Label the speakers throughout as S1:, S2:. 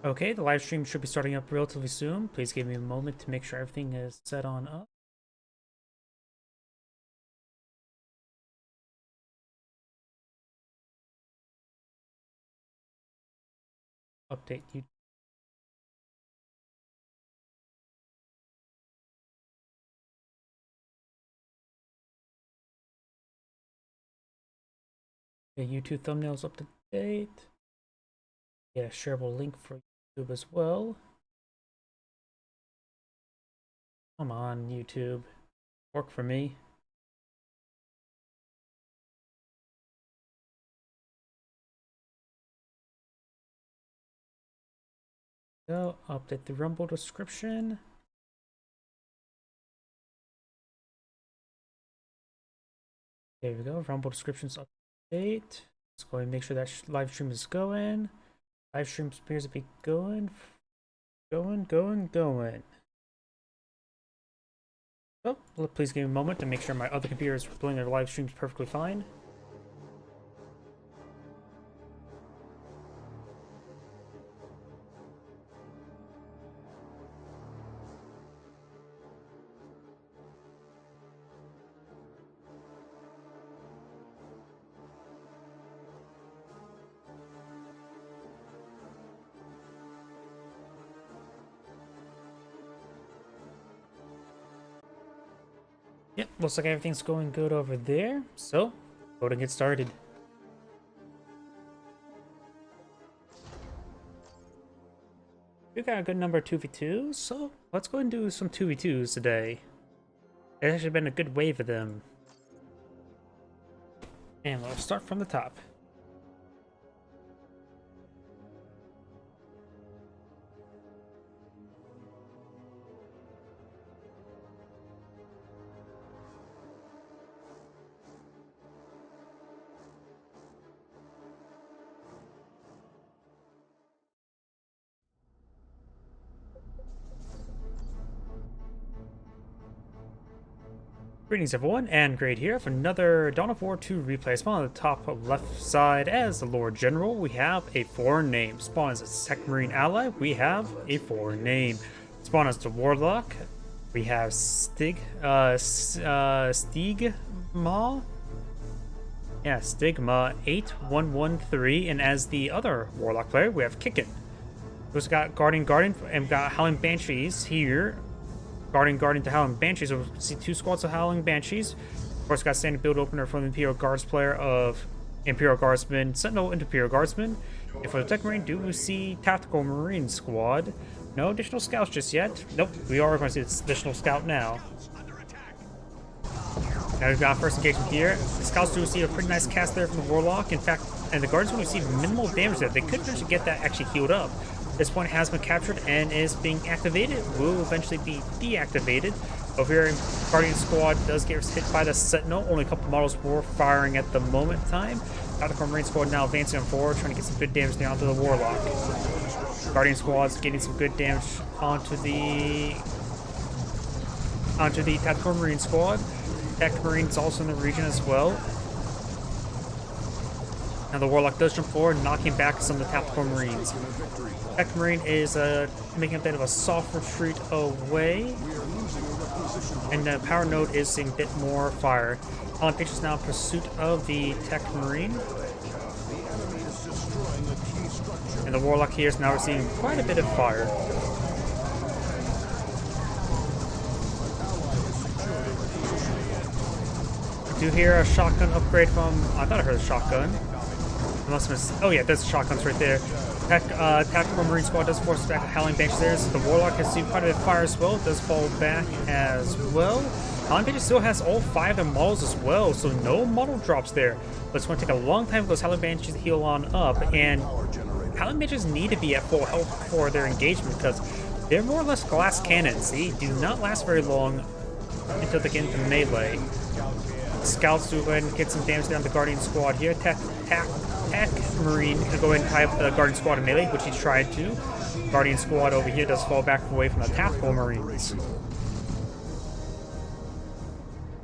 S1: Okay, the live stream should be starting up relatively soon. Please give me a moment to make sure everything is set on up. Update you. Okay, YouTube thumbnails up to date. Yeah, shareable link for YouTube as well. Come on, YouTube. Work for me. Go update the Rumble description. There we go. Rumble description's up to date. Let's go and make sure that live stream is going. Live stream appears to be going. Going. Oh, please give me a moment to make sure my other computer is playing their live streams perfectly fine. Yep, looks like everything's going good over there. So, go to get started. We got a good number of 2v2s, so let's go and do some 2v2s today. There's actually been a good wave of them. And we'll start from the top. Greetings everyone, and Great here for another Dawn of War 2 replay. Spawn on the top left side as the Lord General, we have a foreign name. Spawn as a Tech Marine ally, we have a foreign name. Spawn as the Warlock, we have Stigma. Yeah, Stigma 8113, and as the other Warlock player, we have Kicken. Who's got Guardian, and we got Howling Banshees here. Guardian to Howling Banshees. So we'll see two squads of Howling Banshees. Of course, got standard build opener from the Imperial Guards player of Imperial Guardsman, Sentinel into Imperial Guardsman. And for the Tech Marine, do we see Tactical Marine Squad? No additional scouts just yet. Nope, we are going to see this additional scout now. Now we've got first engagement here. The scouts do receive a pretty nice cast there from the Warlock. In fact, and the Guardians will receive minimal damage there. They could potentially get that actually healed up. This point has been captured and is being activated. Will eventually be deactivated. Over here, Guardian Squad does get hit by the Sentinel. Only a couple models more firing at the moment in time. Tactical Marine Squad now advancing on forward, trying to get some good damage down to the Warlock. Guardian Squad's getting some good damage onto the Tactical Marine Squad. Tactical Marine's also in the region as well. Now the Warlock does jump forward, knocking back some of the Tactical Marines. Tactical Marine is making a bit of a soft retreat away. And the power node is seeing a bit more fire. Howling Banshees is now in pursuit of the Tactical Marine. And the Warlock here is now receiving quite a bit of fire. I do hear a shotgun upgrade from... I thought I heard a shotgun. Oh yeah, there's shotguns right there. Tactical Marine Squad does force back the Howling Banshees there, so the Warlock has seen quite a bit of fire as well. It does fall back as well. Howling Banshees still has all 5 of their models as well, so no model drops there. But it's going to take a long time for those Howling Banshees to heal on up, and Howling Banshees need to be at full health for their engagement because they're more or less glass cannons. They do not last very long until they get into melee. Scouts do go ahead and get some damage down the Guardian Squad here. Tech Marine can go ahead and tie up the Guardian Squad in melee, which he tried to. Guardian Squad over here does fall back away from the Tactical Marines.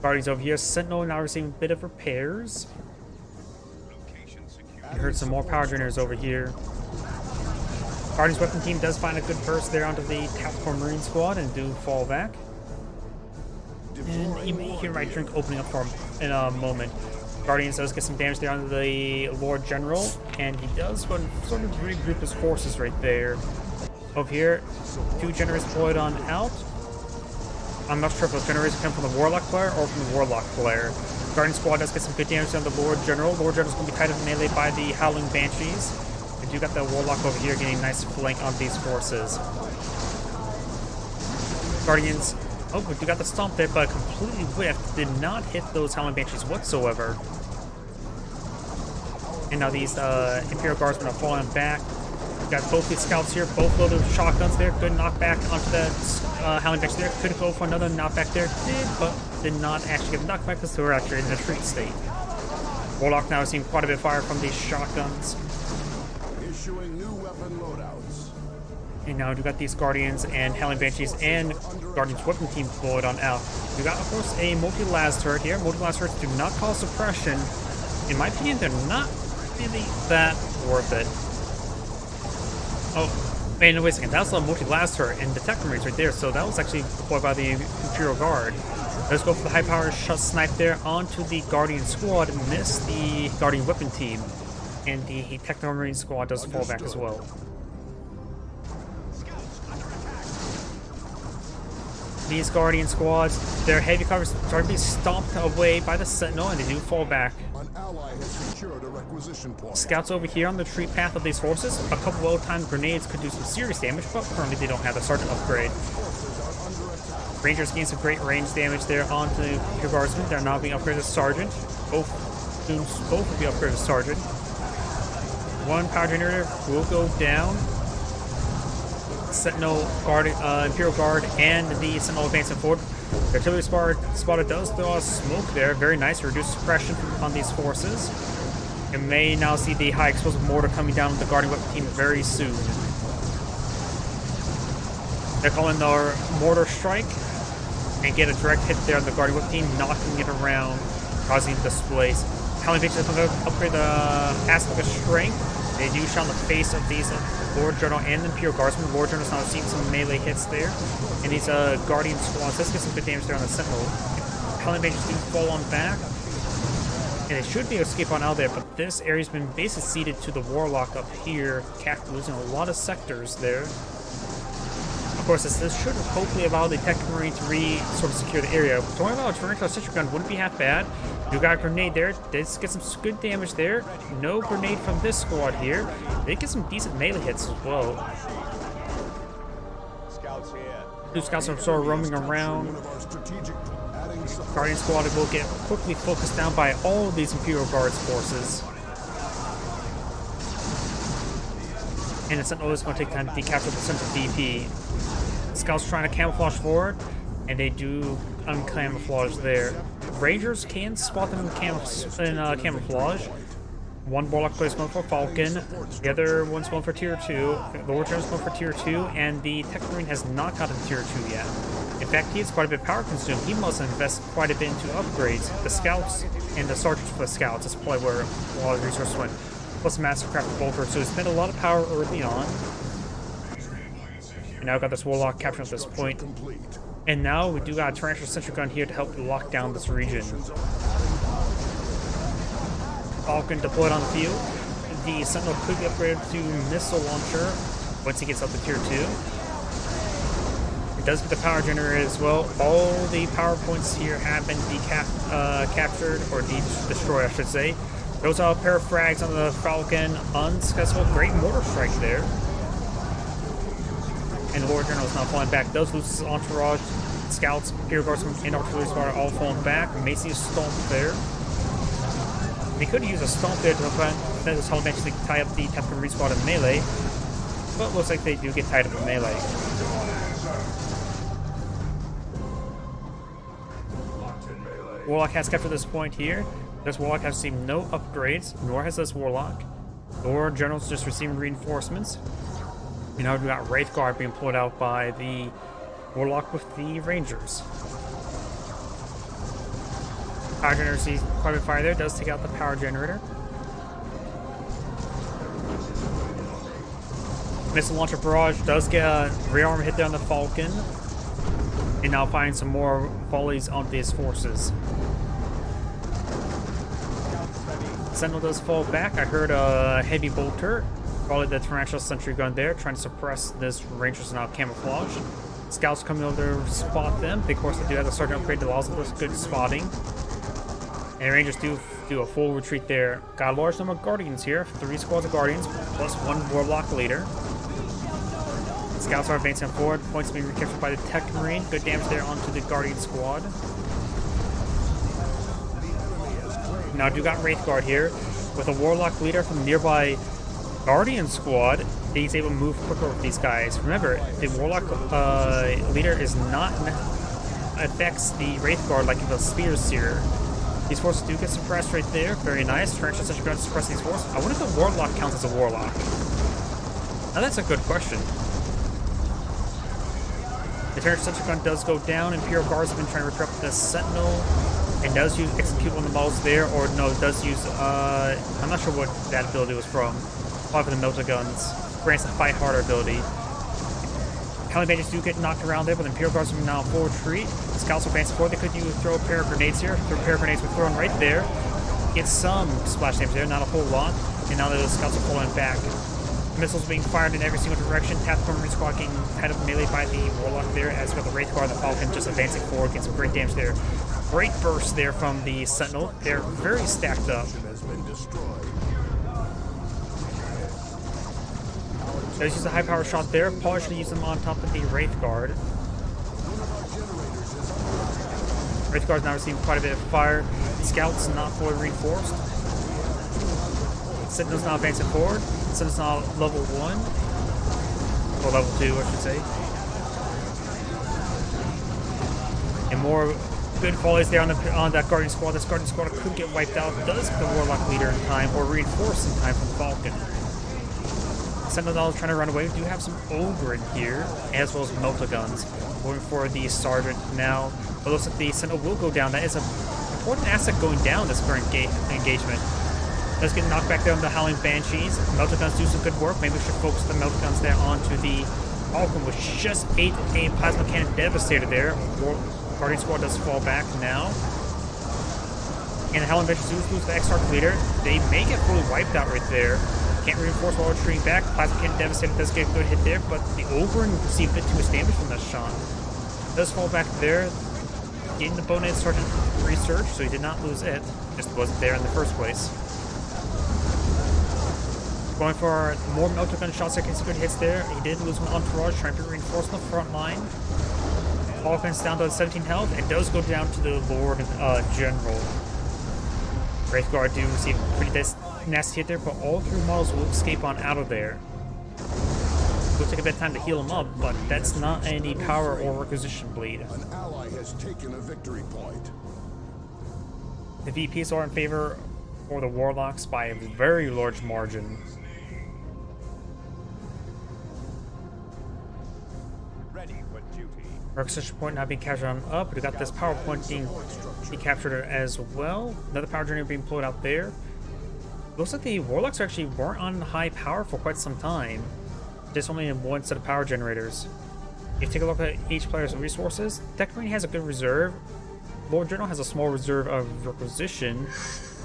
S1: Guardians over here. Sentinel now receiving a bit of repairs. You heard some more power drainers over here. Guardian's weapon team does find a good burst there onto the Tactical Marine squad and do fall back. And you may hear my drink opening up for him in a moment. Guardians does get some damage there on the Lord General, and he does go and sort of regroup his forces right there. Over here, 2 generators deployed on out. I'm not sure if those generators come from the Warlock player or from the Warlock player. Guardian squad does get some good damage on the Lord General. Lord General's going to be tied up in melee by the Howling Banshees. And you got the Warlock over here getting a nice flank on these forces. Guardians, oh, we do got the stomp there, but completely whiffed. Did not hit those Howling Banshees whatsoever. And now these Imperial Guardsmen are falling back. We've got both these scouts here, both loaded with shotguns there. Good knockback onto that Howling Banshee there. Could go for another knockback there. Did, but did not actually get the knockback because they were actually in a retreat state. Warlock now is seeing quite a bit of fire from these shotguns.
S2: Issuing new weapon loadouts.
S1: And now we got these Guardians and Howling Banshees and Guardians weapon team deployed on out. We got, of course, a multi-las turret here. Multi-las turrets do not cause suppression. In my opinion, they're not really that worth it. Oh, wait, no, wait a second. That was a multi-las turret and detector marines right there, so that was actually deployed by the Imperial Guard. Let's go for the high-power shot snipe there onto the Guardian squad and miss the Guardian weapon team. And the Techno Marine squad does fall back as well. These Guardian squads, their heavy covers start to be stomped away by the Sentinel, and they do fall back.
S2: An ally has secured a requisition point.
S1: Scouts over here on the retreat path of these forces. A couple well-timed grenades could do some serious damage, but currently they don't have the Sergeant upgrade. Rangers gain some great range damage there onto the Imperial Guardsmen. They're now being upgraded to Sergeant. Both will be upgraded to Sergeant. One power generator will go down. Sentinel Guard, Imperial Guard, and the Sentinel advancing forward. The artillery spotter does throw a smoke there. Very nice. Reduce suppression on these forces. And may now see the high explosive mortar coming down with the Guardian weapon team very soon. They're calling their mortar strike and get a direct hit there on the Guardian weapon team, knocking it around, causing displays. Howling Banshees is going to upgrade the aspect of strength. They do shot in the face of these Lord General and Imperial Guardsmen. Lord General's now seeing some melee hits there. And these Guardian squads, let's get some good damage there on the Sentinel. Howling Banshees do fall on back. And they should be able to escape on out there, but this area's been basically ceded to the Warlock up here. Cap losing a lot of sectors there. Of course, this should hopefully allow the Technical Marine to sort of secure the area. Talking about a torrential Citric gun wouldn't be half bad. You got a grenade there. Let's get some good damage there. No grenade from this squad here. They get some decent melee hits as well.
S2: Scouts here.
S1: 2 scouts are sort of roaming around. Guardian squad will get quickly focused down by all of these Imperial Guards forces. And the Sentinel is going to take time to decapture the central DP. Scouts trying to camouflage forward, and they do uncamouflage there. Rangers can spot them in camouflage. One Warlock player is going for Falcon, the other one's going for Tier 2, the Lord General's going for Tier 2, and the Tech Marine has not gotten Tier 2 yet. In fact, he has quite a bit of power consumed. He must invest quite a bit into upgrades. The Scouts and the Sergeants for the Scouts is probably where a lot of resources went. Plus Mastercraft Bolter, so he spent a lot of power early on. And now we've got this Warlock capturing at this point. And now we do got a Torrential Citric gun here to help lock down this region. Falcon deployed on the field. The Sentinel could be upgraded to Missile Launcher once he gets up to Tier 2. It does get the power generator as well. All the power points here have been captured, or destroyed, I should say. Those are a pair of frags on the Falcon. Unsuccessful. Great mortar strike there. And Lord General is now falling back. Does lose his entourage. Scouts, Imperial Guardsmen, and Artillery Squad are all falling back. Macy is stomped there. They could use a stomp there to prevent this Howling Banshee to tie up the Technical Marine squad in melee. But it looks like they do get tied up in melee. Warlock has captured this point here. This Warlock has received no upgrades, nor has this Warlock. Lord General's just receiving reinforcements. You know, we got Wraith Guard being pulled out by the Warlock with the Rangers. Power generator sees quite a bit of fire there, does take out the power generator. Missile launcher barrage does get a rearm hit there on the Falcon. And now firing some more volleys onto his forces. Sentinel does fall back. I heard a heavy bolter. Probably the Tarantula sentry gun there, trying to suppress this Rangers now camouflage. Scouts coming over to spot them. Of course, they do have the Sergeant upgrade that allows them good spotting. And the Rangers do a full retreat there. Got a large number of Guardians here. 3 squads of Guardians, plus 1 Warlock leader. Scouts are advancing forward. Points being recaptured by the Tech Marine. Good damage there onto the Guardian squad. Now, do got Wraith Guard here. With a Warlock leader from the nearby Guardian squad, he's able to move quicker with these guys. Remember, the Warlock leader is not affects the Wraith Guard like the Spear Seer. These forces do get suppressed right there. Very nice. Tarantula Sentry Gun to suppress these forces. I wonder if the Warlock counts as a Warlock. Now that's a good question. The Tarantula Sentry Gun does go down. Imperial Guards have been trying to recruit the Sentinel. And does use execute one of the models there, or no, it does use, I'm not sure what that ability was from. Probably for the Melta Guns. Grants the Fight Harder ability. Howling Banshees do get knocked around there, but the Imperial Guards are now in full retreat. Scouts are advancing forward. They could throw a pair of grenades here. Throw a pair of grenades were thrown right there. Get some splash damage there, not a whole lot. And now the Scouts are pulling back. Missiles being fired in every single direction. Tactical Marine Squad getting tied up melee by the Warlock there, as for the Wraith Guard, the Falcon just advancing forward, getting some great damage there. Great burst there from the Sentinel. They're very stacked up. Does use a high power shot there. Probably should use them on top of the Wraith Guard. Wraith Guard's now receiving quite a bit of fire. Scouts not fully reinforced. Sentinel's now advancing forward. Sentinel's now level 1. Or level 2, I should say. And more good volleys there on that Guardian squad. This Guardian squad could get wiped out. Does get the Warlock leader in time, or reinforce in time from the Falcon. Sentinel is trying to run away. We do have some Ogre in here, as well as Melta Guns. Going for the Sergeant now. It looks like the Sentinel will go down. That is an important asset going down this current engagement. Does get knocked back there on the Howling Banshees. Melta Guns do some good work. Maybe we should focus the Melta Guns there onto the Falcon, which just ate a Plasma Cannon Devastator there. Guardian Squad does fall back now. And the Howling Banshees do lose the Exarch leader. They may get fully wiped out right there. Can't reinforce while retreating back. Plasma Cannon Devastator does get a good hit there, but the Ogre received a bit too much damage from that shot. Does fall back there. Getting the Bonehead Sergeant research, so he did not lose it. Just wasn't there in the first place. Going for more Melta Gun shots there, getting some good hits there. He did lose one entourage, trying to reinforce on the front line. Falcon's down to 17 health, and does go down to the Lord General. Wraith Guard do receive a pretty nasty hit there, but all 3 models will escape on out of there. Will take a bit of time to heal them up, but that's not any power or requisition bleed.
S2: An ally has taken a victory point.
S1: The VPs are in favor for the Warlocks by a very large margin. Requisition point now being captured on up. We got this power point being captured as well. Another power generator being pulled out there. Looks like the Warlocks actually weren't on high power for quite some time. Just only in 1 set of power generators. If you take a look at each player's resources, Tech Marine has a good reserve. Lord General has a small reserve of requisition.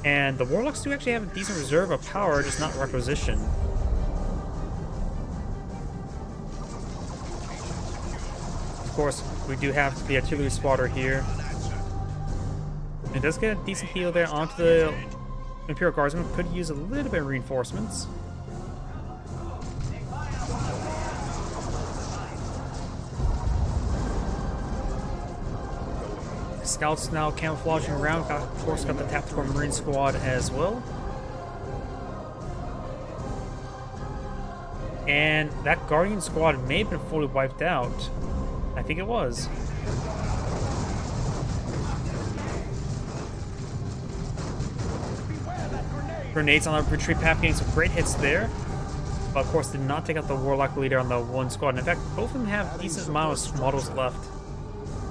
S1: And the Warlocks do actually have a decent reserve of power, just not requisition. Of course, we do have the artillery spotter here. It does get a decent heal there onto the Imperial Guardsmen. Could use a little bit of reinforcements. Scouts now camouflaging around. Of course, got the Tactical Marine Squad as well. And that Guardian Squad may have been fully wiped out. I think it was. Grenades on the retreat path, getting some great hits there. But of course, did not take out the Warlock leader on the 1 squad. And in fact, both of them have a decent amount of models left.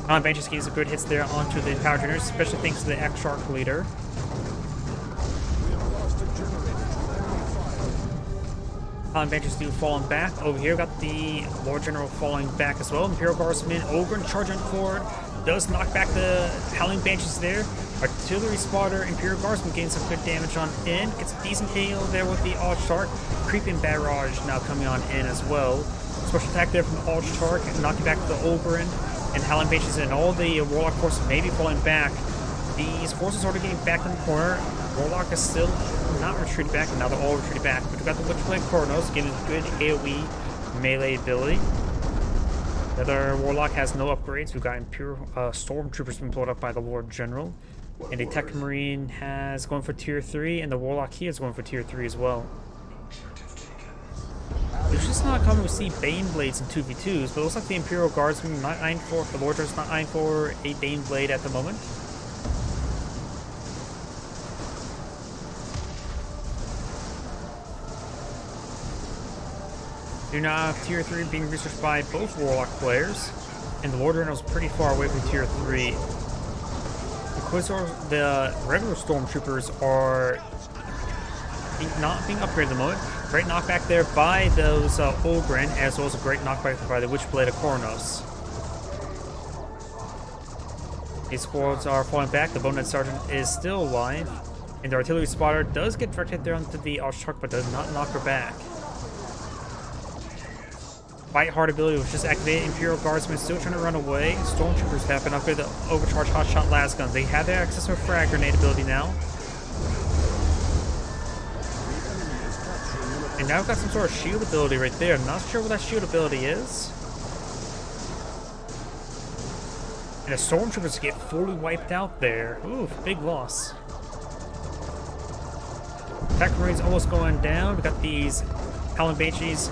S1: Banshees getting some good hits there onto the power generators, especially thanks to the Exarch leader. Howling Banshees do falling back. Over here, got the Lord General falling back as well. Imperial Guardsman, Ogryn charging forward. Does knock back the Howling Banshees there. Artillery Spotter, Imperial Guardsman getting some good damage on in. Gets a decent hail there with the Archtarch. Creeping Barrage now coming on in as well. Special attack there from the Archtarch, knocking back the Ogryn and Howling Banshees, and all the Warlock forces may be falling back. These forces are already getting back in the corner. Warlock is still not retreating back, and now they're all retreating back. But we've got the Witchblade Coronos getting good AoE melee ability. The other Warlock has no upgrades. We've got Imperial Stormtroopers being blown up by the Lord General. And the Tech Marine has going for tier 3, and the Warlock here is going for tier 3 as well. It's just not common to see Bane Blades in 2v2s, but it looks like the Imperial Guardsman not eyeing for, the Lord General's not eyeing for a Bane Blade at the moment. Do now have tier 3 being researched by both Warlock players, and the Lord General's pretty far away from tier 3. The regular Stormtroopers are not being upgraded at the moment. Great knockback there by those Ogryn, as well as a great knockback by the Witchblade of Coronos. These squads are falling back. The Bonehead Sergeant is still alive, and the Artillery Spotter does get directed there onto the Archtarch, but does not knock her back. Fight Hard ability was just activated. Imperial Guardsmen still trying to run away. Stormtroopers have been upgraded to Overcharge Hotshot Las Guns. They have their access to a Frag Grenade ability now. And now we've got some sort of shield ability right there. I'm not sure what that shield ability is. And the Stormtroopers get fully wiped out there. Oof, big loss. Tech Marine's almost going down. We've got these Howling Banshees,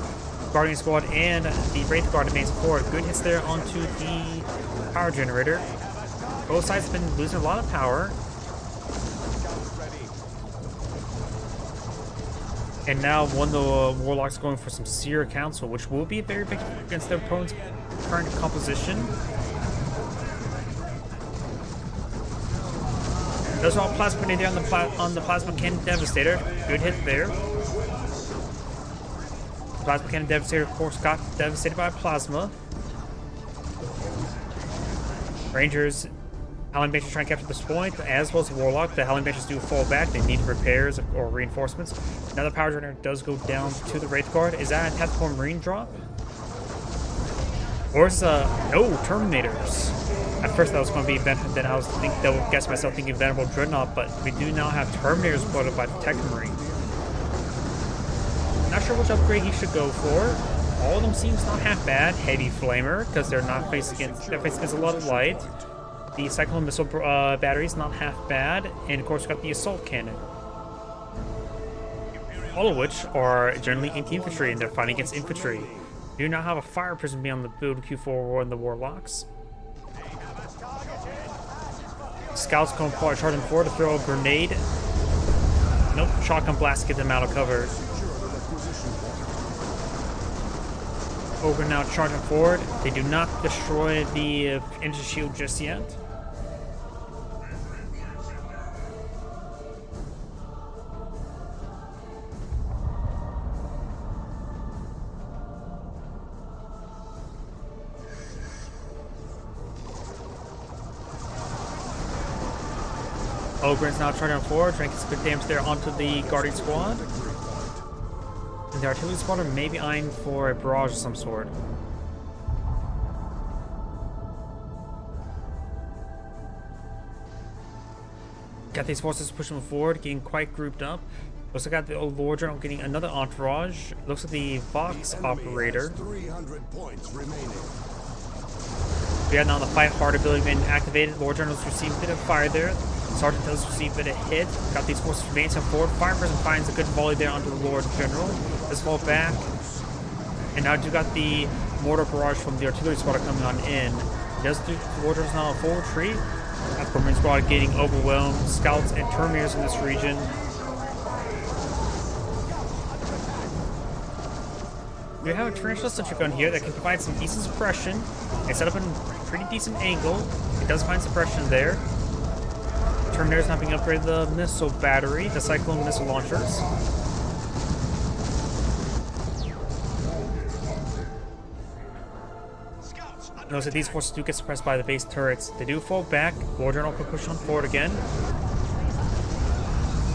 S1: Guardian Squad, and the Wraith Guard advancing forward. Good hits there onto the power generator. Both sides have been losing a lot of power. And now one of the Warlocks going for some Seer Council, which will be very big against their opponent's current composition. Those are all Plasma Grenade on the Plasma Cannon Devastator. Good hit there. Plasma Cannon Devastator, of course, got devastated by Plasma. Rangers, Howling Banshees trying to capture this point, as well as the Warlock. The Howling Banshees do fall back. They need repairs or reinforcements. Another power generator does go down to the Wraith Guard. Is that a Tactical Marine drop? Or is no, Terminators. At first that was going to be, then I was guess myself thinking Venerable Dreadnought, but we do now have Terminators brought up by the Tech Marine. Not sure which upgrade he should go for. All of them seems not half bad. Heavy Flamer, because they're not faced against a lot of light. The Cyclone Missile batteries, not half bad. And of course we've got the Assault Cannon. All of which are generally anti-infantry, and they're fighting against infantry. We do now have a Fire Prison beyond the build Q4 and the Warlocks. Scouts come charging forward to throw a grenade. Nope, Shotgun Blast to get them out of cover. Ogre now charging forward. They do not destroy the energy shield just yet. Ogryn's now charging forward, trying to get some good damage there onto the Guardian Squad. And the Artillery Squadron may be eyeing for a barrage of some sort. Got these forces pushing forward, getting quite grouped up. Looks like I got the Lord General getting another entourage. Looks like the Vox Operator.
S2: 300 points remaining.
S1: We have now the Fight Hard ability been activated. Lord General's received a bit of fire there. Sergeant does receive a bit of hit. Got these forces advancing forward. Fire Prison finds a good volley there onto the Lord General. Does fall back. And now you got the mortar barrage from the Artillery Squad coming on in. Does the Lord General's now a full retreat? That's the Marine Squad getting overwhelmed. Scouts and Terminators in this region. We have a Tarantula Sentry Gun here that can provide some decent suppression. It's set up in a pretty decent angle. It does find suppression there. Terminator's not being upgraded the missile battery, the Cyclone missile launchers. Notice that these forces do get suppressed by the base turrets. They do fall back. War Journal could push on forward again.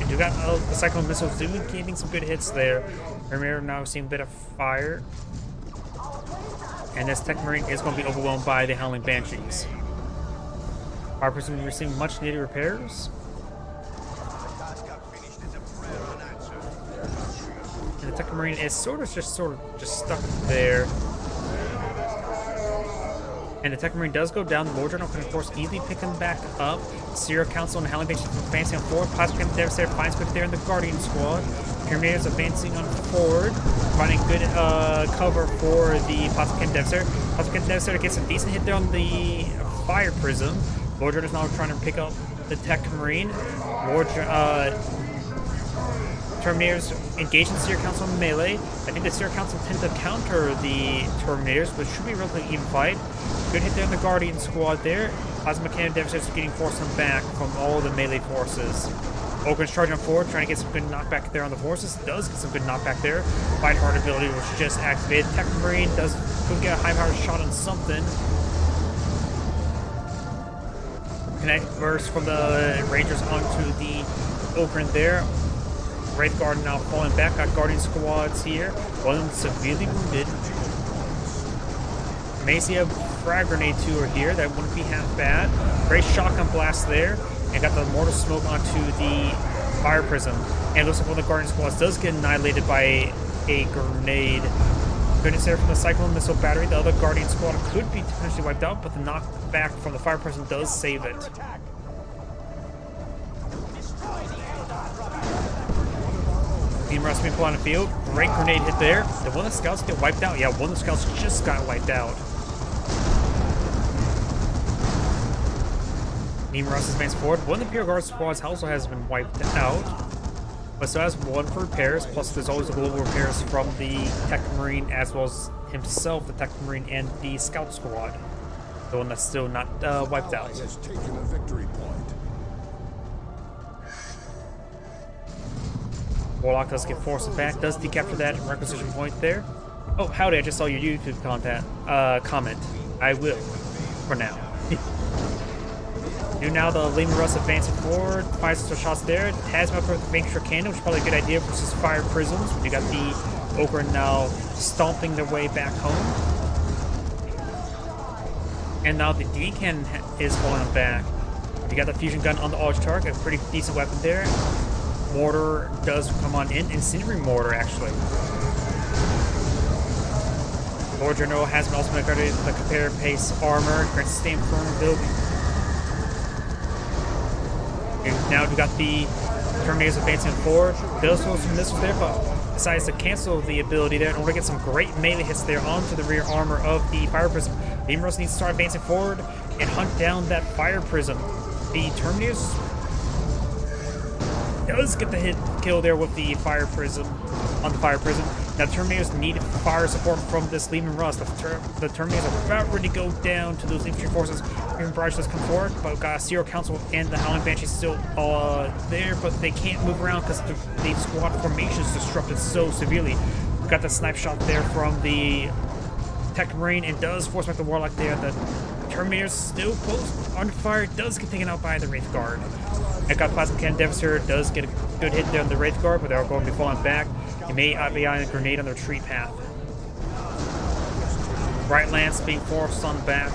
S1: And you got the Cyclone missiles doing gaining some good hits there. Premier now seeing a bit of fire. And this Tech Marine is going to be overwhelmed by the Howling Banshees. Fire Prism receiving much needed repairs. And the Tech Marine is sort of just stuck there. And the Tech Marine does go down. The War Journal can, of course, easily pick him back up. Serial Council and the Howling Banshees advancing on forward. Plasma Cannon Devastator finds quick there in the Guardian Squad. Terminators advancing on forward, finding good cover for the Plasma Cannon Devastator. Plasma Cannon Devastator gets a decent hit there on the Fire Prism. War Journal is now trying to pick up the Tech Marine. Terminators engage in the Seer Council in melee. I think the Seer Council tend to counter the Terminators, but should be a relatively even fight. Good hit there in the Guardian Squad there. Plasma Cannon Devastators are getting forced them back from all the melee forces. Ogryn's charging forward, trying to get some good knockback there on the forces. Does get some good knockback there. Fight Hard ability was just activated. Tech Marine could get a high-powered shot on something. Connect burst from the Rangers onto the Ogryn there. Wraith Guard now falling back. Got Guardian Squads here. One severely wounded. May see a frag grenade too here. That wouldn't be half bad. Great shotgun blast there. And got the Mortal Smoke onto the Fire Prism. And looks like one of the Guardian Squads does get annihilated by a grenade. Goodness there from the Cyclone Missile Battery. The other Guardian Squad could be potentially wiped out, but the knockback from the Fire Prism does save it. Team Russ being put on the field. Great grenade hit there. Did one of the scouts get wiped out? Yeah, one of the scouts just got wiped out. Team Russ advanced forward. One of the Imperial Guard squads also has been wiped out, but still has one for repairs. Plus, there's always the global repairs from the Tech Marine, as well as himself, the Tech Marine, and the Scout Squad. The one that's still not wiped out.
S2: Has taken a victory point.
S1: Warlock does get forced back. Does decapture that requisition point there. Oh, howdy! I just saw your YouTube comment. I will, for now. Now the Leman Russ advancing forward, fires some shots there. Tasma for the Vanquisher Cannon, which is probably a good idea versus Fire Prisms. You got the Ogryn now stomping their way back home. And now the D-Cannon is falling back. You got the Fusion Gun on the Archtarch, a pretty decent weapon there. Mortar does come on in. Incendiary Mortar, actually. Lord General has been also upgraded the Compare Pace Armor, grants sustained firm build. Now we got the Terminators advancing forward. Does throw some missiles there, but decides to cancel the ability there in order to get some great melee hits there onto the rear armor of the Fire Prism. The Emeralds needs to start advancing forward and hunt down that Fire Prism. The Terminators does get the hit kill there with the Fire Prism on the Fire Prism. Now the Terminators need fire support from this Leman Russ. The Terminators are about ready to go down to those infantry forces. Even Barrage does come forward, but we've got a Serial Council and the Howling Banshees still there, but they can't move around because the squad formation is disrupted so severely. We've got the snipe shot there from the Tech Marine and does force back the Warlock there. The Terminators still close under fire, does get taken out by the Wraith Guard. And got Plasma Cannon Devastator, does get a good hit there on the Wraith Guard, but they're going to be falling back. They may be on a grenade on the retreat path. Bright Lance being forced on back.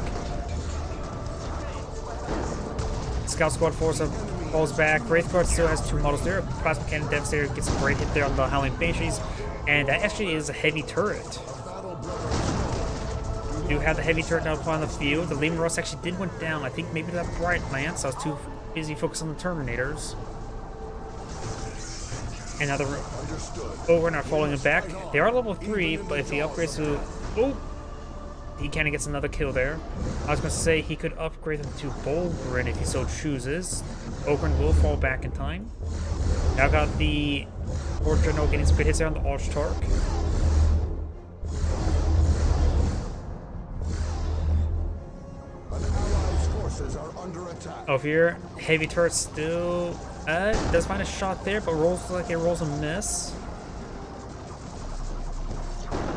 S1: Scout Squad force falls back. Wraith Guard still has two models there. Plasma Cannon Devastator gets a great hit there on the Howling Banshees. And that actually is a heavy turret. We do have the heavy turret now on the field. The Leman Russ actually did went down. I think maybe that Bright Lance. I was too busy focused on the Terminators. And now the Ogryn are following him back. They are level 3, but if he upgrades to... Oh! He kind of gets another kill there. I was going to say he could upgrade him to Bolgrin if he so chooses. Ogryn will fall back in time. Now got the Lord General getting some good hits there on the Archtarch. Over here, heavy turret still does find a shot there, but rolls like it rolls a miss.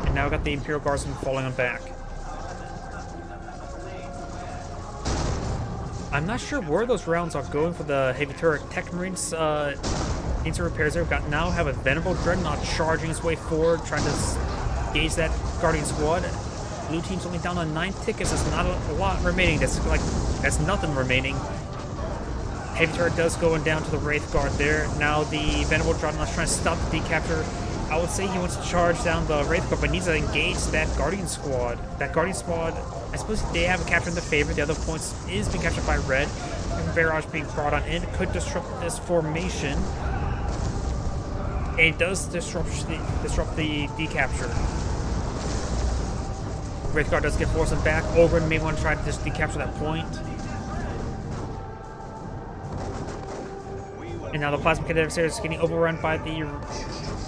S1: And now we got the Imperial Guardsmen falling on back. I'm not sure where those rounds are going for the heavy turret. Tech Marines into repairs there. We've got now have a Venerable Dreadnought charging his way forward, trying to gauge that Guardian squad. Blue team's only down on 9 tickets. That's not a lot remaining. That's nothing remaining. Heavy turret does going down to the Wraith Guard there. Now the Venerable Dreadnought's trying to stop the decapture. I would say he wants to charge down the Wraith Guard, but needs to engage that Guardian squad. That Guardian squad, I suppose they have a capture in their favor. The other points is being captured by red. And Barrage being brought on in could disrupt this formation. And it does disrupt the decapture. Wraith Guard does get forced back. Oberyn may want to try to just decapture that point. And now the Plasma Cadet is getting overrun by the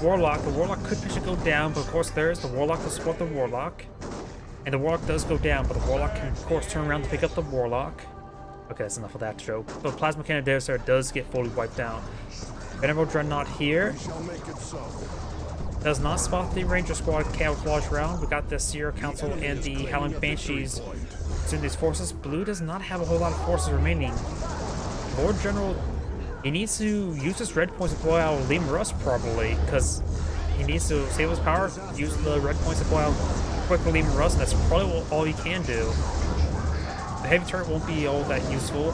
S1: Warlock. The Warlock could potentially go down, but of course there is the Warlock to support the Warlock. And the Warlock does go down, but the Warlock can of course turn around to pick up the Warlock. Okay, that's enough of that joke. But Plasma Cannon does get fully wiped down. Venerable Dreadnought here does not spot the Ranger Squad camouflage round. We got the Sierra Council and the Howling Banshees in these forces. Blue does not have a whole lot of forces remaining. Lord General, he needs to use his red points to blow out Leman Russ probably, because he needs to save his power, use the red points to blow out quickly Leman Russ, and that's probably all he can do. The heavy turret won't be all that useful.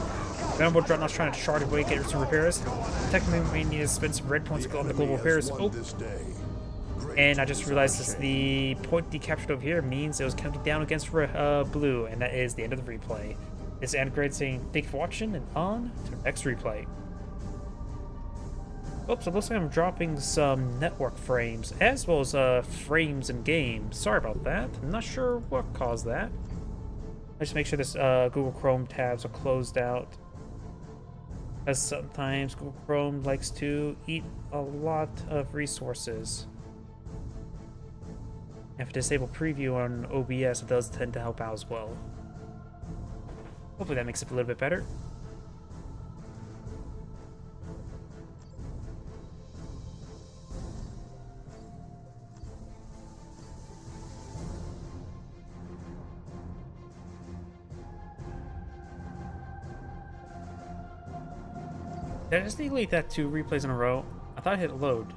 S1: Venerable Dreadnought's trying to charge away, get some repairs. Technically, we need to spend some red points to go on the global repairs. Oh. And I just realized this, the point decaptured over here means it was counting down against blue, and that is the end of the replay. This is Android saying thank you for watching, and on to the next replay. Oops, it looks like I'm dropping some network frames, as well as frames in game. Sorry about that. I'm not sure what caused that. Let's make sure this Google Chrome tabs are closed out, as sometimes Google Chrome likes to eat a lot of resources. If I disable preview on OBS, it does tend to help out as well. Hopefully that makes it a little bit better. Did I just delete that 2 replays in a row? I thought I hit load.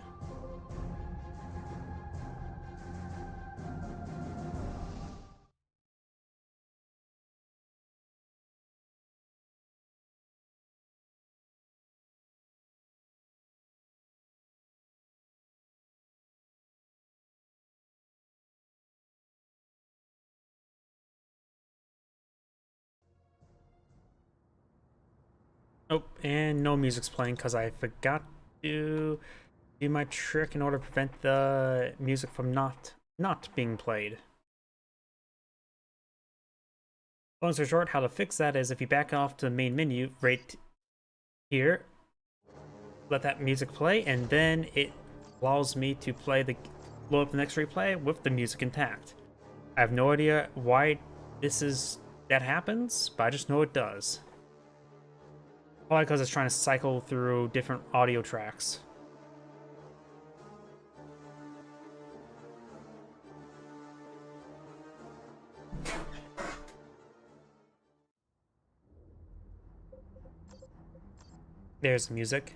S1: Nope, and no music's playing because I forgot to do my trick in order to prevent the music from not being played. Long story short, how to fix that is if you back off to the main menu right here, let that music play, and then it allows me to load up the next replay with the music intact. I have no idea why that happens, but I just know it does. Probably because it's trying to cycle through different audio tracks. There's the music.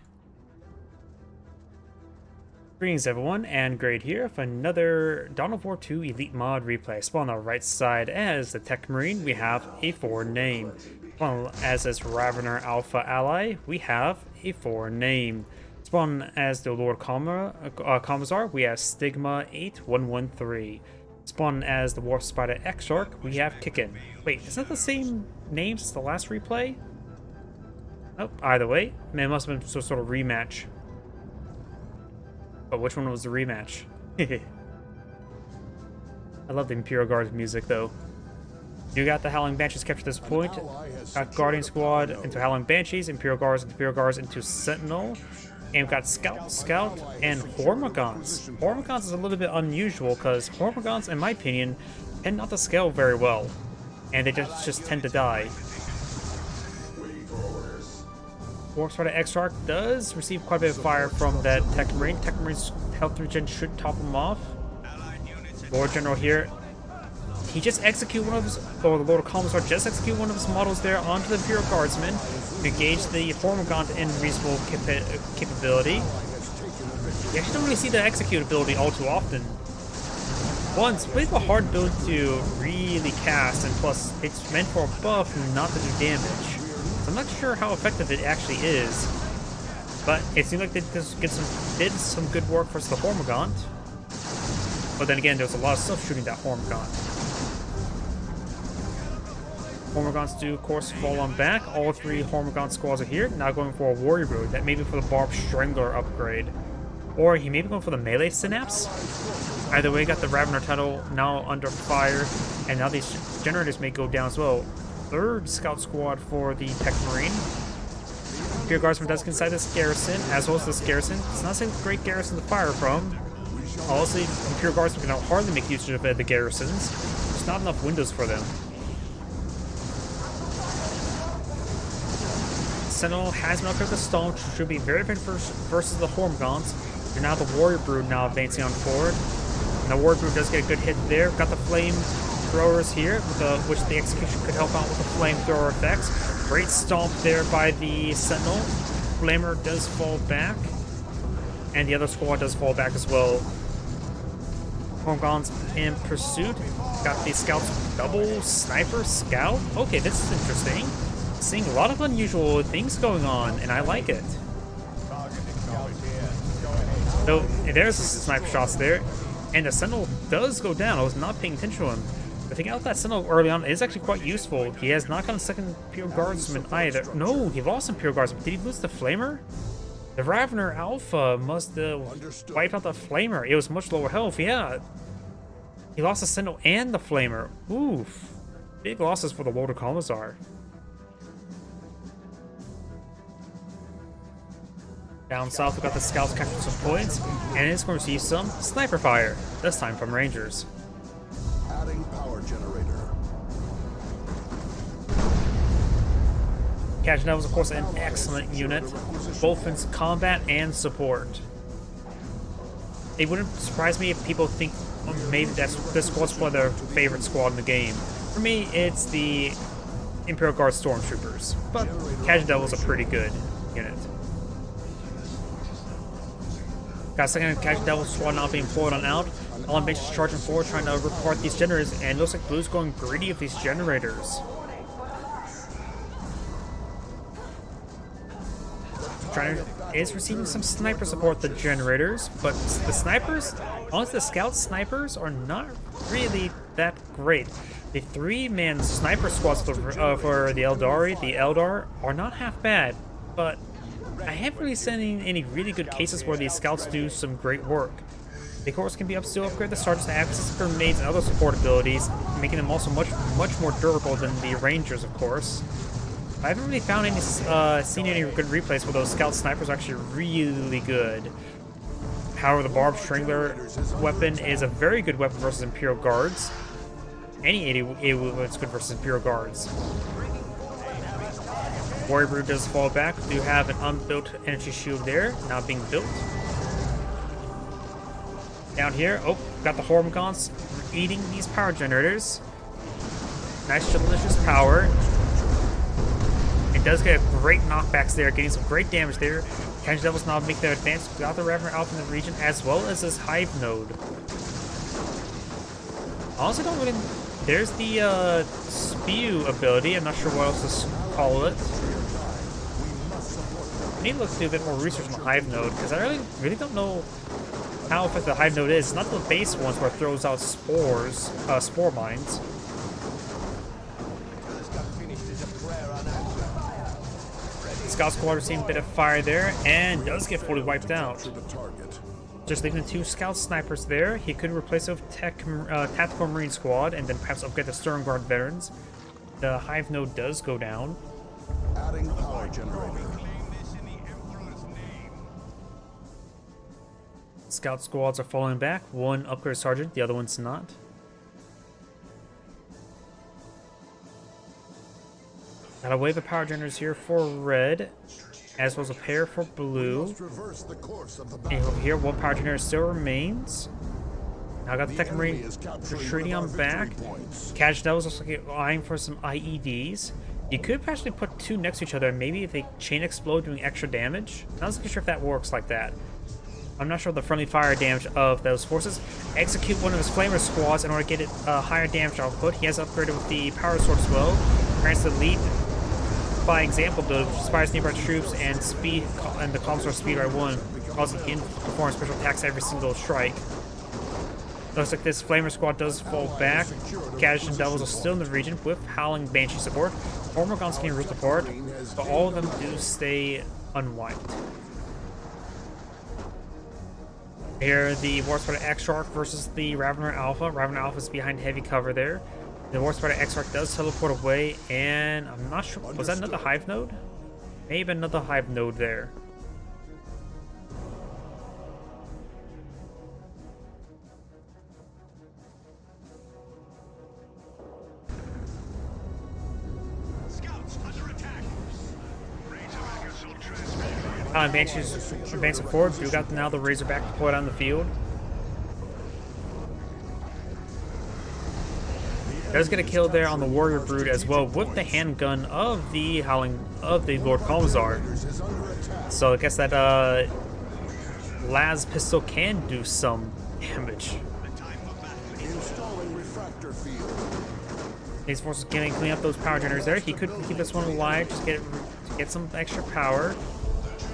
S1: Greetings everyone, and Grade here for another Dawn of War 2 Elite Mod replay. Spawn on the right side as the Tech Marine, we have a foreign name. Spawn as this Ravener Alpha ally, we have a foreign name. Spawn as the Lord Commissar, we have Stigma 8113. Spawn as the Warp Spider Exarch, we have Kickin. Wait, is that the same names as the last replay? Nope, either way, it must have been some sort of rematch. But which one was the rematch? I love the Imperial Guard's music though. You got the Howling Banshees captured this point. Got Guardian Squad into Howling Banshees, Imperial Guards into Sentinel. And we've got Scout, and Hormagaunts. Hormagaunts is a little bit unusual because Hormagaunts, in my opinion, tend not to scale very well. And they just tend to die. Warp Spider Exarch does receive quite a bit of fire from that Tech Marine. Tech Marine's health regen should top him off. Lord General here, he just executed one of his, or the Lord of Commissar just executed one of his models there onto the Imperial Guardsman, to engage the Hormigaunt in reasonable capability. You actually don't really see the execute ability all too often. One, it's a bit of a hard build to really cast, and plus, it's meant for a buff, not to do damage. So I'm not sure how effective it actually is, but it seemed like they just did some good work versus the Hormigaunt. But then again, there's a lot of stuff shooting that Hormigaunt. Hormigaunts do, of course, fall on back. All three Hormigaunt squads are here, now going for a Warrior Brood. That may be for the Barb Strangler upgrade. Or he may be going for the Melee Synapse. Either way, got the Ravener title now under fire, and now these generators may go down as well. Third Scout Squad for the Tech Marine. Imperial Guardsman does inside this garrison, as well as this garrison. It's not a great garrison to fire from. Honestly, Imperial Guardsmen can hardly make use of the garrisons. There's not enough windows for them. Sentinel has been upgraded to Stone, which should be very good versus the Hormigaunts. You're now the Warrior Brood now advancing on forward. And the Warrior Brood does get a good hit there. Got the Flame Throwers here, with which the execution could help out with the flamethrower effects. Great stomp there by the Sentinel. Flamer does fall back. And the other squad does fall back as well. Hormigaunt's in pursuit. Got the Scouts double Sniper Scout. Okay, this is interesting. Seeing a lot of unusual things going on, and I like it. So there's sniper shots there, and the Sentinel does go down. I was not paying attention to him. The thing out that Sentinel early on is actually quite useful. He has not gotten second Imperial Guardsman either. No, he lost Imperial Guardsman. Did he lose the Flamer? The Ravener Alpha must have wiped out the Flamer. It was much lower health, yeah. He lost the Sentinel and the Flamer. Oof. Big losses for the Lord of Commissar. Down south, we got the Scouts capturing some points, and it's going to receive some sniper fire, this time from Rangers.
S2: Adding power generator.
S1: Khajiit was, of course, an excellent unit, both in combat and support. It wouldn't surprise me if people think maybe this squad's probably their favorite squad in the game. For me, it's the Imperial Guard Stormtroopers, but Khajiit was a pretty good unit. Got a second Khajiit Devil squad now being poured on out. All on benches charging forward, trying to report these generators, and it looks like Blue's going greedy of these generators. Is receiving some sniper support, the generators, but the snipers, honestly, the scout snipers are not really that great. The three-man sniper squads for the Eldar are not half bad, but I haven't really seen any really good cases where these scouts do some great work. They, of course, can be still upgrade the sergeants to access grenades and other support abilities, making them also much more durable than the Rangers, of course. I haven't really found any, seen any good replays where those scout snipers are actually really good. However, the Barb Strangler weapon is a very good weapon versus Imperial Guards. Any AoE is good versus Imperial Guards. Warrior Brood does fall back. Do have an unbuilt energy shield there, now being built. Down here, oh, got the Hormigaunts eating these power generators. Nice, delicious power. It does get great knockbacks there, getting some great damage there. Khajiit Devils now make their advance without the Ravener Alpha in the region, as well as this Hive Node. Also, don't really. There's the Spew ability. I'm not sure what else to call it. I need to look do a bit more research on the Hive Node, because I really don't know how effective the Hive Node is. It's not the base ones where it throws out spores, spore mines. Scout Squad receiving a bit of fire there, and does get fully wiped out. Just leaving the two Scout Snipers there. He could replace it with Tactical Marine Squad, and then perhaps upgrade the Stern Guard veterans. The Hive Node does go down.
S2: Adding power generator.
S1: Scout squads are falling back. One upgrade sergeant, the other one's not. Got a wave of power generators here for red, as well as a pair for blue. And over here, one power generator still remains. Now I got the Tech
S2: enemy
S1: Marine
S2: is capturing
S1: retreating
S2: one
S1: on
S2: of our
S1: back.
S2: victory points.
S1: Cash Devils also eyeing for some IEDs. You could actually put two next to each other, and maybe if they chain explode, doing extra damage. Not so sure if that works like that. I'm not sure of the friendly fire damage of those forces. Execute one of his flamer squads in order to get it higher damage output. He has upgraded with the power sword as well. Grants the lead by example build, which inspires nearby troops and speed and the calm sword speed by 1, causing him to perform special attacks every single strike. Looks like this flamer squad does fall back. Kaddish and Devils are still in the region with Howling Banshee support. Hormagaun's getting ripped apart, but all of them do stay unwiped. Here, the Warspider Exarch versus the Ravener Alpha. Ravener Alpha is behind heavy cover there. The Warspider Exarch does teleport away, and I'm not sure. Was that another Hive node? Maybe another Hive node there. Banshees advancing forward. You got now the Razorback deployed on the field. Does get a kill there on the Warrior Brood as well with the handgun of the Lord Kalmazar. So I guess that Las pistol can do some damage.
S2: Installing refractor field.
S1: These forces can clean up those power generators there. He could keep this one alive, just get some extra power.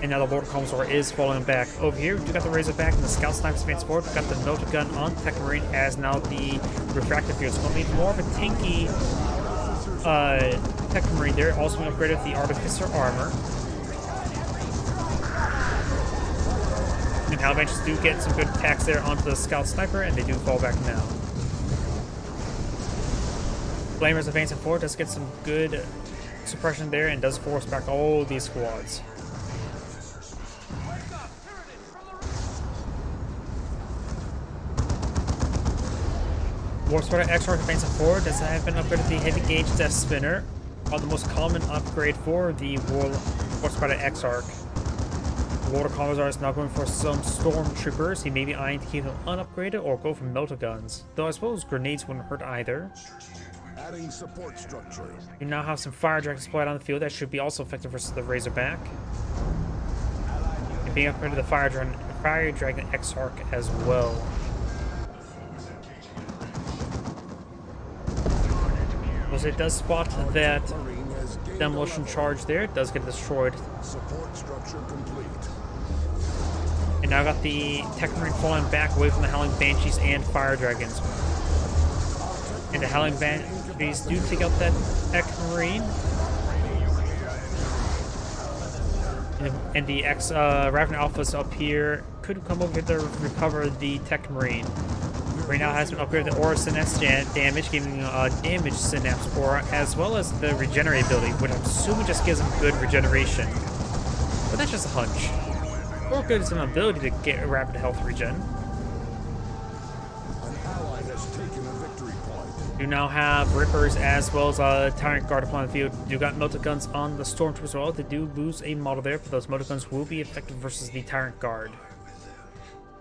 S1: And now the Lord Kalmazar is falling back. Over here, we got the Razorback and the Scout Snipers advance forward. We got the Melta Gun on Tech Marine as now the refractive field. So we'll need more of a tanky Tech Marine there. Also we upgraded the Artificer armor. And Hellbenches do get some good attacks there onto the Scout Sniper, and they do fall back now. Flamers advancing forward does get some good suppression there and does force back all these squads. Warspider Exarch advancing forward does have been upgraded to the Heavy Gauge Death Spinner, the most common upgrade for the Warspider Exarch. Lord Kalmazar is now going for some Stormtroopers. He may be eyeing to keep them unupgraded or go for Melta Guns, though I suppose grenades wouldn't hurt either.
S2: Adding support structure.
S1: You now have some Fire Dragons deployed on the field that should be also effective versus the Razorback. And being upgraded to the Fire Dragon Exarch as well. So it does spot that demolition charge there. It does get destroyed.
S2: Support structure complete.
S1: And now got the Tech Marine falling back away from the Howling Banshees and Fire Dragons. And the Howling Banshees do take out that Tech Marine. And the Ravener Alphas up here could come over to recover the Tech Marine. Right now has been upgraded to Aura Synapse damage, giving damage Synapse Aura, as well as the Regenerate ability, which I'm assuming just gives him good regeneration. But that's just a hunch. Or good as an ability to get a rapid health regen.
S2: An ally has taken a victory point.
S1: You now have Rippers as well as Tyrant Guard upon the field. You got Melta Guns on the Stormtroopers as well. They do lose a model there, but those Melta Guns will be effective versus the Tyrant Guard.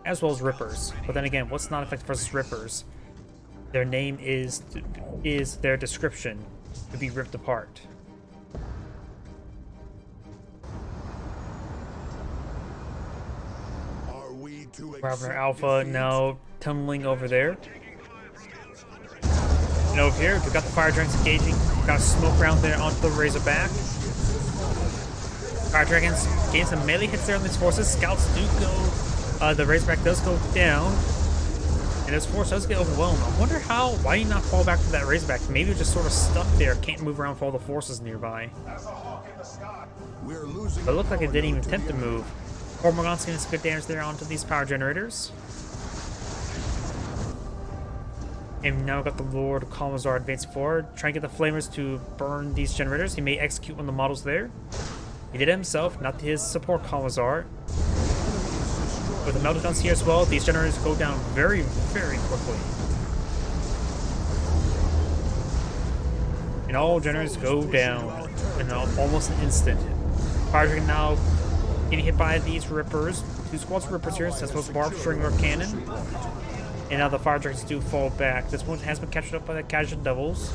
S1: As well as Rippers. But then again, what's not effective versus Rippers? Their name is their description to be ripped apart.
S2: Are we to
S1: Ravener Alpha now tunneling over there. And over here, we've got the Fire Dragons engaging. We've got a smoke round there onto the Razorback. Fire Dragons gain some melee hits there on these forces. Scouts do go. The Razorback does go down. And his force does get overwhelmed. I wonder why did he not fall back to that Razorback? Maybe it was just sort of stuck there, can't move around with all the forces nearby.
S2: We're losing.
S1: But it looked like it didn't even attempt to move. Hormagaun's getting some good damage there onto these power generators. And we've now got the Lord Kalmazar advancing forward, trying to get the Flamers to burn these generators. He may execute one of the models there. He did it himself, not his support Kalmazar. With the Melta Guns here as well, these generators go down very, very quickly. And all generators go down in almost an instant. Fire Dragon now getting hit by these Rippers. Two squads of Rippers here, as well as Barbed Stringer Cannon. And now the fire dragons do fall back. This one has been captured up by the Cajun Devils.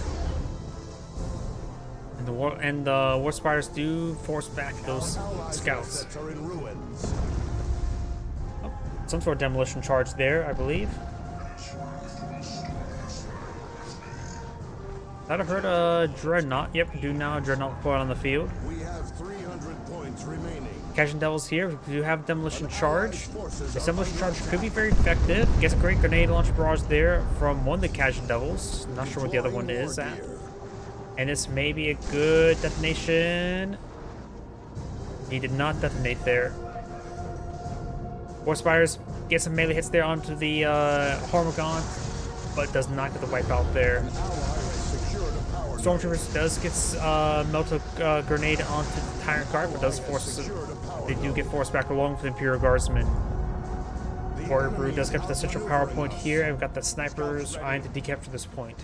S1: And the war spiders do force back those scouts.
S2: Assets are in ruins.
S1: Oh, some sort of demolition charge there, I believe. Thought I heard a Dreadnought. Yep, we do now. Dreadnought deployed on the field.
S2: We have 300 points remaining.
S1: Cajun Devils here. We do have demolition charge. The demolition charge could be very effective. Gets a great grenade launch barrage there from one of the Cajun Devils. Not sure what the other one is at. And this may be a good detonation. He did not detonate there. War Spiders get some melee hits there onto the Hormigaunt, but does not get the wipeout there. Stormtroopers does get melt a grenade onto the Tyrant Guard, but does force they do get forced back along with the Imperial Guardsmen. Warrior Brood does capture the central power point here, and we've got the snipers trying to decapture this point.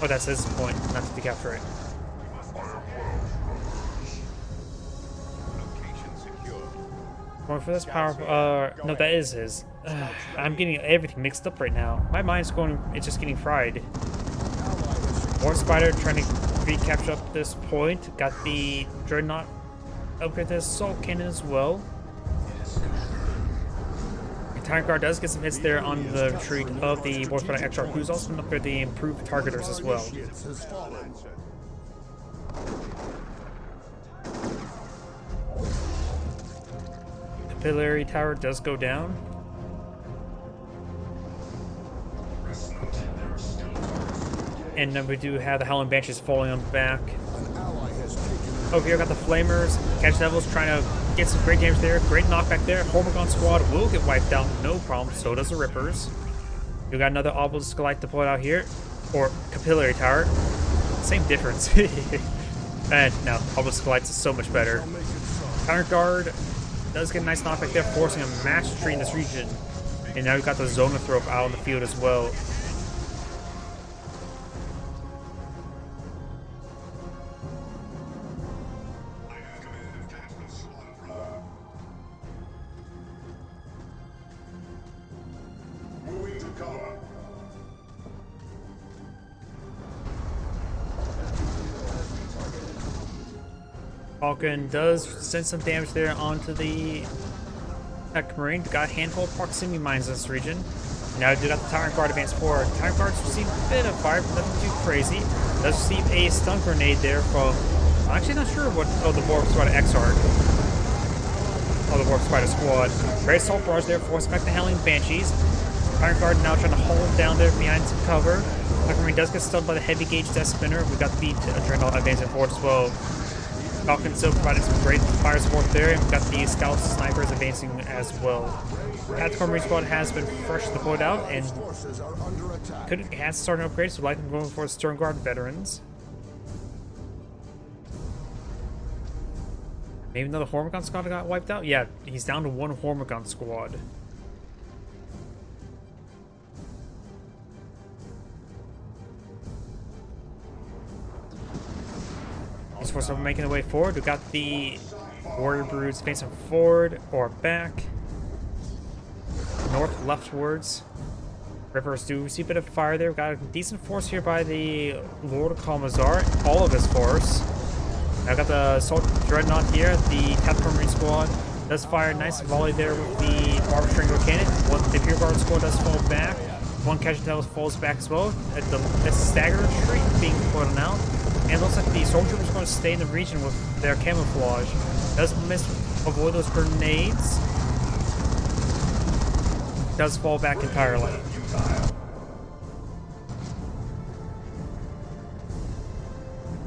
S1: Oh, that's his point, not to decapture it. Going for this power. No, that is his. I'm getting everything mixed up right now. My mind's going. It's just getting fried. War Spider trying to recapture up this point. Got the Dreadnought upgrade to Assault Cannon as well. Tyrant Guard does get some hits there on the retreat of the War Spider Exarch, who's also been upgraded the improved targeters as well. Capillary Tower does go down. And then we do have the Howling Banshees falling on back. Over here, got the Flamers. Cajun Devils trying to get some great damage there. Great knockback there. Hormigaunt squad will get wiped out, no problem. So does the Rippers. We got another Obelisk Light deployed out here. Or Capillary Tower. Same difference. And no, Obelisk Lights is so much better. Tyrant Guard does get a nice knockback there, forcing a mass retreat in this region. And now we've got the Zonothrope out on the field as well. Falcon does send some damage there onto the Tech Marine. Got a handful of proximity mines in this region. Now we do got the Tyrant Guard advance forward. Tyrant Guard's received a bit of fire, but nothing too crazy. Does receive a stun grenade there from. I'm actually not sure what. Oh, the Warp Spider Exarch. Oh, the Warp Spider Squad. Great assault barrage there, forcing back the Howling Banshees. Tyrant Guard now trying to hold down there behind some cover. Tech Marine does get stunned by the heavy gauge Death Spinner. We got the Adrenal advancing forward as well. Falcon still providing some great fire support there, and we've got the Scouts Snipers advancing as well. Tactical Marine Squad has been fresh deployed out, and has started an upgrade, so likely going for the Stern Guard veterans. Maybe another Hormigaunt squad got wiped out? Yeah, he's down to one Hormigaunt squad. These forces are making their way forward. We've got the Warrior Broods facing forward or back. North leftwards. Rippers do receive a bit of fire there. We've got a decent force here by the Lord of Kalmazar. All of his force. Now I've got the Assault Dreadnought here. The Tactical Marine Squad does fire a nice volley there with the Barber Stringo Cannon. The Imperial Guard Squad does fall back. One Cajun Devils falls back as well. The stagger retreat being put on out. And it looks like the Stormtroopers are going to stay in the region with their camouflage. Does avoid those grenades. Does fall back entirely.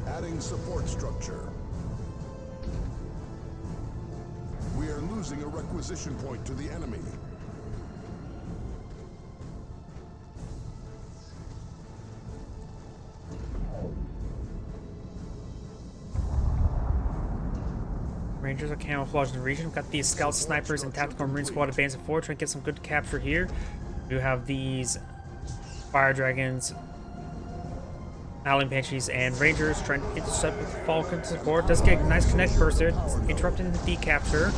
S2: Adding support structure. We are losing a requisition point to the enemy.
S1: Rangers are camouflaged in the region. We've got these Scout Snipers and Tactical Marine Squad advancing forward, trying to get some good capture here. We have these Fire Dragons, Howling Banshees, and Rangers trying to intercept with Falcon support. Does get a nice connect burst there, interrupting the decapture.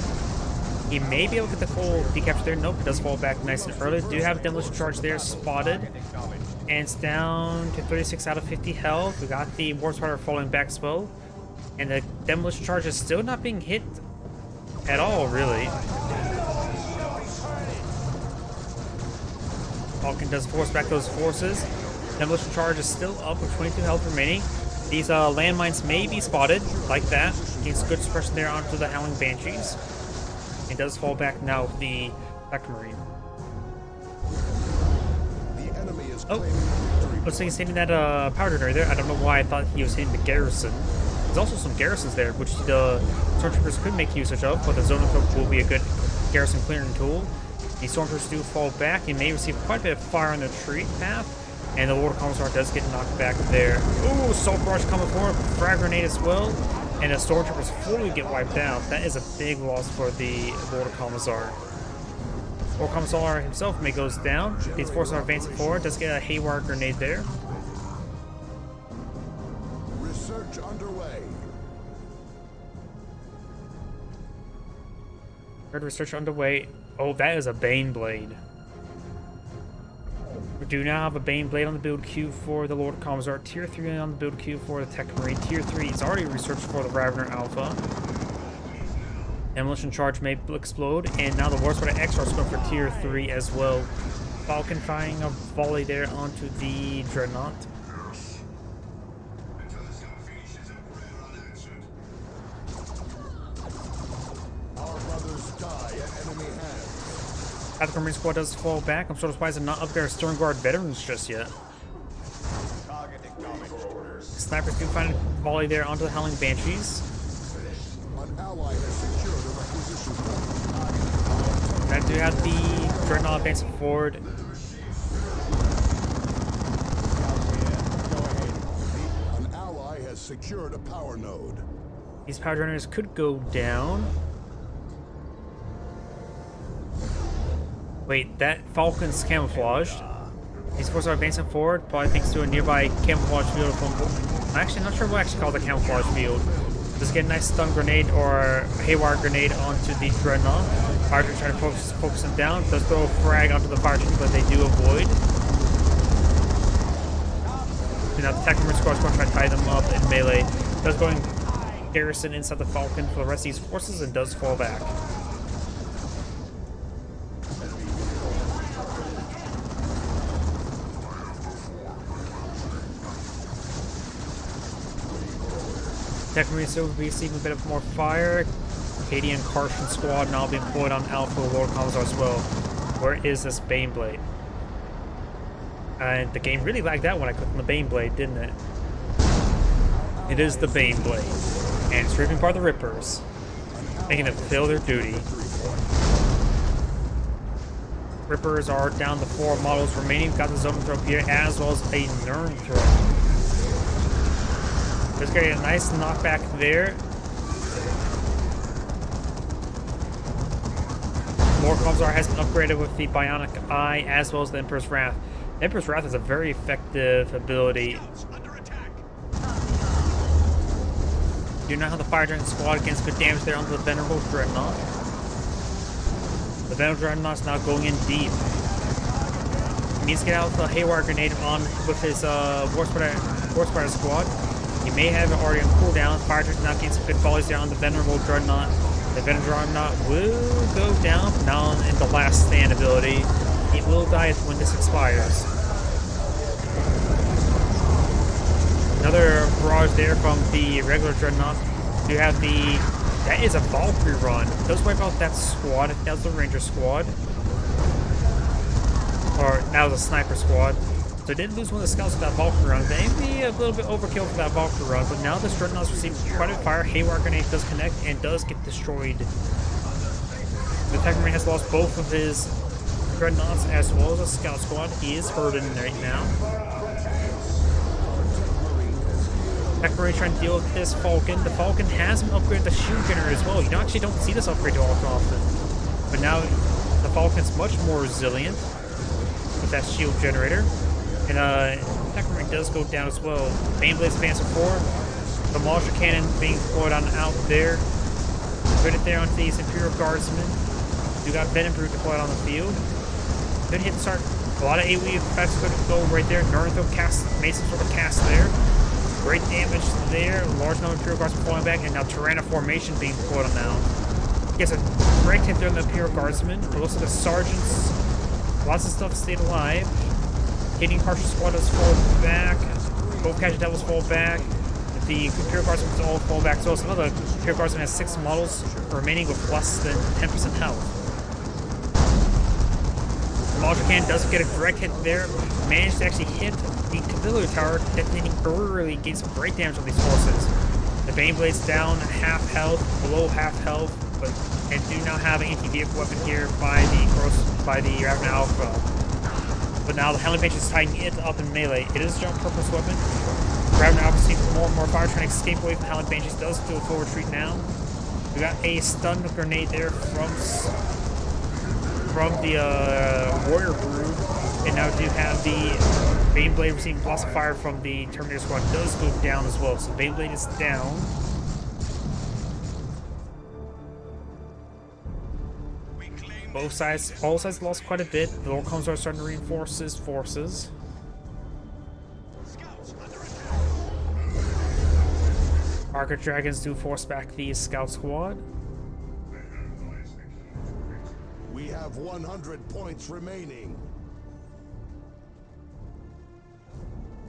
S1: He may be able to get the full decapture there. Nope, it does fall back nice and early. Do have demolition charge there spotted. And it's down to 36 out of 50 health. We got the Warp Spider falling back as well. And the demolition charge is still not being hit at all, really. Falcon does force back those forces. Demolition charge is still up with 22 health remaining. These landmines may be spotted like that. Gains good suppression there onto the Howling Banshees. It does fall back now with the Tech Marine.
S2: The enemy is
S1: Oh,
S2: claiming victory.
S1: looks like he's hitting that power generator there. I don't know why I thought he was hitting the garrison. There's also some garrisons there, which the Stormtroopers could make usage of, but the Zone Cloak will be a good garrison clearing tool. The Stormtroopers do fall back and may receive quite a bit of fire on the retreat path, and the Lord Commissar does get knocked back there. Ooh, Assault Barrage coming forward, frag grenade as well, and the Stormtroopers fully get wiped out. That is a big loss for the Lord Commissar. Lord Commissar himself may goes down. These forces are advancing forward, does get a Haywire grenade there.
S2: Research underway.
S1: Third research underway. Oh, that is a Bane Blade. We do now have a Bane Blade on the build queue for the Lord Commissar. Tier 3 on the build queue for the Tech Marine. Tier 3 is already researched for the Ravener Alpha. Demolition Charge may explode, and now the Warp Spider X are going for Tier 3 as well. Falcon firing a volley there onto the Dreadnought.
S2: Our brothers die at enemy hands.
S1: Tactical Marine Squad does fall back. I'm sort of surprised they're not up there as Stern Guard veterans just yet. Snipers do find a volley there onto the Howling Banshees.
S2: An ally has secured a requisition point.
S1: That do have the Dreadnought advancing forward.
S2: An ally has secured a power node.
S1: These power generators could go down. Wait, that Falcon's camouflaged. These forces are advancing forward, probably thanks to a nearby camouflage field from... I'm actually not sure what actually called the camouflage field. Just get a nice stun grenade or haywire grenade onto the Dreadnought. Fire Trooper trying to focus them down. Does throw a frag onto the Fire Trooper, but they do avoid. So now the Tech Marine Squad is going to try to tie them up in melee. Does go in garrison inside the Falcon for the rest of these forces and does fall back. Tech Marine still receiving a bit of more fire. Katie and Carson squad now being employed on Alpha Lord Commissar as well. Where is this Bane Blade? And the game really lagged out when I clicked on the Bane Blade, didn't it? It is the Bane Blade. And it's ripping apart the Rippers, making them fulfill their duty. Rippers are down to 4 models remaining. We've got the Zoanthrope here, as well as a Nernthrope. Just getting a nice knockback there. Lord Commissar has been upgraded with the Bionic Eye as well as the Emperor's Wrath. The Emperor's Wrath is a very effective ability. Do not have the Fire Dragon squad against good damage there onto the Venerable Dreadnought. The Venerable Dreadnought's now going in deep. He needs to get out the Haywire Grenade on with his Warp Spider squad. He may have it already on cooldown. Fire Dragon now getting some good volleys there on the Venerable Dreadnought. The Venerable Dreadnought will go down now in the last stand ability. He will die when this expires. Another barrage there from the regular Dreadnought. You have the... That is a Valkyrie run. Does wipe out that squad. That was the Ranger squad. Or that was a Sniper squad. So they did lose one of the scouts with that Valkyrie run. Maybe a little bit overkill for that Valkyrie run, but now this Dreadnought's received quite a fire. Haywire Grenade does connect and does get destroyed. The Tech Marine has lost both of his Dreadnoughts as well as a scout squad. He is hurting right now. Tech Marine trying to deal with this Falcon. The Falcon has been upgraded to shield generator as well. You actually don't see this upgrade all too often. But now the Falcon's much more resilient with that shield generator. And Tech Marine does go down as well. Bane Blade's advancing forward. The Monster Cannon being deployed on out there. Put it there onto these Imperial Guardsmen. You got Venom Brute deployed on the field. Good hit start. A lot of AoE effects could go right there. Nurnthrope cast, made some sort of cast there. Great damage there. Large number of Imperial Guards falling back, and now Tyranna Formation being deployed on now. Gets a great hit there on the Imperial Guardsmen. It looks like the Sergeants, lots of stuff stayed alive. Hitting Partial Squad does fall back. Both Casual Devils fall back. The Imperial Guardsmen all fall back as well. Some of the Imperial Guardsmen has 6 models remaining with less than 10% health. Module Cannon does get a direct hit there. Managed to actually hit the Cavalry Tower, detonating early, gains some great damage on these forces. The Baneblade's down half health, below half health, and do now have an anti-vehicle weapon here by the Raven Alpha. But now the Howling Banshee is tying it up in melee. It is a general purpose weapon. Raven Alpha seeing more and more fire, trying to escape away from the Howling Banshees. Does do a full retreat now. We got a stun grenade there from the Warrior Brood, and now do have the Baneblade receiving lots of fire from the Terminator Squad. Does go down as well, so Baneblade is down. Both sides, all sides lost quite a bit. The Lord Commons are starting to reinforce his forces. Archer Dragons do force back the Scout Squad.
S2: We have 100 points remaining.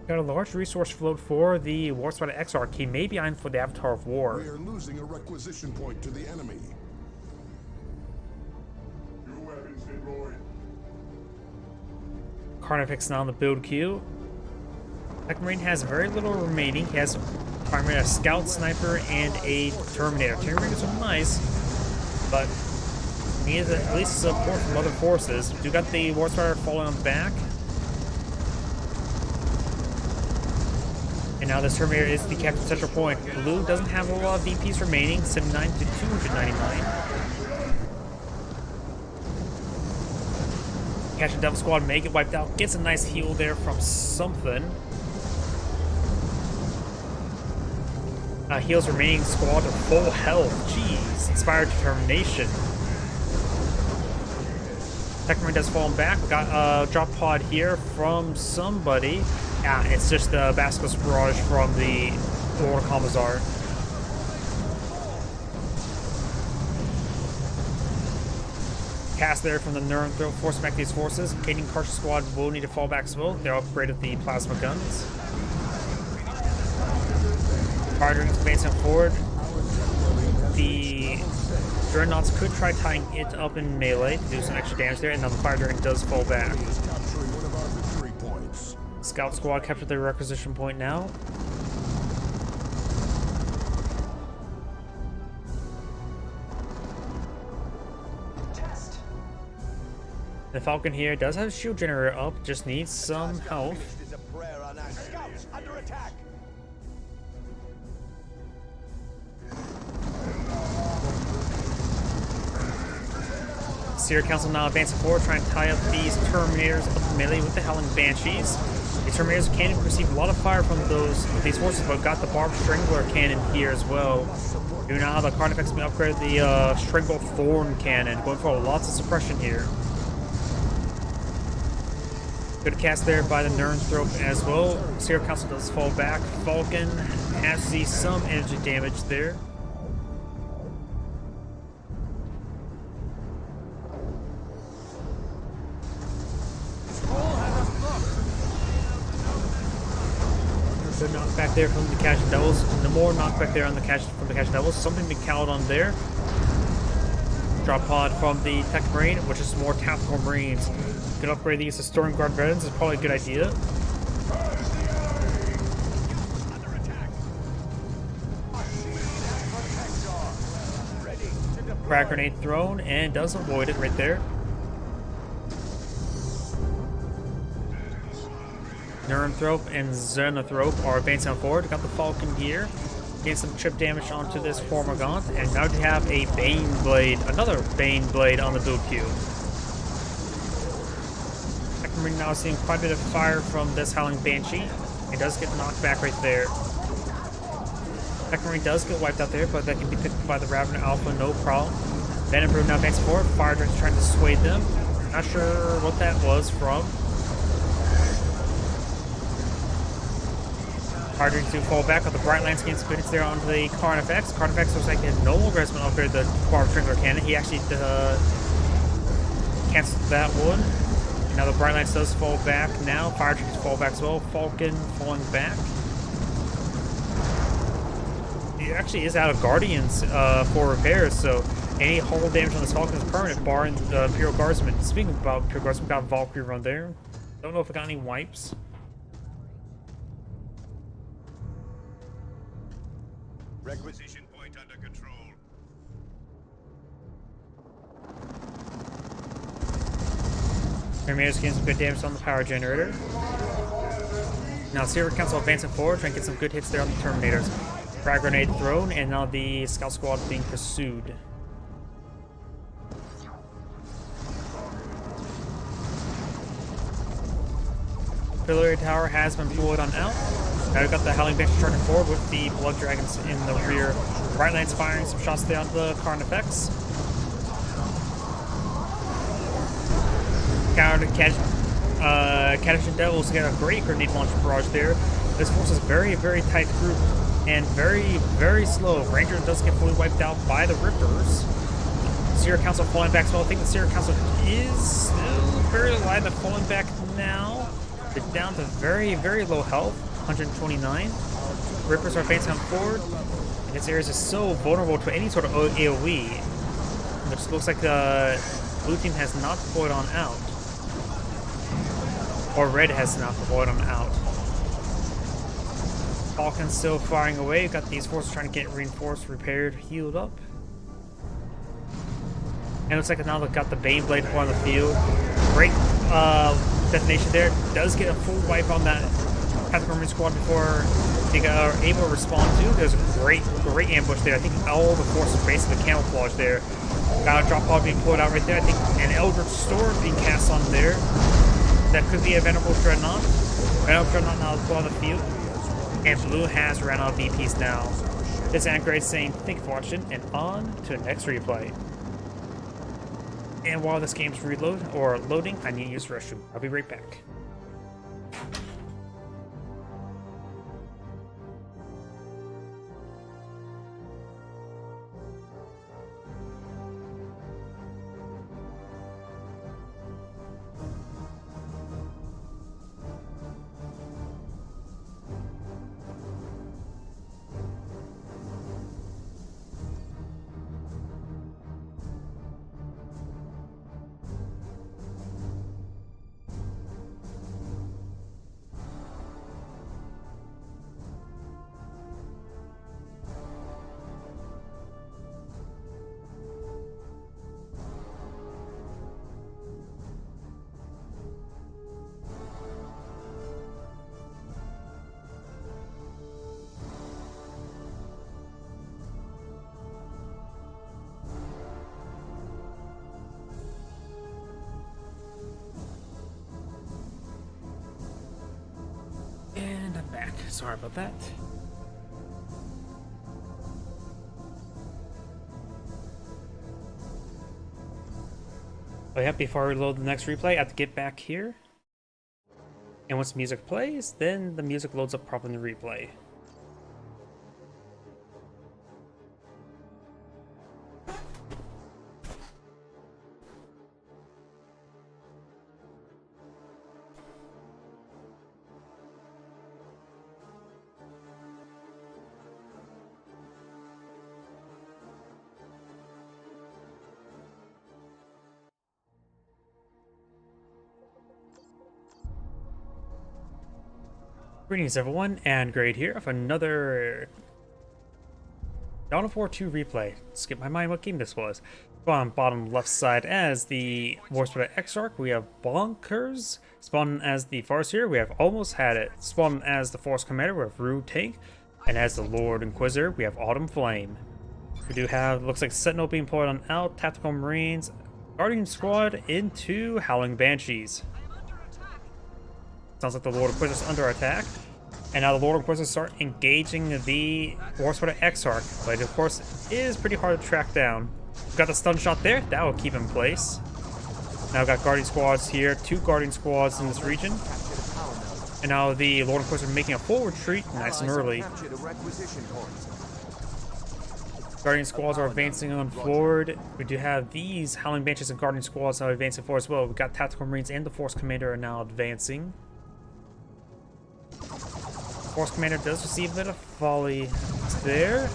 S1: Got a large resource float for the Warspider Exarch. He may be eyeing for the Avatar of War.
S2: We are losing a requisition point to the enemy. Your weapons deployed.
S1: Carnifex now on the build queue. Tech Marine has very little remaining. He has primarily a Scout, Sniper, and a Terminator. Terminators are nice, but needs at least support from other forces. We got the Warspider falling on back. And now this Terminator is the captain central point. Blue doesn't have a lot of VPs remaining, 79 to 299. Catch a Devil Squad may get wiped out. Gets a nice heal there from something. Heals remaining squad to full health. Jeez. Inspired Determination. Tech Marine does fall back. We got a drop pod here from somebody. Yeah, it's just the Basilisk Barrage from the Lord Commissar. Cast there from the Nurnthrope, force back these forces. Caden Karsh Squad will need to fall back as well. They upgraded the plasma guns. Fire Dragons advancing forward. The Dreadnoughts could try tying it up in melee to do some extra damage there, and now the Fire Dragon does fall back. Scout Squad captured their requisition point now.
S3: Test.
S1: The Falcon here does have a shield generator up, just needs some health.
S3: Scouts under attack.
S1: Seer Council now advancing forward, trying to tie up these Terminators up melee with the Howling Banshees. The Terminators can receive a lot of fire from these forces, but got the Barbed Strangler cannon here as well. You now have the Carnifex being upgraded, the Strangle Thorn cannon, going for lots of suppression here. Good cast there by the Nurnthrope as well. Seer Council does fall back. Falcon has to see some energy damage there. Good knockback there from the Casual Devils. No more knockback there on the from the Casual Devils. Something being cowed on there. Drop pod from the Tech Marine, which is more tactical Marines. Could upgrade these to Storm Guard veterans is probably a good idea. Crack grenade thrown and does avoid it right there. Nurnthrope and Xenothrope are advancing forward. Got the Falcon here. Getting some chip damage onto this Formagant. And now we have a Baneblade, another Baneblade on the build queue. Marine now seeing quite a bit of fire from this Howling Banshee. It does get knocked back right there. Marine does get wiped out there, but that can be picked up by the Ravener Alpha, no problem. Venom Brood now advancing forward. Fire Dragon's trying to dissuade them. Not sure what that was from. Fire Dragons do fall back with the Bright Lance gains good hits there onto the Carnifex. Carnifex looks like it no longer has been upgraded the Barb Trinkler Cannon. He actually canceled that one. And now the Bright Lance does fall back now. Fire Dragons fall back as well. Falcon falling back. He actually is out of Guardians for repairs, so any hull damage on this Falcon is permanent, barring the Imperial Guardsman. Speaking about Imperial Guardsman, got Valkyrie run there. Don't know if it got any wipes.
S2: Requisition point under control.
S1: Terminator's getting some good damage on the power generator. Now Sierra Council advancing forward, trying to get some good hits there on the Terminators. Frag grenade thrown, and now the Scout Squad being pursued. Artillery tower has been pulled on out. Now we've got the Howling Banshee charging forward with the Blood Dragons in the rear. Bright Lance firing some shots there onto the Carnifex. Counter to Catachan Devils get a great grenade launch barrage there. This force is very, very tight group and very, very slow. Ranger does get fully wiped out by the Rippers. Sierra Council falling back as well. I think the Sierra Council is still very alive, but falling back now. They're down to very, very low health, 129. Rippers are advancing on forward. And this area is just so vulnerable to any sort of AoE. And it just looks like the blue team has not deployed on out. Or red has not deployed on out. Falcon's still firing away. Got these forces trying to get reinforced, repaired, healed up. And it looks like now they've got the Baneblade on the field. Great detonation there. Does get a full wipe on that Tactical Marine Squad before they are able to respond to. There's a great ambush there. I think all the forces basically camouflage there. Got a drop pod being pulled out right there. I think an Eldritch Storm being cast on there. That could be a Venerable Dreadnought. Venerable Dreadnought now pulled on the field. And blue has ran out of VPs now. This is Angrade saying thank you for watching and on to the next replay. And while this game's loading, I need to use the restroom. I'll be right back. And I'm back. Sorry about that. Oh yeah, before I load the next replay, I have to get back here. And once music plays, then the music loads up properly in the replay. Greetings everyone, and Grade here of another Dawn of War 2 replay. Skip my mind what game this was. On bottom left side as the Warspreader Exarch, we have Bonkers. Spawning as the Farseer, we have Almost Had It. Spawning as the Force Commander, we have Rude Tank. And as the Lord Inquisitor, we have Autumn Flame. We do have, looks like Sentinel being employed on out, Tactical Marines, Guardian Squad into Howling Banshees. Sounds like the Lord Inquisitor is under attack. And now the Lord Inquisitors start engaging the Warspreader Exarch, but of course it is pretty hard to track down. Got the stun shot there. That will keep in place. Now we've got Guardian Squads here. 2 Guardian Squads in this region. And now the Lord of Course are making a full retreat nice and early. Guardian Squads are advancing on forward. We do have these Howling Banshees and Guardian Squads now advancing forward as well. We've got Tactical Marines and the Force Commander are now advancing. Force Commander does receive a bit of volley there.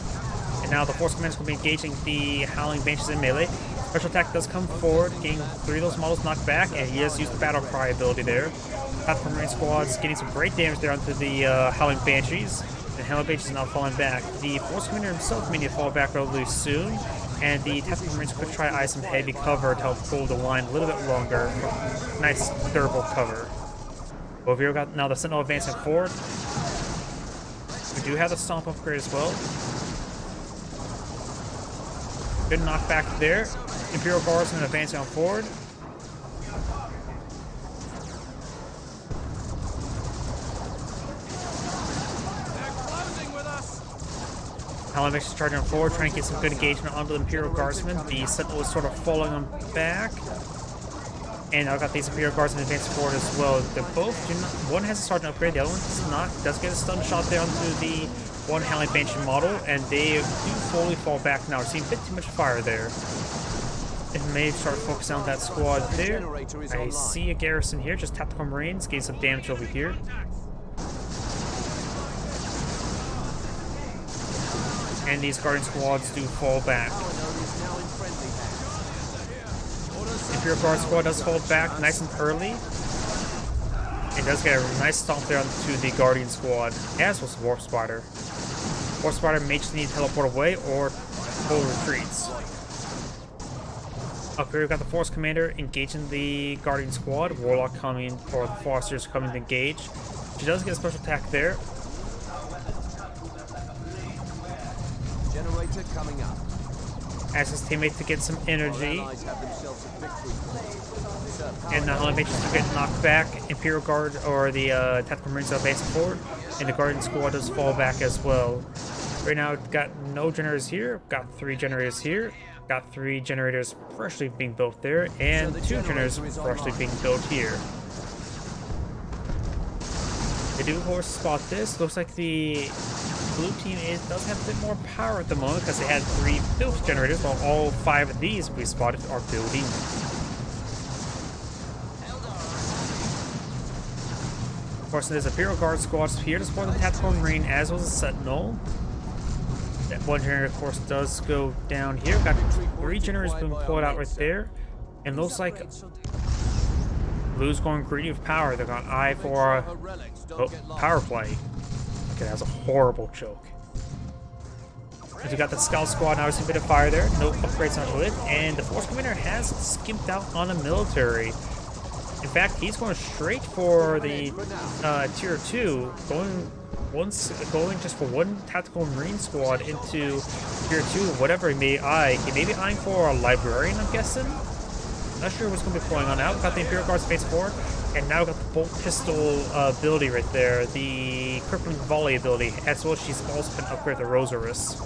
S1: And now the Force Commander is going to be engaging the Howling Banshees in melee. Special attack does come forward, getting 3 of those models knocked back, and he has used the Battle Cry ability there. Tactical Marine Squad's getting some great damage there onto the Howling Banshees. And Howling Banshees is now falling back. The Force Commander himself may need to fall back relatively soon, and the Tactical Marines could try to eye some heavy cover to help pull the line a little bit longer. Nice, durable cover. Over here, we got now the Sentinel advancing forward. We do have the Stomp upgrade as well. Good knockback there. Imperial Guardsmen advancing on forward. Howling Banshees charging on forward, trying to get some good engagement onto the Imperial Guardsmen. The Sentinel is sort of falling on back. And I've got these Imperial Guardsmen advancing forward as well. They both do not. One has a Sergeant upgrade, the other one does not. Does get a stun shot there onto the one Howling Banshee model, and they do fully fall back now. We're seeing a bit too much fire there. It may start focusing on that squad there. I see a garrison here, just Tactical Marines, getting some damage over here. And these Guardian Squads do fall back. Imperial Guard Squad does fall back nice and early. It does get a nice stomp there onto the Guardian Squad, as was Warp Spider. Warp Spider may just need to teleport away or full retreats. Up here we've got the Force Commander engaging the Guardian Squad. Warlock coming, or the Foresters coming to engage. She does get a special attack there.
S3: Generator coming up.
S1: Asks his teammate to get some energy. And the Howling Banshees do get knocked back. Imperial Guard, or the Tactical Marines, are advancing forward. And the Guardian Squad does fall back as well. Right now, we've got no generators here. Got 3 generators here. Got 3 generators freshly being built there. And 2 generators freshly being built here. They do, of course, spot this. Looks like the blue team does have a bit more power at the moment because they had 3 built generators, while all 5 of these we spotted are building. Of course, there's Imperial Guard squads here to support the Tactical Marine, as well as a Sentinel. That 1 generator, of course, does go down here. We've got 3 generators being pulled out right there. And looks like Blue's going greedy with power. They're going to eye for power play. Okay, that was a horrible joke. We got the Scout Squad now. There's a bit of fire there. No upgrades onto it. And the Force Commander has skimped out on a military. In fact, he's going straight for the tier 2, going just for 1 Tactical Marine squad into tier 2, whatever he may eye. He may be eyeing for a Librarian, I'm guessing. Not sure what's going to be going on now. We've got the Imperial Guard Space 4, and now we've got the Bolt Pistol ability right there, the Crippling Volley ability, as well as she's also been upgraded to Rosaris.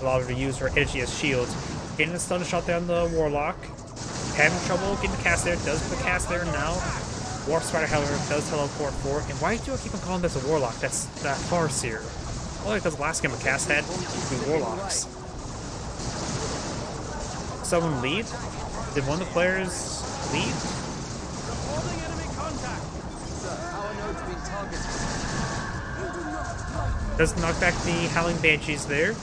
S1: Allow her to use her energy as shields. Getting a stun shot there on the Warlock. Having trouble getting the cast there, does put the cast there now. Warp Spider, however, does teleport forward. And why do I keep on calling this a Warlock? That's that Farseer. Only because last game a cast had 2 Warlocks. Someone leave? Did one of the players leave? Does knock back the Howling Banshees there.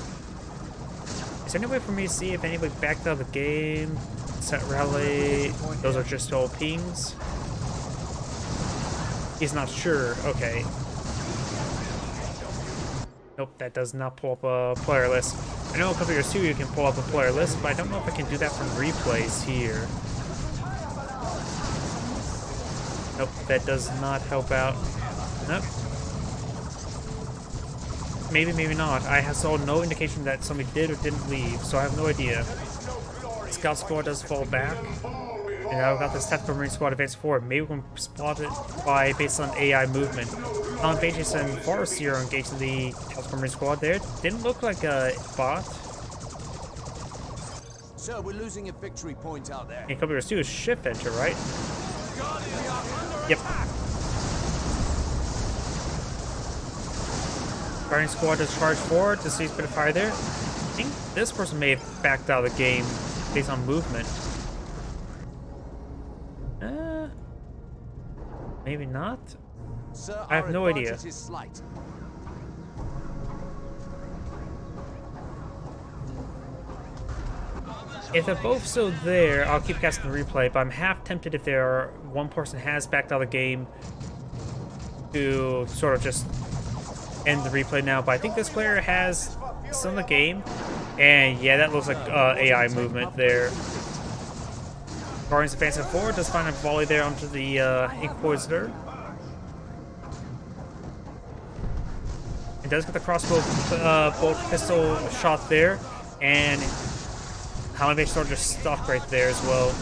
S1: Is there any way for me to see if anybody backed out of the game? Set rally. Those are just all pings. He's not sure. Okay. Nope, that does not pull up a player list. I know a couple years too you can pull up a player list, but I don't know if I can do that from replays here. Nope, that does not help out. Nope. Maybe, maybe not. I saw no indication that somebody did or didn't leave, so I have no idea. Scout Squad does fall back. And now we've got this Tactical Marine Squad advancing forward. Maybe we can spot it based on AI movement. Howling Banshees and Farseer are engaging the Tactical Marine Squad there. Didn't look like a bot.
S4: Sir, we're losing a victory point out there.
S1: And a couple of do is shift enter, right? Yep. Guardian squad does charge forward to see a bit of fire there. I think this person may have backed out of the game based on movement. Maybe not.
S4: Sir,
S1: I have no idea.
S4: is slight.
S1: If they're both still there, I'll keep casting the replay, but I'm half tempted if one person has backed out of the game to sort of just end the replay now. But I think this player has still in the game, and yeah, that looks like AI movement there. Guardians advancing forward, does find a volley there onto the Inquisitor. It does get the crossbow bolt pistol shot there, and Howling Banshee Sword just stuck right there as well.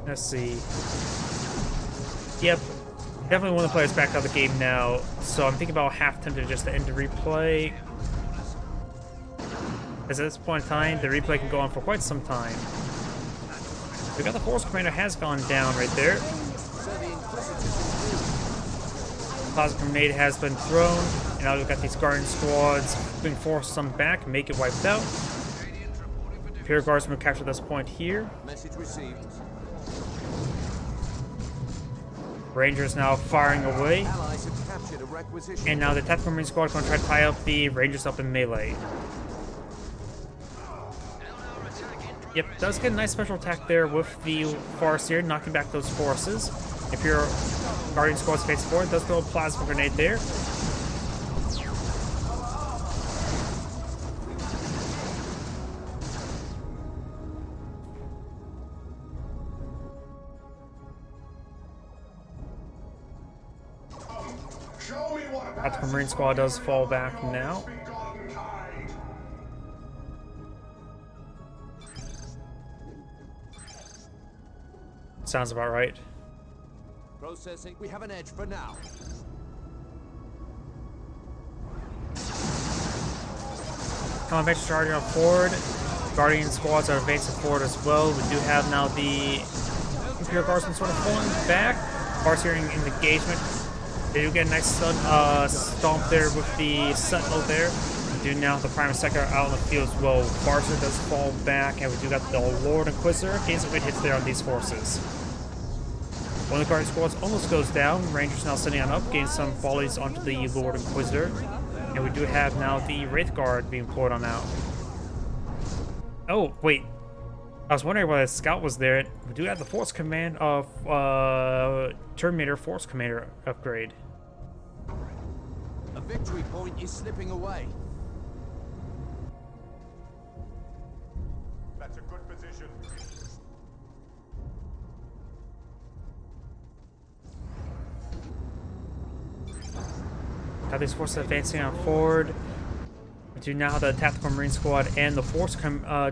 S1: Let's see. Yep, definitely one of the players back out of the game now, so I'm thinking about half tempted just to end the replay. As at this point in time, the replay can go on for quite some time. We got the Force Commander has gone down right there. Plasma Grenade has been thrown, and now we've got these Guardian squads being forced some back, make it wiped out. Imperial Guardsmen will capture this point here.
S4: Message received.
S1: Rangers now firing away.
S4: Allies have captured a requisition.
S1: And now the Tactical Marine squad is going to try to tie up the Rangers up in melee. Yep, does get a nice special attack there with the Farseer, knocking back those forces. If your Guardian squad's facing forward, does throw a Plasma Grenade there. Tactical Marine squad does fall back now. Sounds about right.
S4: Processing. We have an edge for now.
S1: Common Bench charging up forward. Guardian squads are advancing forward as well. We do have now the Imperial Guardsmen sort of pulling back. Farseer in engagement. They do get a nice stomp there with the Sentinel there. We do now have the Prime Sector out in the field as well. Farseer does fall back, and we do got the Lord Inquisitor. Gains some good hits there on these forces. One of the Guardian squads almost goes down. Rangers now sitting on up, gains some volleys onto the Lord Inquisitor. And we do have now the Wraith Guard being poured on out. Oh, wait. I was wondering why the scout was there. We do have the Force Command of Terminator Force Commander upgrade.
S4: A victory point is slipping away.
S2: That's a good position.
S1: Now these forces advancing on forward. We do now have the Tactical Marine Squad and the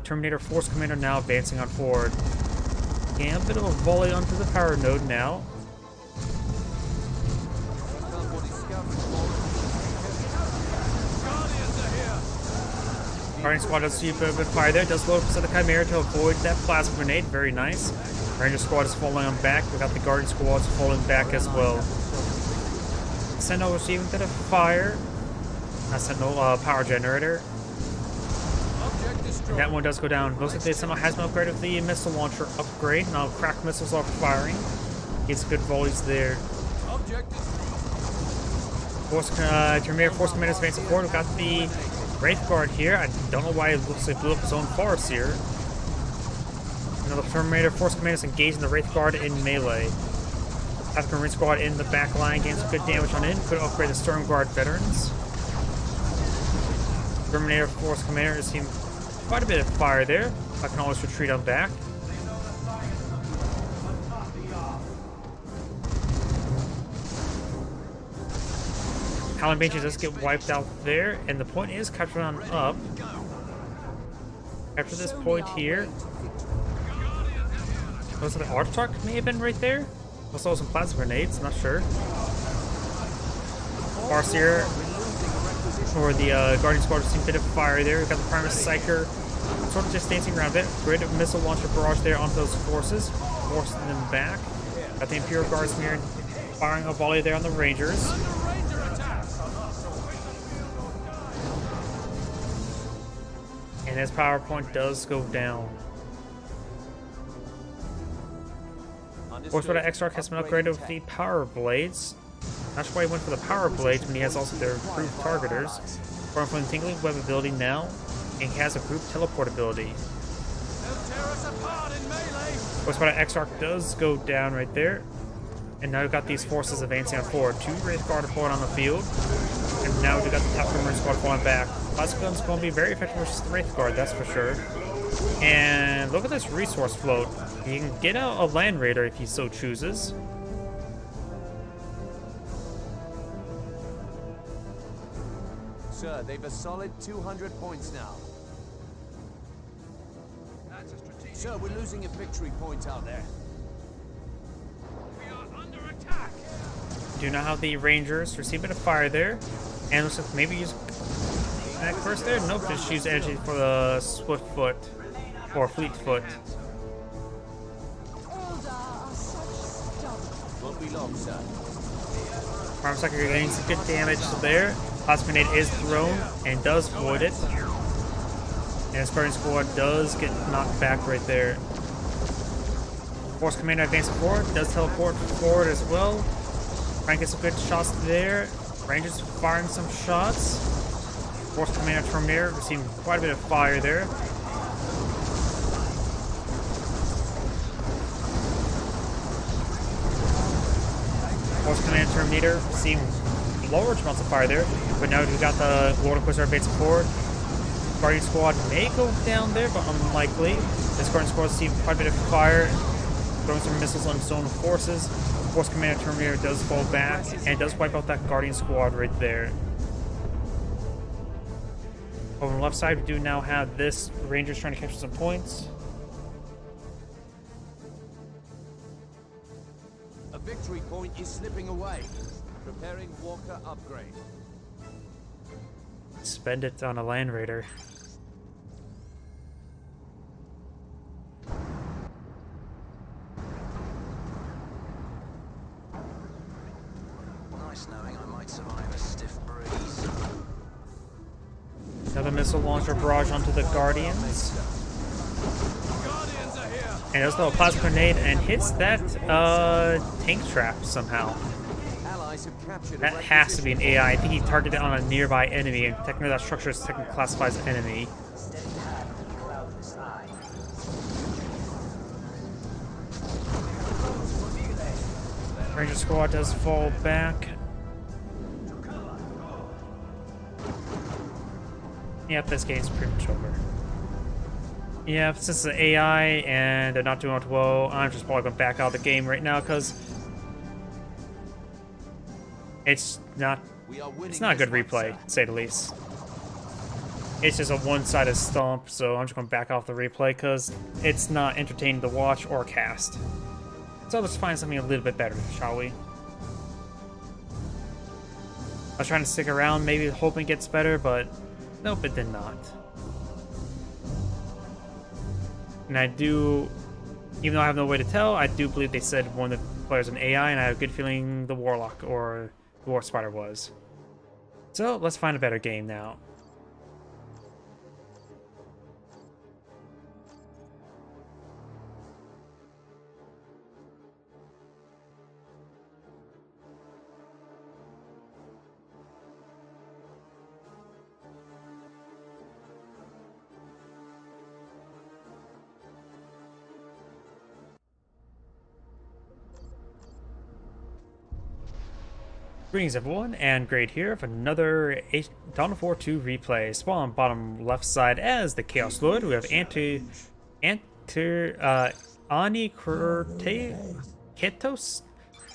S1: Terminator Force Commander now advancing on forward. And a bit of a volley onto the power node now. Guardian Squad does see a bit of fire there. Does load up the Chimera to avoid that Plasma Grenade. Very nice. Ranger Squad is falling on back. We got the Guardian Squads falling back as well. Sentinel receiving a bit of fire. Sentinel power generator. That one does go down. Looks like the Sentinel has been upgraded with the missile launcher upgrade. Now crack missiles are firing. Gets good volleys there. Terminator Force Commander is advancing forward. We've got the Wraith Guard here. I don't know why it looks like blew up his own Farseer. Another Terminator Force Commander is engaging the Wraith Guard in melee. Tactical Marine Squad in the back line, gains some good damage on in. Could upgrade the Storm Guard veterans. Terminator Force Commander has seen quite a bit of fire there. I can always retreat on back. Howling Banshee does get wiped out there, and the point is captured on up. After this point here, was it the Archtruck may have been right there? Also some plasma grenades, not sure. Farseer or the Guardian Squad receiving a bit of fire there. We've got the Primus Psyker sort of just dancing around a bit. Great missile launcher barrage there onto those forces, forcing them back. Got the Imperial Guards here firing a volley there on the Rangers. And this power point does go down. Force Order Exarch has been upgraded with the Power Blades. Not sure why he went for the Power Blades when he has also their improved targeters. Going from the Tingling Web ability now, and he has a group teleport ability. Force Order Exarch does go down right there. And now we've got these forces advancing on forward. 2 Wraith Guard deployed on the field. And now we've got the Tactical Marine Squad falling back. Plasma Gun's going to be very effective versus the Wraith Guard, that's for sure. And look at this resource float. You can get out a Land Raider if he so chooses.
S4: Sir, they've a solid 200 points now. Sir, we're losing a victory point out there.
S1: Do now have the Rangers receive a bit of fire there. And looks like maybe use attack first there. Nope, just use energy for the Swift Foot or Fleet Foot.
S4: Won't be long, sir.
S1: Farm Sucker getting some good damage there. Plasma Grenade is thrown and does void it. And his Guardian Squad does get knocked back right there. Force Commander advancing forward, does teleport forward as well. Frank gets some good shots there. Rangers firing some shots. Force Commander Terminator receiving quite a bit of fire there. Force Commander Terminator receiving large amounts of fire there. But now we've got the Lord Inquisitor advancing forward. Guardian Squad may go down there, but unlikely. This Guardian Squad receiving quite a bit of fire, throwing some missiles on zone forces. Force Commander Terminator does fall back and does wipe out that Guardian Squad right there. Over on the left side, we do now have this Rangers trying to capture some points.
S4: A victory point is slipping away. Preparing Walker upgrade.
S1: Spend it on a Land Raider.
S5: Nice knowing I might survive a stiff breeze.
S1: Another missile launcher barrage onto the Guardians. And does the plasma grenade and hits that tank trap somehow.
S4: Allies have captured
S1: That has to be an AI. I think he targeted on a nearby enemy, and technically that structure is technically classified as enemy. Ranger Squad does fall back. Yep, this game's pretty much over. Yeah, since it's an AI and they're not doing much well, I'm just probably going to back out of the game right now because it's not a good replay, to say the least. It's just a one-sided stomp, so I'm just going to back off the replay because it's not entertaining to watch or cast. So let's find something a little bit better, shall we? I was trying to stick around, maybe hoping it gets better, but nope, it did not. And I do, even though I have no way to tell, I do believe they said one of the players was an AI, and I have a good feeling the Warlock or the War Spider was. So let's find a better game now. Greetings everyone, and Great here for another Dawn of War 2 replay. Spawn bottom left side as the Chaos Lord. We have Ani Ketos.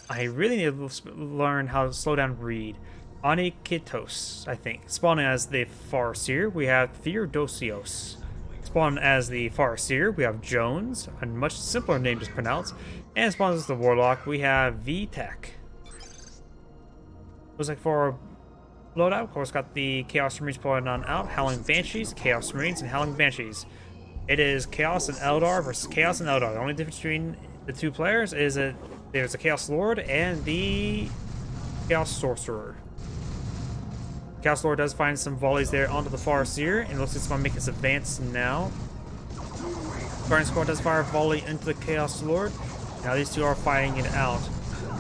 S1: I really need to learn how to slow down and read. Ani Ketos, I think. Spawning as the Farseer, we have Theodosios. Spawn as the Farseer, we have Jones, a much simpler name to pronounce. And spawn as the Warlock, we have VTech. Looks like for loadout. Of course, got the Chaos Marines pulling on out, Howling Banshees, Chaos Marines, and Howling Banshees. It is Chaos and Eldar versus Chaos and Eldar. The only difference between the two players is that there's a Chaos Lord and the Chaos Sorcerer. Chaos Lord does find some volleys there onto the Farseer, and looks like it's going to make his advance now. Guardian Squad does fire a volley into the Chaos Lord. Now these two are fighting it out.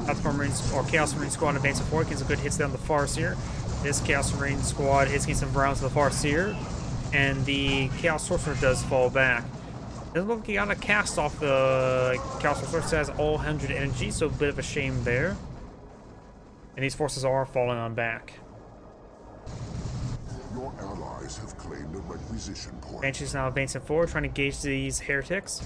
S1: Tactical Marines or Chaos Marine Squad advancing forward, getting some good hits down the Farseer. This Chaos Marine Squad is getting some rounds to the Farseer, and the Chaos Sorcerer does fall back. Doesn't look like he got a cast off the Chaos Sorcerer, so has all 100 energy, so a bit of a shame there. And these forces are falling on back.
S2: Your allies have claimed a requisition point.
S1: Banshee's now advancing forward, trying to engage these heretics.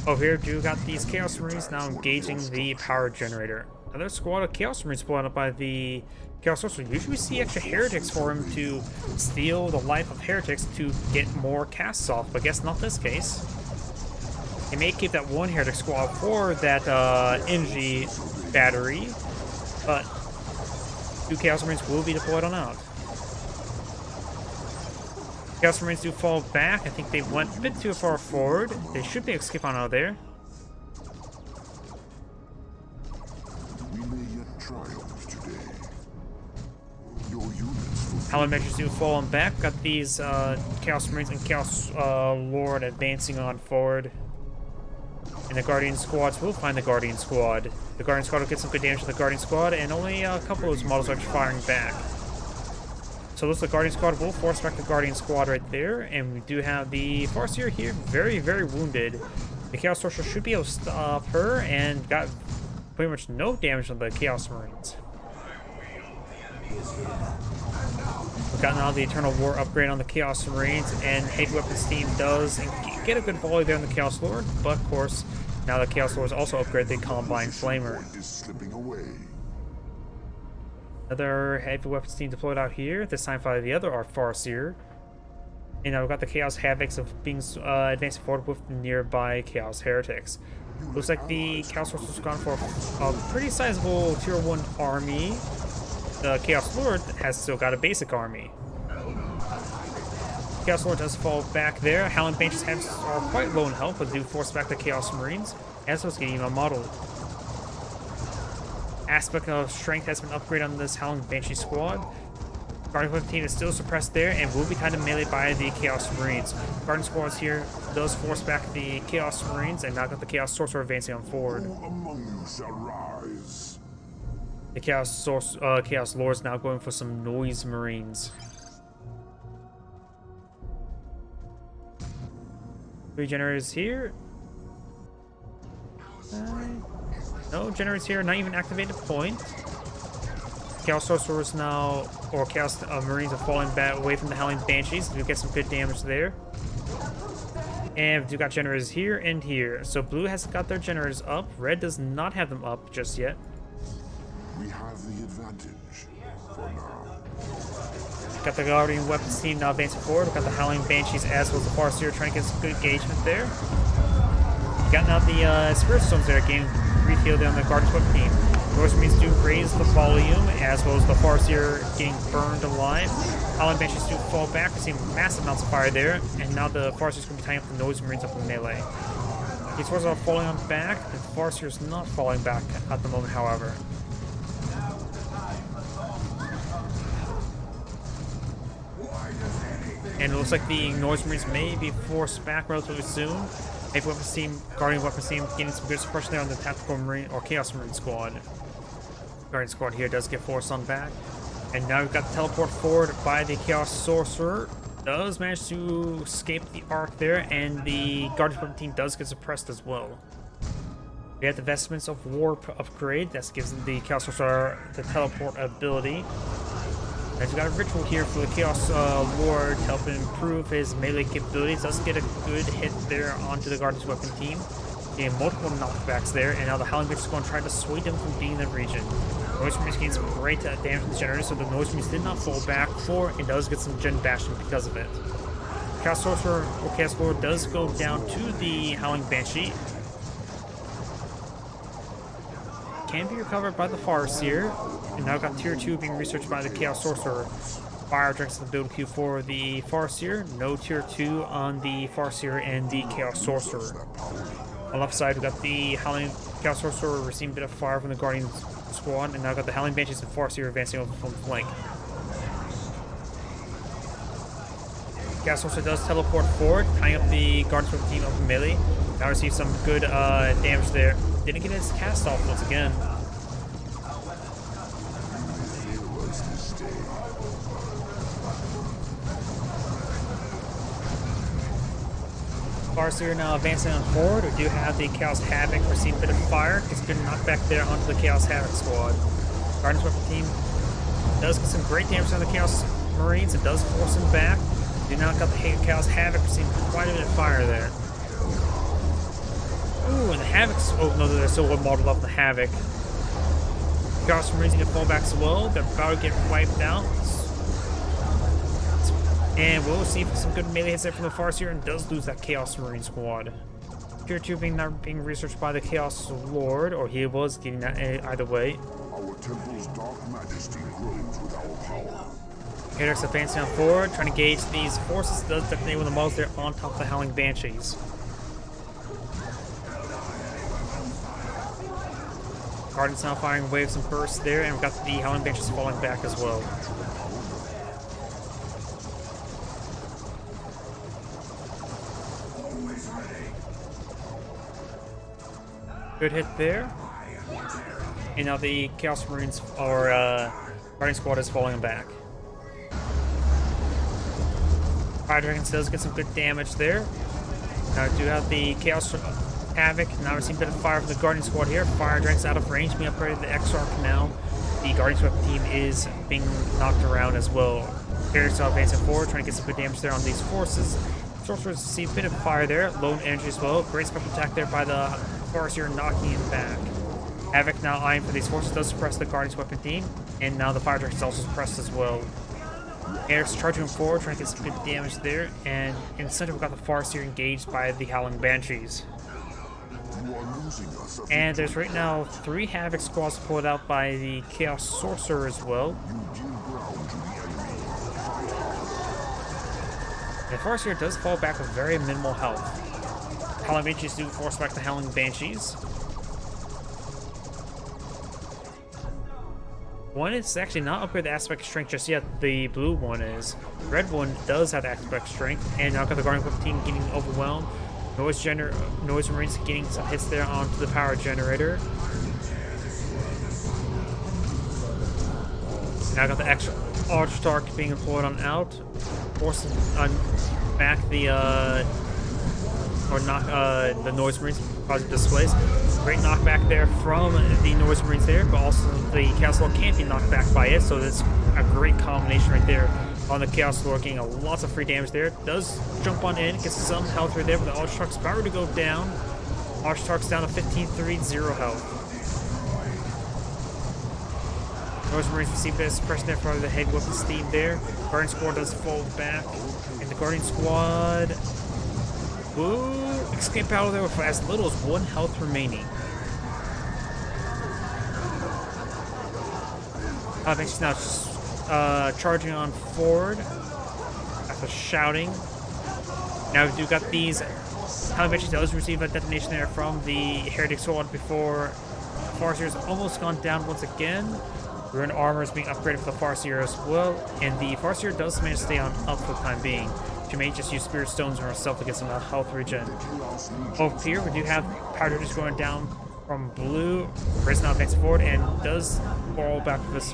S1: Over here, do got these Chaos Marines now engaging the power generator. Another squad of Chaos Marines split up by the Chaos Sorcerer. Usually we see extra heretics for him to steal the life of heretics to get more casts off, but I guess not this case. They may keep that one heretic squad for that energy battery, but 2 Chaos Marines will be deployed on out. Chaos Marines do fall back. I think they went a bit too far forward. They should be able to skip on out of there.
S2: We may yet triumph today. Your units
S1: Howling Banshees do fall on back. Got these Chaos Marines and Chaos Lord advancing on forward. And the Guardian Squads will find the Guardian Squad. The Guardian Squad will get some good damage to the Guardian Squad, and only a couple of those models are actually firing back. So looks like Guardian Squad will force back the Guardian Squad right there, and we do have the Farseer here very, very wounded. The Chaos Sorcerer should be able to stop her, and got pretty much no damage on the Chaos Marines. We've got now the Eternal War upgrade on the Chaos Marines, and Heavy Weapons team does get a good volley there on the Chaos Lord, but of course, now the Chaos Lord is also upgraded the Combine Flamer.
S2: is slipping away.
S1: Another Heavy Weapons team deployed out here, this time by the other Farseer. And now we've got the Chaos Havocs of being advancing forward with the nearby Chaos Heretics. Looks like the Chaos Sorcerer's gone for a pretty sizable Tier 1 army. The Chaos Lord has still got a basic army. Chaos Lord does fall back there. Howling Banshees are quite low in health, but do force back the Chaos Marines, as well as getting a model. Aspect of Strength has been upgraded on this Howling Banshee squad. Guardian Weapon team is still suppressed there and will be kind of melee by the Chaos Marines. Guardian Squads here does force back the Chaos Marines and now got the Chaos Sorcerer advancing on forward.
S2: Who among you shall rise?
S1: The Chaos Lord's now going for some Noise Marines. 3 generators here. No generators here, not even activated point. Chaos Sorcerers now, or Chaos Marines are falling back away from the Howling Banshees. We get some good damage there. And we do got generators here and here. So blue has got their generators up. Red does not have them up just yet.
S2: We have the advantage for now.
S1: Got the Guardian Weapons team now advancing forward. We've got the Howling Banshees as well as the Farseer trying to get some good engagement there. We got now the Spirit Stones there getting refilled on the Guardian Weapons team. Noise Marines do raise the volume as well as the Farseer getting burned alive. Howling Banshees do fall back. We're seeing massive amounts of fire there. And now the Farseer's going to be tying up the Noise Marines up in melee. These forces are falling on back. The Farseer's not falling back at the moment, however. And it looks like the Noise Marines may be forced back relatively soon. Heavy Weapons team, Guardian Weapons team getting some good suppression there on the Tactical Marine or Chaos Marine squad. Guardian squad here does get forced on back. And now we've got the teleport forward by the Chaos Sorcerer. Does manage to escape the arc there, and the Guardian Weapons team does get suppressed as well. We have the Vestments of Warp upgrade. That gives the Chaos Sorcerer the teleport ability. And we've got a ritual here for the Chaos Lord to help improve his melee capabilities. Does get a good hit there onto the Guardian's Weapon team. Getting multiple knockbacks there, and now the Howling Banshees is going to try to sway them from being in the region. Noise Marines gains some great damage from the generator, so the Noise Marines did not fall back for and does get some gen bashing because of it. Chaos Sorcerer or Chaos Lord does go down to the Howling Banshee. can be recovered by the Farseer. And now got tier 2 being researched by the Chaos Sorcerer. Fire Drakes in the build queue for the Farseer. No tier 2 on the Farseer and the Chaos Sorcerer. On the left side, we got the Howling Chaos Sorcerer receiving a bit of fire from the Guardian Squad. And now got the Howling Banshees and Farseer advancing over from the flank. Chaos Sorcerer does teleport forward, tying up the Guardians from the team up in melee. Now receives some good damage there. Didn't get his cast off once again. Farseer now advancing on forward. We do have the Chaos Havoc receive a bit of fire. Gets a good knockback there onto the Chaos Havoc squad. Guardians Weapon team does get some great damage on the Chaos Marines. It does force them back. Do not got the Chaos Havoc receiving quite a bit of fire there. Ooh, and the Havoc's... Oh, no, they're still one modeled off the Havoc. Chaos Marines can fall back as well. They're about to get wiped out. And we'll see some good melee hits there from the Farseer and does lose that Chaos Marine squad. Tier 2 not being researched by the Chaos Lord, or he was getting that either way.
S2: Our temple's dark majesty grows with our power.
S1: Hader's advancing on forward, trying to gauge these forces. Does detonate one of the models there on top of the Howling Banshees. Guardians now firing waves and bursts there, and we've got the Howling Banshees falling back as well. Good hit there. And now the Chaos Marines or Guardian Squad is falling back. Fire Dragons does get some good damage there. Now we do have the Chaos Havoc. Now we're seeing a bit of fire from the Guardian Squad here. Fire Dragons out of range, being upgraded to the Exarch now. The Guardian Weapon team is being knocked around as well. Carriers still advancing forward, trying to get some good damage there on these forces. Sorcerers see a bit of fire there. Lone energy as well. Great special attack there by the Farseer, knocking him back. Havoc now eyeing for these forces, does suppress the Guardian's Weapon team, and now the Fire Dragon is also suppressed as well. Air's charging forward, trying to get some good damage there, and in the center we've got the Farseer engaged by the Howling Banshees. And there's right now 3 Havoc squads pulled out by the Chaos Sorcerer as well. The Farseer does fall back with very minimal health. Howling Banshees do force back the Howling Banshees. One is actually not upgraded the Aspect Strength just yet. The blue one is. The red one does have Aspect Strength, and now got the Guardian Weapon team getting overwhelmed. Noise Marines getting some hits there onto the power generator. Now got the extra Archdark being employed on out, forcing back the the Noise Marines, causing displays. Great knockback there from the Noise Marines there, but also the Chaos Lord can't be knocked back by it, so that's a great combination right there on the Chaos Lord, getting lots of free damage there. Does jump on in, gets some health right there, but the Archdark's about to go down. Archdark's down to 15-3, 0 health. Noise Marines receive a bit of suppression there for the heavy weapon steam there. Guardian Squad does fall back, and the Guardian Squad will escape battle there with as little as 1 health remaining. Banshees now charging on forward after shouting. Now we do got these. Banshees does receive a detonation there from the Heretic Squad before Farseer's almost gone down once again. Ruined Armor is being upgraded for the Farseer as well, and the Farseer does manage to stay on up for the time being. She may just use Spirit Stones on herself to get some health regen. Over here, we do have Power Drifters going down from blue. Riz now advances forward and does fall back with this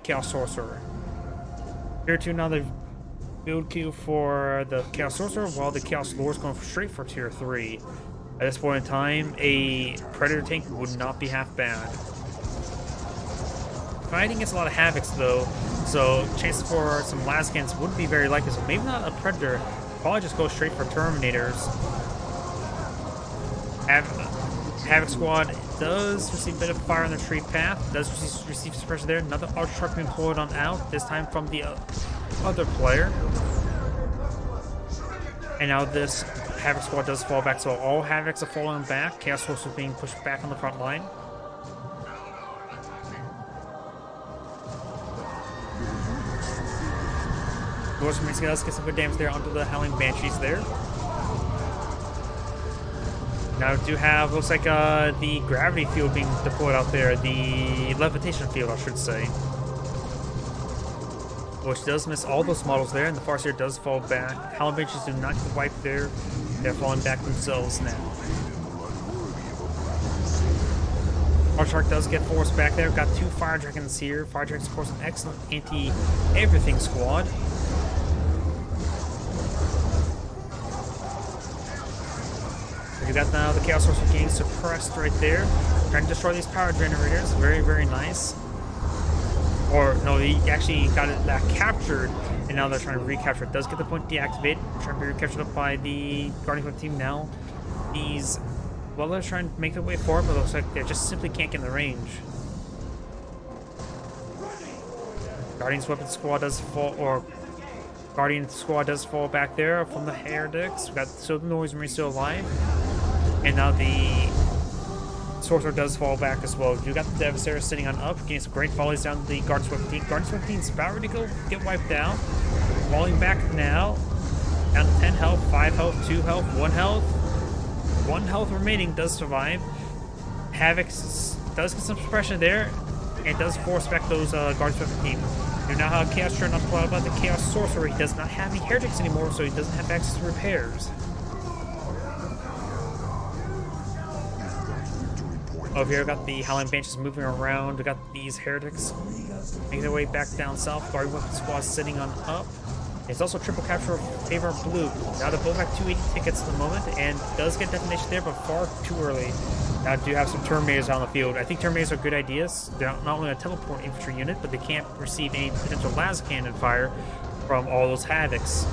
S1: Chaos Sorcerer. Tier 2 now the build queue for the Chaos Sorcerer, while the Chaos Lord is going straight for Tier 3. At this point in time, a Predator tank would not be half bad. Fighting against a lot of Havocs though, so chances for some Lascans would be very likely. So maybe not a Predator, probably just go straight for Terminators. Havoc Squad does receive a bit of fire on the tree path, does receive suppression there. Another Archdark being employed on out, this time from the other player. And now this Havoc Squad does fall back, so all Havocs are falling back. Chaos Force is being pushed back on the front line. Norse Marines does get some good damage there onto the Howling Banshees there. Now we do have, looks like the gravity field being deployed out there, the levitation field I should say. Which does miss all those models there, and the Farseer does fall back. Howling Banshees do not get wiped there. They're falling back themselves now. Archark does get forced back there. We've got 2 Fire Dragons here. Fire Dragons, of course, an excellent anti-everything squad. You got now the Chaos Sorcerer getting suppressed right there. Trying to destroy these power generators. Very, very nice. Or, no, he actually got it captured, and now they're trying to recapture it. Does get the point deactivated. Trying to be recaptured up by the Guardian Club team now. These, well, they're trying to make their way forward, but it looks like they just simply can't get in the range. Guardian's Weapon Squad does fall, or Guardian Squad does fall back there from the Heretics. We got still the Noise Marine still alive. And now the Sorcerer does fall back as well. You got the Devastator sitting on up, getting some great volleys down the Guardian's Weapon team. Guardian's Weapon team's about ready to go get wiped down. Falling back now. Down to 10 health, 5 health, 2 health, 1 health. 1 health remaining, does survive. Havoc does get some suppression there, and does force back those Guardian's Weapon team. You now have Chaos Turn not to plot about the Chaos Sorcerer. He does not have any Heretics anymore, so he doesn't have access to repairs. Over here, we got the Howling Banshees moving around. We got these Heretics making their way back down south. Guardian Weapon Squad sitting on up. It's also triple capture of Favor Blue. Now they're both at 280 tickets at the moment, and does get detonation there, but far too early. Now I do have some Terminators on the field. I think Terminators are good ideas. They're not only a teleport infantry unit, but they can't receive any potential las cannon fire from all those Havocs.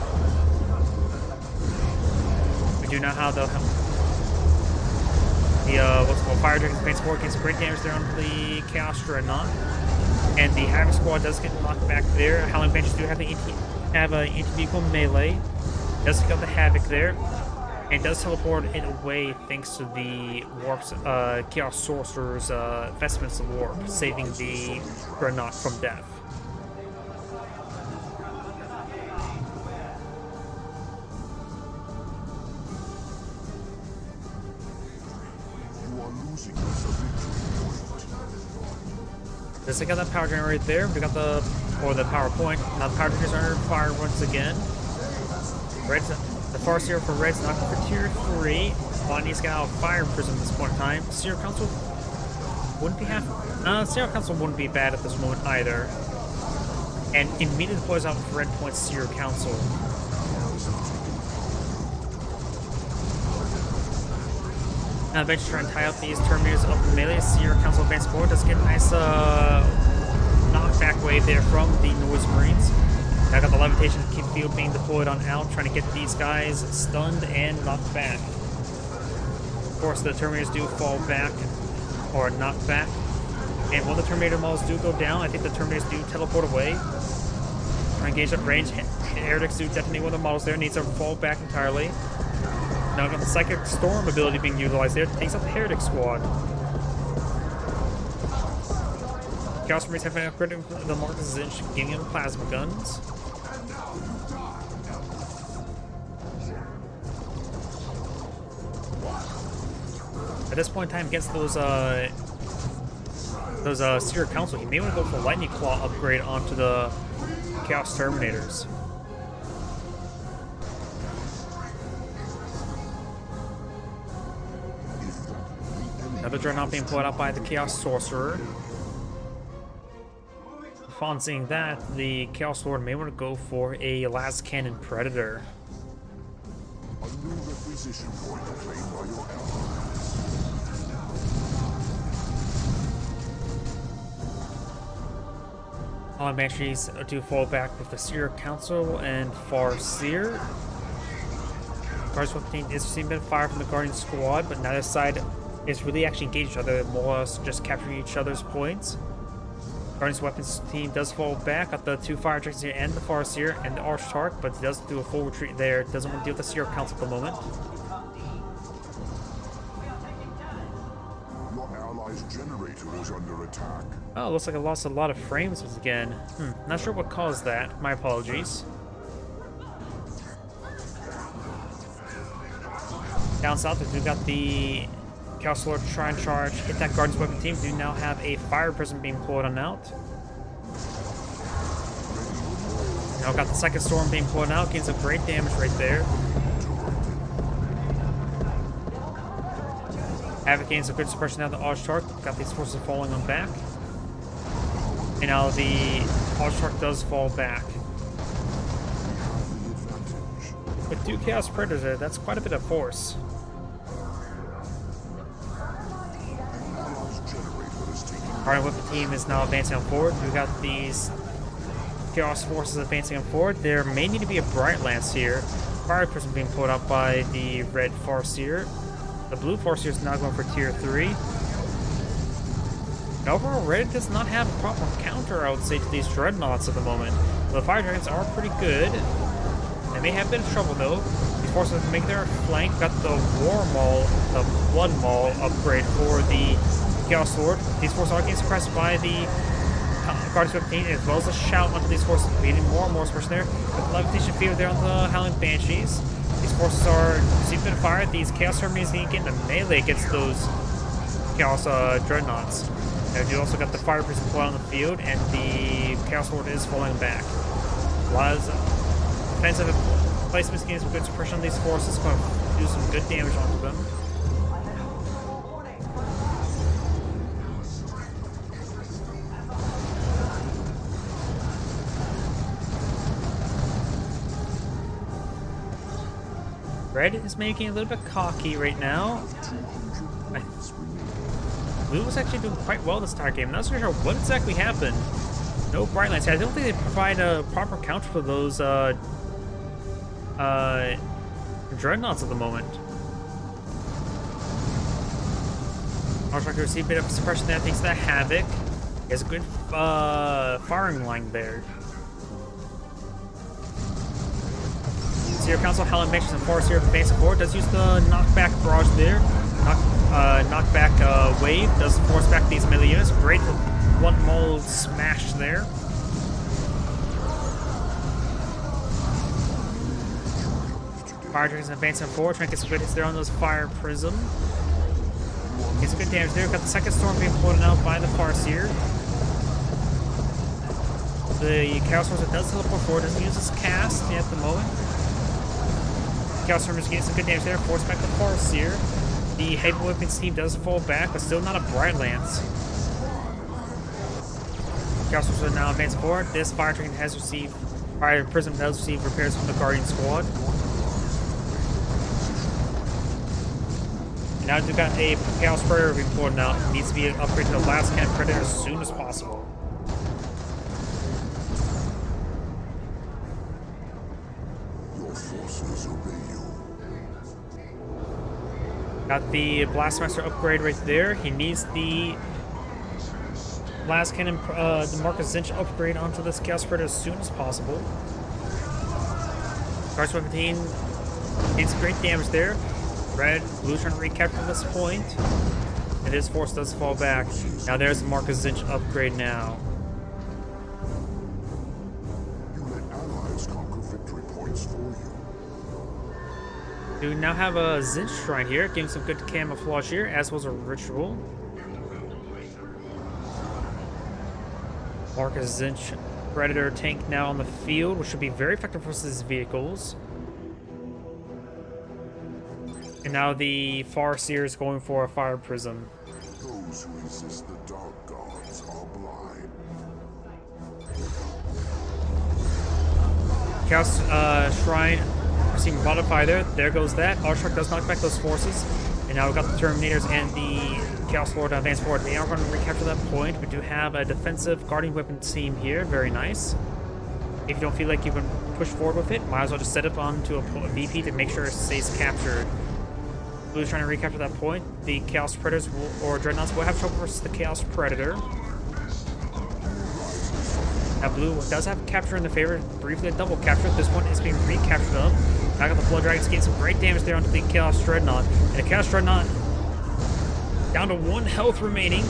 S1: We do now have the what's called Fire Dragons Paint Sport getting some great damage there on the Chaos Dreadnought. And the Havoc Squad does get knocked back there. Howling Banshees do have anti-vehicle melee. Does pick up the Havoc there. And does teleport it away thanks to the Warp's Chaos Sorcerer's Vestments of Warp, saving the Dreadnought from death. Just got that power generator right there. We got the power point. Now the power generators are under fire once again. Red's the Farseer for Red's knocking for tier 3. Bonnie's got out of Fire Prism at this point in time. Seer Council wouldn't be Seer Council wouldn't be bad at this moment either. And immediately deploys out for Red Point Seer Council. Now eventually try and tie up these Terminators up in melee. Seer Council advance forward. Does get a nice knockback wave there from the Noise Marines. Now got the Levitation field being deployed on out, trying to get these guys stunned and knocked back. Of course, the Terminators do fall back, or knocked back. And when the Terminator models do go down, I think the Terminators do teleport away. Try to engage up range. Heretics do detonate one of the models there, needs to fall back entirely. Now got the Psychic Storm ability being utilized there. Takes out the Heretic Squad. Chaos Marines have been upgraded the Marcus Zinch, giving them plasma guns. At this point in time, against those Seer Council, he may want to go for Lightning Claw upgrade onto the Chaos Terminators. Another Dreadnought being pulled out by the Chaos Sorcerer. Upon seeing that, the Chaos Lord may want to go for a Las Cannon Predator.
S2: A new requisition point claimed by your ally.
S1: Howling Banshees do fall back with the Seer Council and Farseer. Guardians Weapon team is receiving a bit of fire from the Guardian Squad, but neither side is really actually engaged each other, more or less just capturing each other's points. Guardians Weapons team does fall back at the 2 Fire Dragons here and the Farseer and the Archark, but does do a full retreat there. Doesn't want to deal with the Seer Council at the moment.
S2: Your ally's generator is under attack.
S1: Oh, looks like I lost a lot of frames once again. Not sure what caused that. My apologies. Down south, we do got the Chaos Lord try and charge, hit that Guardian's Weapon team. We do now have a Fire Prism being pulled on out. Now got the second Storm being pulled out, gains some great damage right there. Havoc gains a good suppression out of the Oshtark. Got these forces falling on back. And now the Oshtark does fall back. With 2 Chaos Predators there, that's quite a bit of force. Alright, Weapon team is now advancing on forward. We got these Chaos forces advancing on forward. There may need to be a Bright Lance here. Fire Prism being pulled out by the red Farseer. The blue Farseer is now going for tier 3. And overall, Red does not have a proper counter, I would say, to these Dreadnoughts at the moment. The Fire Dragons are pretty good. They may have a bit of trouble though. These forces make their flank. Got the War Maul, the Blood Maul upgrade for the Chaos Lord. These forces are getting suppressed by the Guardians 15, as well as a shout onto these forces, creating more and more suppression there. With the Levitation Field there on the Howling Banshees. These forces are receiving a bit of fire. These Chaos Armies need to get into melee against those Chaos Dreadnoughts. And you also got the Fire Prism pulled on the field, and the Chaos Lord is falling back. A lot of defensive placements getting some good suppression on these forces, going to do some good damage onto them. Red is making a little bit cocky right now. Blue was actually doing quite well this entire game. I'm not so sure what exactly happened. No Bright Lance. I don't think they provide a proper counter for those Dreadnoughts at the moment. Oshtark received a bit of suppression there thanks to that Havoc. He has a good firing line there. Seer Council, Howling Banshees, and Farseer advancing forward. Does use the knockback barrage there. Knockback wave. Does force back these melee units. Great one mold smash there. Fire Dragons advancing forward, trying to get some good hits there on those Fire Prism. Gets some good damage there. Got the second Storm being pulled out by the Farseer. The Chaos Force does teleport forward, doesn't use his cast at the moment. Chaos Storm is getting some good damage there, force back the Farseer. The Heavy Weapons team does fall back, but still not a Bright Lance. Chaos Force are now advancing forward. This Fire Dragon has received, Fire Prism does receive repairs from the Guardian Squad. And now we've got a Chaos Predator being pulled out. It needs to be an upgrade to the last Cannon Predator as soon as possible. Got the Blastmaster upgrade right there. He needs the last cannon, the Marcus Zinch upgrade onto this Chaos Predator as soon as possible. Guards Weapon team needs great damage there. Red, blue trying to recapture this point. And his force does fall back. Now there's the Marcus Zinch upgrade now.
S2: You let allies conquer victory points for you.
S1: We now have a Zinch Shrine here, giving some good camouflage here, as was a ritual. Marcus Zinch Predator tank now on the field, which should be very effective versus his vehicles. And now the Farseer is going for a Fire Prism.
S2: Those who resist the dark gods are blind.
S1: Chaos Shrine receiving modify there. There goes that. Oshtark does knock back those forces. And now we've got the Terminators and the Chaos Lord advance forward. They are going to recapture that point. We do have a defensive Guardian Weapon team here. Very nice. If you don't feel like you can push forward with it, might as well just set up onto a VP to make sure it stays captured. Blue's trying to recapture that point. The Chaos Predators or Dreadnoughts will have trouble versus the Chaos Predator. Now Blue does have capture in the favor. Briefly a double capture. This one is being recaptured up. Now got the Blood Dragons getting some great damage there onto the Chaos Dreadnought. And the Chaos Dreadnought down to 1 health remaining.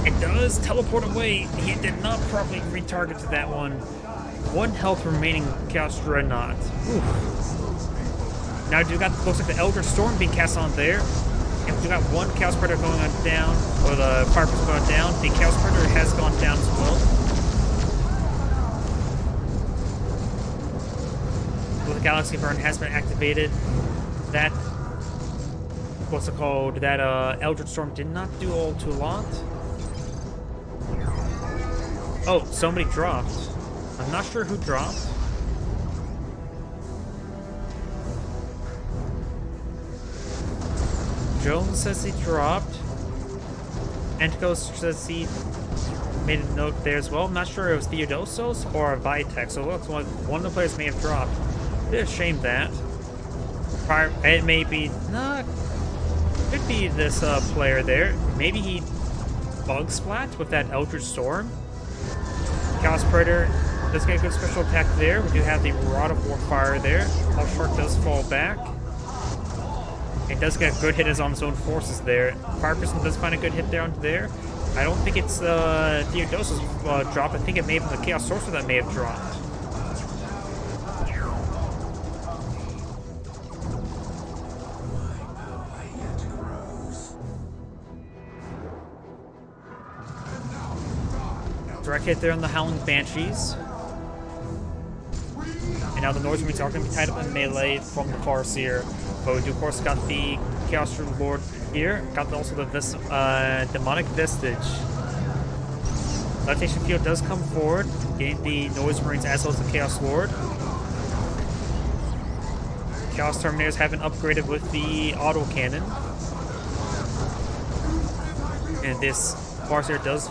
S1: It does teleport away. He did not properly retarget to that one. 1 health remaining Chaos Dreadnought. Oof. Now we do got, looks like the Elder Storm being cast on there. And we do got one Chaos Predator going on down, or the Fire Priest going down. The Chaos Predator has gone down as well. The Galaxy Burn has been activated. That, what's it called? That Eldritch Storm did not do all too lot. Oh, somebody dropped. I'm not sure who dropped. Jones says he dropped. Anticos says he made a note there as well. I'm not sure if it was Theodosos or Vitek, so it looks like one of the players may have dropped. Bit of shame that. It may be not. Could be this player there. Maybe he bug splat with that Eldritch Storm. Chaos Predator does get a good special attack there. We do have the Rod of Warfire there. All Shark does fall back. It does get a good hit on its own forces there. Fire Person does find a good hit there onto there. I don't think it's Theodosos drop. I think it may have been the Chaos Sorcerer that may have dropped. Direct hit there on the Howling Banshees. And now the Noise Marines are going to be tied up in melee from the Farseer. But we do, of course, got the Chaos Lord here. Got also the Demonic Vestige. Levitation Field does come forward, getting the Noise Marines as well as the Chaos Lord. Chaos Terminators have been upgraded with the Auto Cannon. And this Farseer does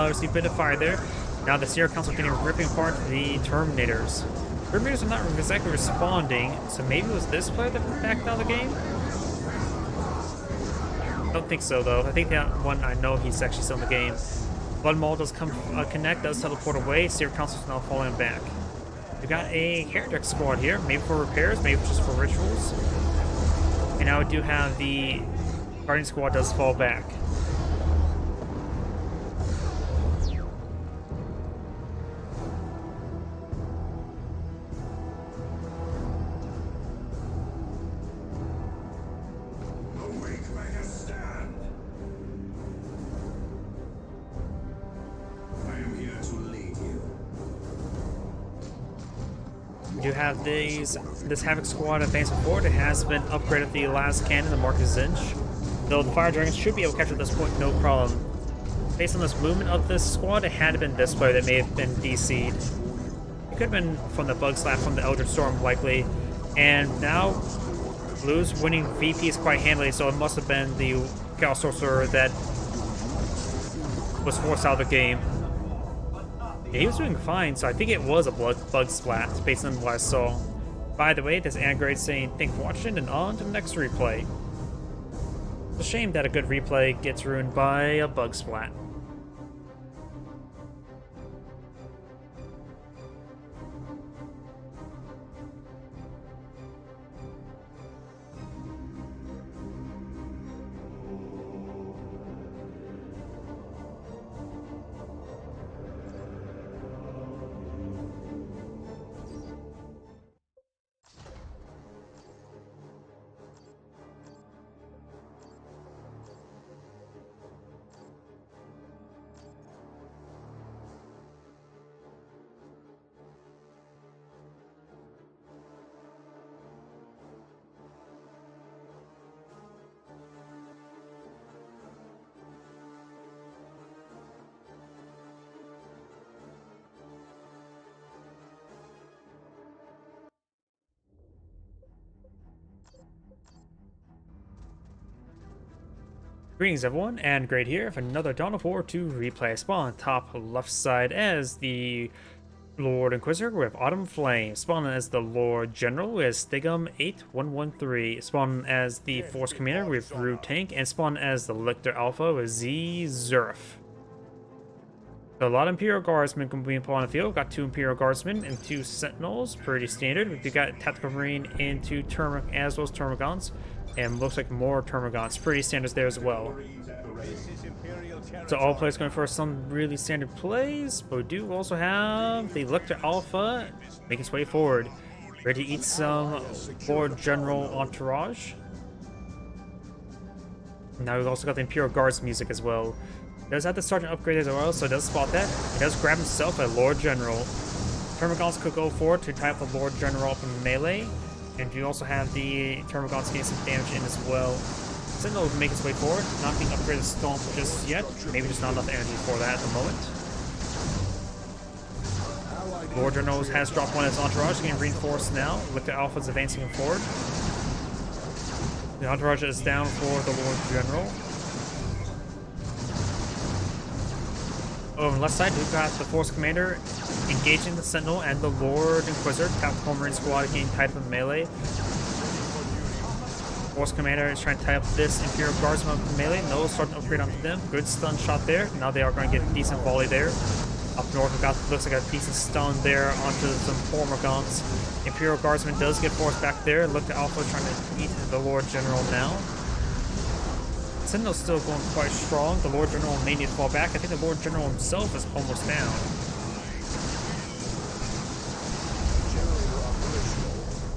S1: receive a bit of fire there. Now the Sierra Council getting ripping apart the Terminators. Terminators are not exactly responding, so maybe it was this player that backed out of the game? I don't think so, though. I think that one, I know he's actually still in the game. Blood Maul does come connect, does teleport away. Sierra Council's now falling back. We got a Heretic squad here, maybe for repairs, maybe just for rituals. And now we do have the Guardian squad does fall back. You have this Havoc squad advancing forward. It has been upgraded the last cannon, the Marcus Zinch. Though the Fire Dragons should be able to catch at this point, no problem. Based on this movement of this squad, it had been this player that may have been DC'd. It could have been from the Bug Slap from the Eldritch Storm, likely. And now, Blue's winning VPs quite handily, so it must have been the Chaos Sorcerer that was forced out of the game. Yeah, he was doing fine, so I think it was a bug splat based on what I saw. By the way, this Anagrade saying thanks for watching and on to the next replay. It's a shame that a good replay gets ruined by a bug splat. Greetings everyone, and Great here for another Dawn of War 2 replay. Spawn top left side as the Lord Inquisitor with Autumn Flame. Spawn as the Lord General with Stigum 8113. Spawn as the Force Commander with Rue Tank. And spawn as the Lictor Alpha with Z Zurf. So a lot of Imperial Guardsmen can be put on the field. Got 2 Imperial Guardsmen and 2 Sentinels. Pretty standard. We got Tactical Marine and 2 as well as Termagants. And looks like more Termagants. Pretty standards there as well. So all players going for some really standard plays. But we do also have the Lictor Alpha making its way forward. Ready to eat some Lord General entourage. Now we've also got the Imperial Guards music as well. He does have the Sergeant upgrade as well, so he does spot that. He does grab himself a Lord General. Termagants could go forward to tie up the Lord General up in melee. And you also have the Termagants getting some damage in as well. Sentinel will make its way forward, not being upgraded to Stomp just yet. Maybe just not enough energy for that at the moment. Lord General has dropped one of his entourage, getting reinforced now. Look to Alpha's advancing forward. The entourage is down for the Lord General. Over on the left side, we've got the Force Commander engaging the Sentinel and the Lord Inquisitor. Tactical Marine Squad getting tied up in melee. Force Commander is trying to tie up this Imperial Guardsman with melee. No Sergeant upgrade onto them. Good stun shot there. Now they are going to get a decent volley there. Up north, we've got, looks like a decent stun there onto some Hormagaunts. Imperial Guardsman does get forced back there. Look to Alpha trying to eat the Lord General now. Sentinel's still going quite strong. The Lord General may need to fall back. I think the Lord General himself is almost down.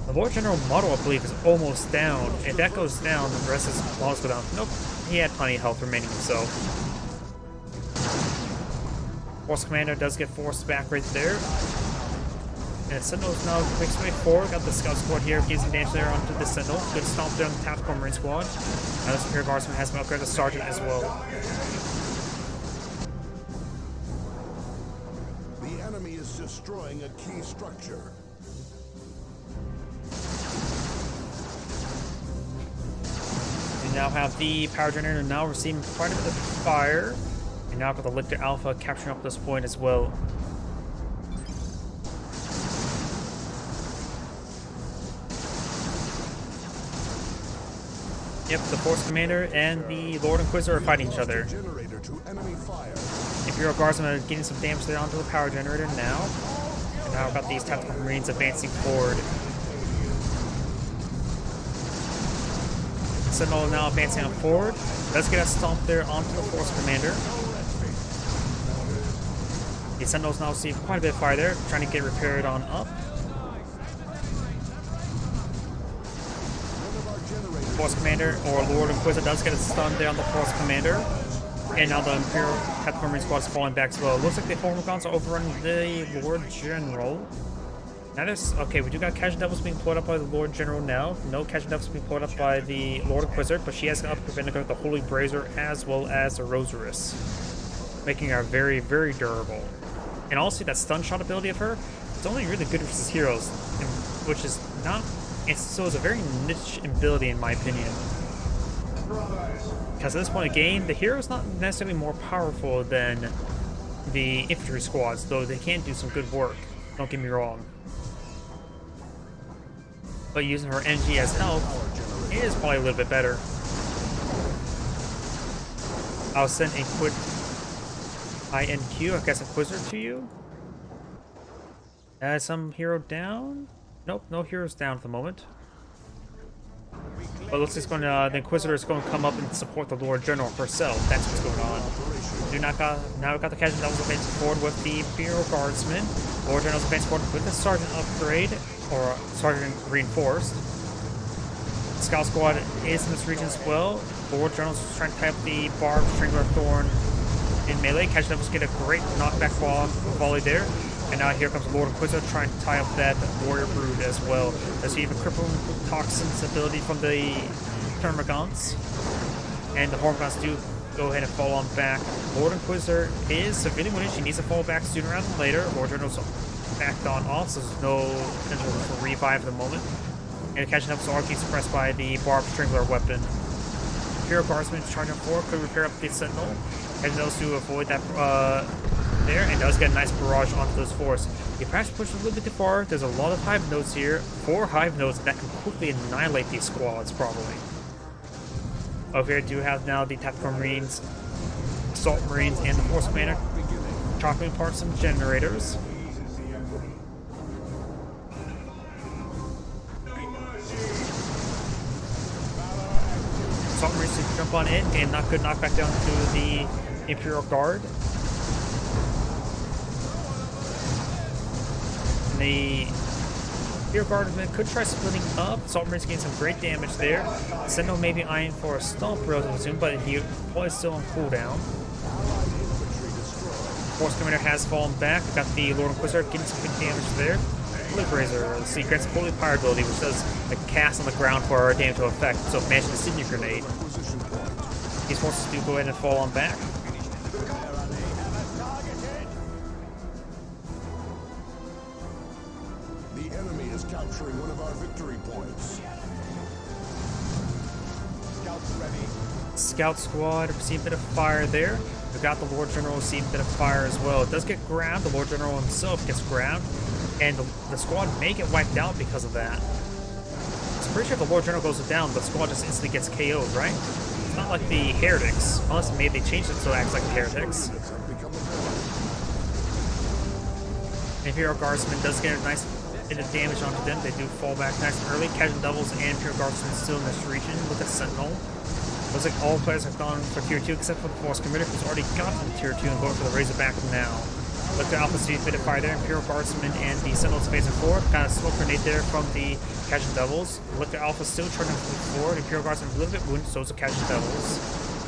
S1: The Lord General model, I believe, is almost down. If that goes down, then the rest of his models go down. Nope, he had plenty of health remaining himself. Force Commander does get forced back right there. And Sentinel's now makes way forward. Got the Scout Squad here, gives some damage there onto the Sentinel. Good stomp there on the Tactical Marine Squad. Now this Imperial Guardsman has been upgraded to Sergeant as well.
S2: The enemy is destroying a key structure.
S1: We now have the Power Generator now receiving quite a bit of fire. And now got the Lictor Alpha capturing up this point as well. Yep, the Force Commander and the Lord Inquisitor are fighting each other.
S2: Generator to enemy fire.
S1: Imperial Guardsmen are getting some damage there onto the Power Generator now. And now we've got these Tactical Marines advancing forward. Sentinel now advancing on forward. Does get a stomp there onto the Force Commander. The Sentinels now receive quite a bit of fire there, trying to get repaired on up. Force Commander or Lord Inquisitor does get a stun there on the Force Commander. And now the Imperial Tactical Marine Squad is falling back as well. Looks like the Hormagaunts are overrunning the Lord General. Now there's, okay, we do got Casual Devils being pulled up by the Lord General now. No Casual Devils being pulled up by the Lord Inquisitor, but she has got upgraded with the Holy Brazier as well as the Rosarius, making her very, very durable. And also that stun shot ability of her, it's only really good versus heroes, which is not, so it's a very niche ability in my opinion. Because at this point in the game, the hero is not necessarily more powerful than the infantry squads, though they can do some good work, don't get me wrong. But using her energy as health is probably a little bit better. I'll send a quick INQ, I guess Inquisitor to you. Some hero down? Nope, no heroes down at the moment. But looks like it's going to, the Inquisitor is going to come up and support the Lord General herself. That's what's going on. Now we've got the Casual Devils advancing forward with the Imperial Guardsmen. Lord General's advancing forward with the Sergeant upgrade, or Sergeant reinforced. The Scout Squad is in this region as well. Lord General's trying to tie up the Barb Strangler Thorn in melee. Casual Devils get a great knockback volley there. And now here comes Lord Inquisitor trying to tie up that Warrior Brood as well. Does he have a Crippling Toxins ability from the Termagants? And the Hormagaunts do go ahead and fall on back. Lord Inquisitor is severely wounded. She needs to fall back sooner rather than later. Lord General's backed on off, so there's no potential for revive at the moment. And the Casual Devils are being suppressed by the Barb Strangler weapon. Imperial Guardsman charging forward could repair up the Sentinel. Casual Devils to avoid that there, and does get a nice barrage onto those fours. You perhaps push a little bit too far. There's a lot of hive nodes here. 4 hive nodes that can quickly annihilate these squads, probably. Over here, do have now the Tactical Marines, Assault Marines, and the Force Commander chopping apart some generators. Assault Marines to jump on in and not good knockback down to the Imperial Guard. The Imperial Guardsmen could try splitting up. Assault Marines getting some great damage there. Sentinel may be eyeing for a stomp relatively soon, but he probably still on cooldown. Force Commander has fallen back. We've got the Lord Inquisitor getting some good damage there. Liberator, let's see, grants Holy Fire ability, which does a cast on the ground for damage to effect. So if managed to Incendiary Grenade, these forces do go ahead and fall on back.
S2: The enemy is capturing one of our victory points.
S3: Scouts ready.
S1: Scout Squad receive a bit of fire there. We've got the Lord General receive a bit of fire as well. It does get grabbed. The Lord General himself gets grabbed. And the squad may get wiped out because of that. I'm pretty sure if the Lord General goes down, the squad just instantly gets KO'd, right? It's not like the Heretics. Unless maybe they changed it so it acts like the Heretics. Imperial Guardsman does get a nice bit of damage onto them. They do fall back nice and early. Casual Devils and Imperial Guardsmen still in this region. Look at Sentinel. Looks like all players have gone for tier 2 except for the Force Commander, who's already gotten tier 2 and going for the Razorback now. Look at Alpha Steve's bit of fire there. Imperial Guardsmen and the Sentinels phasing forward. Kind of smoke grenade there from the Casual Devils. Look at Alpha still charging forward. Imperial Guardsmen a little bit wounded, so is the Casual Devils.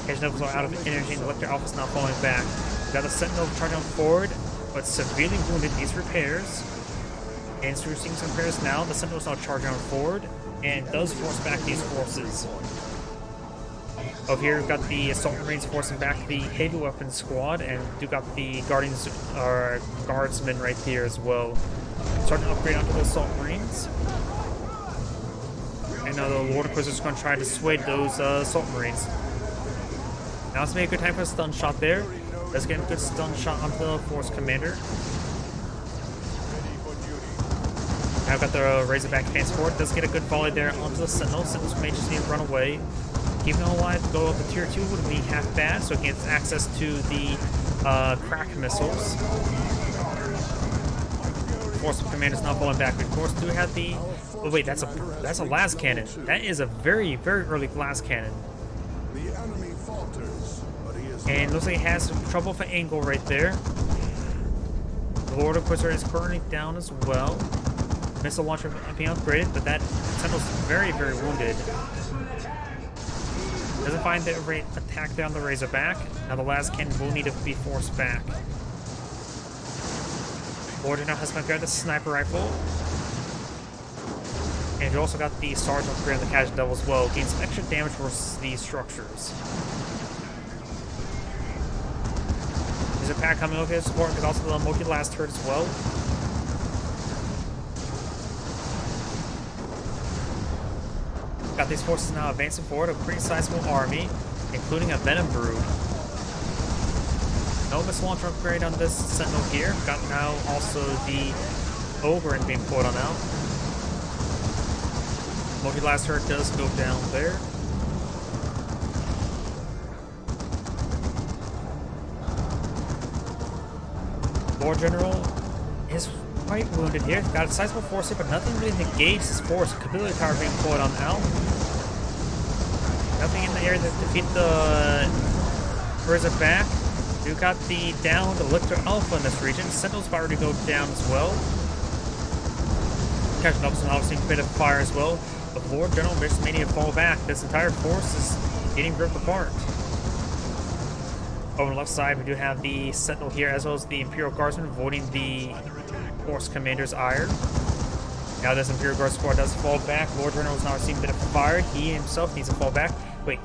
S1: Casual Devils are out of energy, and Electric Alpha's now falling back. We've got the Sentinel charging forward, but severely wounded, needs repairs. And so we're seeing some repairs now. The Sentinel's now charging on forward, and does force back these forces. Over here, we've got the Assault Marines forcing back the Heavy Weapons Squad, and we've got the Guardians, Guardsmen right here as well. Starting to upgrade onto the Assault Marines. And now the Lord Inquisitor is going to try to dissuade those Assault Marines. Now it's maybe a good time for a stun shot there. Let's get a good stun shot onto the Force Commander. Now I've got the Razorback advance forward. Does get a good volley there onto the Sentinel. Sentinels may just need to run away. Keeping them alive to go up to tier 2 would be half bad, so it gets access to the crack missiles. Force Commander is not falling back. We of course do have the. Oh wait, that's a las cannon. That is a very, very early glass cannon.
S2: The enemy falters, but he is
S1: And looks like he has some trouble for angle right there. The Lord Inquisitor is currently down as well. Missile launcher being upgraded, but that Sentinel's very, very wounded. Doesn't find the rate attack down the Razorback. Now the last cannon will need to be forced back. Order now has upgraded the sniper rifle. And you also got the Sarge upgrade on the Casual Devil as well. Gain some extra damage versus these structures. There's a pack coming over here to support, because also the multi-last turret as well. Got these forces now advancing forward, a pretty sizable army, including a Venom Brood. No missile launcher upgrade on this Sentinel here. Got now also the Ogren being pulled on out. Multi-last turret does go down there. Lord General is quite wounded here. Got a sizable force here, but nothing really negates his force. Capillary Tower being pulled on out. Nothing in the area to defeat the Razorback. We've got the downed Electro Alpha in this region. Sentinel's about to go down as well. Catching up, obviously a bit of fire as well. But Lord General just may need to fall back. This entire force is getting ripped apart. Over on the left side, we do have the Sentinel here, as well as the Imperial Guardsman avoiding the Force Commander's ire. Now this Imperial Guard squad does fall back. Lord General is now receiving a bit of fire. He himself needs to fall back. Wait.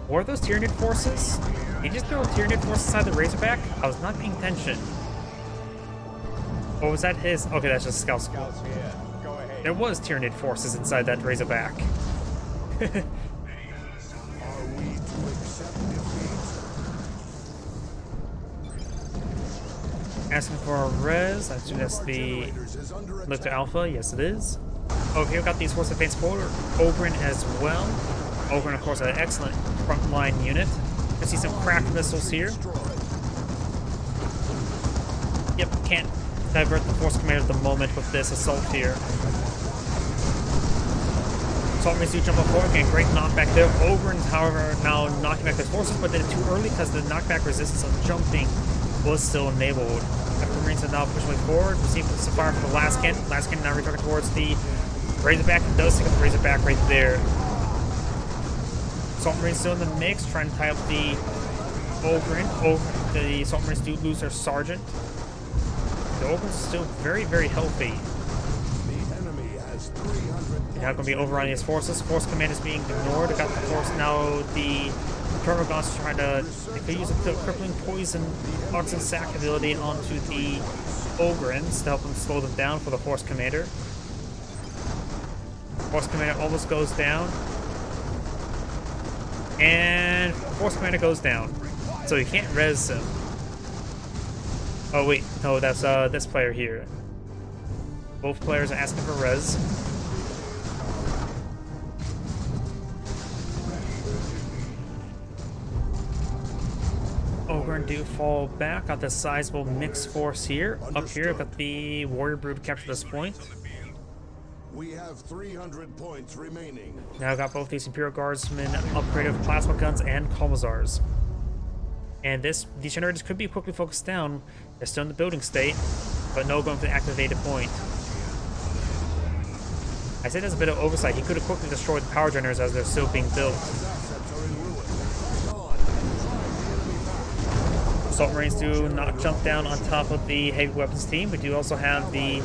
S1: Were those Tyranid forces? Did he just throw Tyranid forces inside the Razorback? I was not paying attention. Or was that his? Okay, that's just Scout Squad. There was Tyranid forces inside that Razorback.
S2: Are we to accept defeat?
S1: Asking for a res. I assume that's the Electro Alpha. Yes, it is. Over here, we've got these forces advanced forward. Ogren as well. Ogren, of course, an excellent frontline unit. You can see some crack missiles here. Yep, can't divert the Force Commander at the moment with this assault here. Assault Marines do jump up forward, getting great knockback there. Ogren's, however, now knocking back his forces, but did it too early because the knockback resistance of jumping was still enabled. After Marines are now pushing way forward, receiving some fire from the last cannon. Last cannon now returning towards the Razorback. It does take up the Razorback right there. Assault Marines still in the mix, trying to tie up the Ogryn. The Assault Marines do lose their Sergeant. The Ogryn's still very, very healthy.
S2: The enemy has 300
S1: They're now going to be overrunning his forces. Force command is being ignored. They got the force now. The Termagants trying to. They could use the crippling poison, oxen sack ability onto the Ogryns to help them slow them down for the force commander. Force commander almost goes down. And force commander goes down. So you can't res him. Oh wait, no, that's this player here. Both players are asking for res. Ogryn do fall back. Got the sizable mixed force here. Up here, got the Warrior Brood capture this point.
S2: We have 300 points remaining.
S1: Now got both these Imperial Guardsmen upgraded with plasma guns and Commissars. And these generators could be quickly focused down. They're still in the building state, but no going for the activated point. I say there's a bit of oversight. He could have quickly destroyed the power generators as they're still being built. Assault Marines do not jump down on top of the heavy weapons team. We do also have the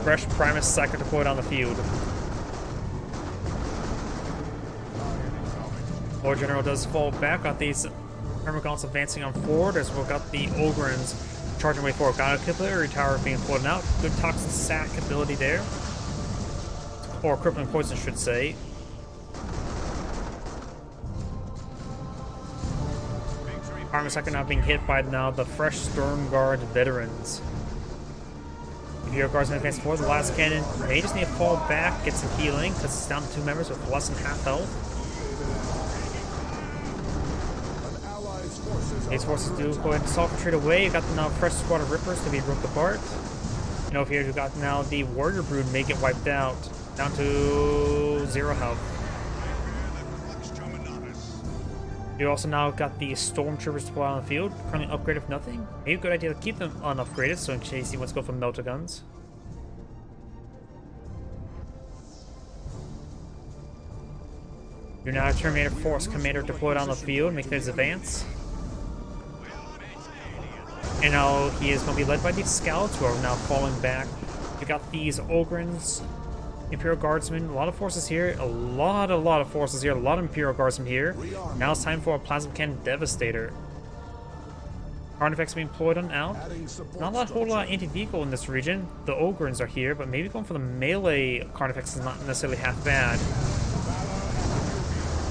S1: fresh Primus Psyker deployed on the field. Lord General does fall back. Got these Termagants advancing on forward as well. Got the Ogryns charging way forward. Got a Capillary Tower being floated out. Good Toxin Sack ability there. Or Crippling Poison, should say. Armor Psyker now being hit by now the fresh Storm Guard veterans. Imperial Guardsmen advance forward. The last cannon may just need to fall back, get some healing, because it's down to 2 members with less than half health. These forces do go ahead and soft retreat away. You got the now fresh squad of Rippers to be ripped apart. And over here you got now the Warrior Brood may get wiped out, down to 0 health. You also now got the Stormtroopers deployed on the field, currently upgraded with nothing. Maybe a good idea to keep them unupgraded, so in case he wants to go for melter guns. You're now a Terminator Force Commander deployed on the field, making his advance. And now he is going to be led by these scouts who are now falling back. You got these Ogryns, Imperial Guardsmen, a lot of forces here, a lot of forces here, a lot of Imperial Guardsmen here. Now it's time for a Plasma Cannon Devastator. Artifacts being deployed on out. Not a whole lot of anti-vehicle in this region. The Ogryns are here, but maybe going for the melee artifacts is not necessarily half bad.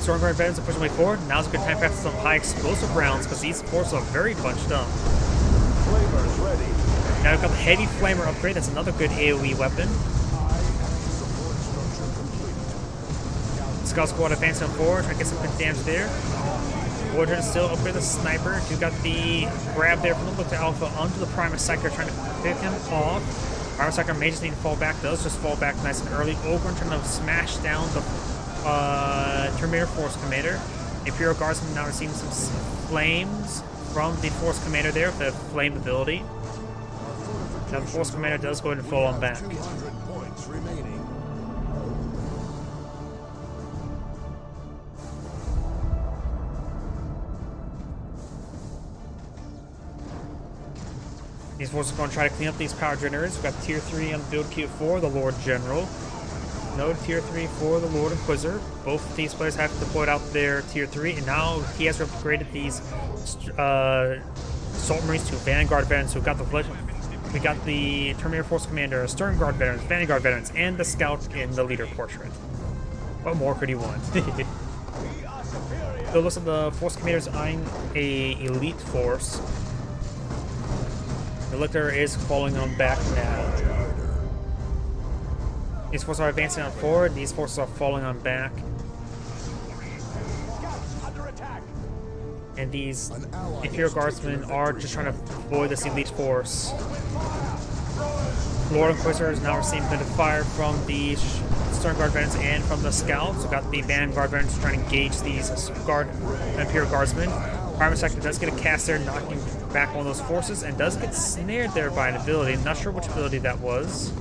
S1: Stormguard veterans are pushing way forward. Now's a good time for some high explosive rounds because these forces are very bunched up.
S2: Flamer's ready.
S1: Now we've got the Heavy Flamer upgrade. That's another good AoE weapon. Scout Squad advancing forward, trying to get some good damage there. Warden still upgrade the Sniper. You got the grab there from the Look to Alpha onto the Primus Psyker, trying to pick him off. Primus Psyker may just need to fall back. Does just fall back nice and early. Ogryn trying to smash down the Terminator Force Commander. Imperial Guardsman now receiving some flames from the Force Commander there with the flame ability. Now the Force Commander does go ahead and fall on back.
S2: 200 points remaining.
S1: These forces are going to try to clean up these power generators. We've got tier 3 on the build queue for the Lord General. No tier 3 for the Lord Inquisitor. Both of these players have deployed out their tier 3, and now he has upgraded these Assault Marines to Vanguard veterans. So we got the Terminator Force Commander, Stern Guard veterans, Vanguard veterans, and the Scout in the leader portrait. What more could he want? So it looks like the Force Commander's eyeing a elite force. The Lictor is falling on back now. These forces are advancing on forward. These forces are falling on back. And these Imperial Guardsmen are just trying to avoid this elite force. Lord Inquisitor is now receiving a bit of fire from the Stern Guard veterans and from the Scouts. We've got the Vanguard veterans trying to engage these Imperial Guardsmen. Primus Sector does get a cast there, knocking back one of those forces, and does get snared there by an ability. Not sure which ability that was.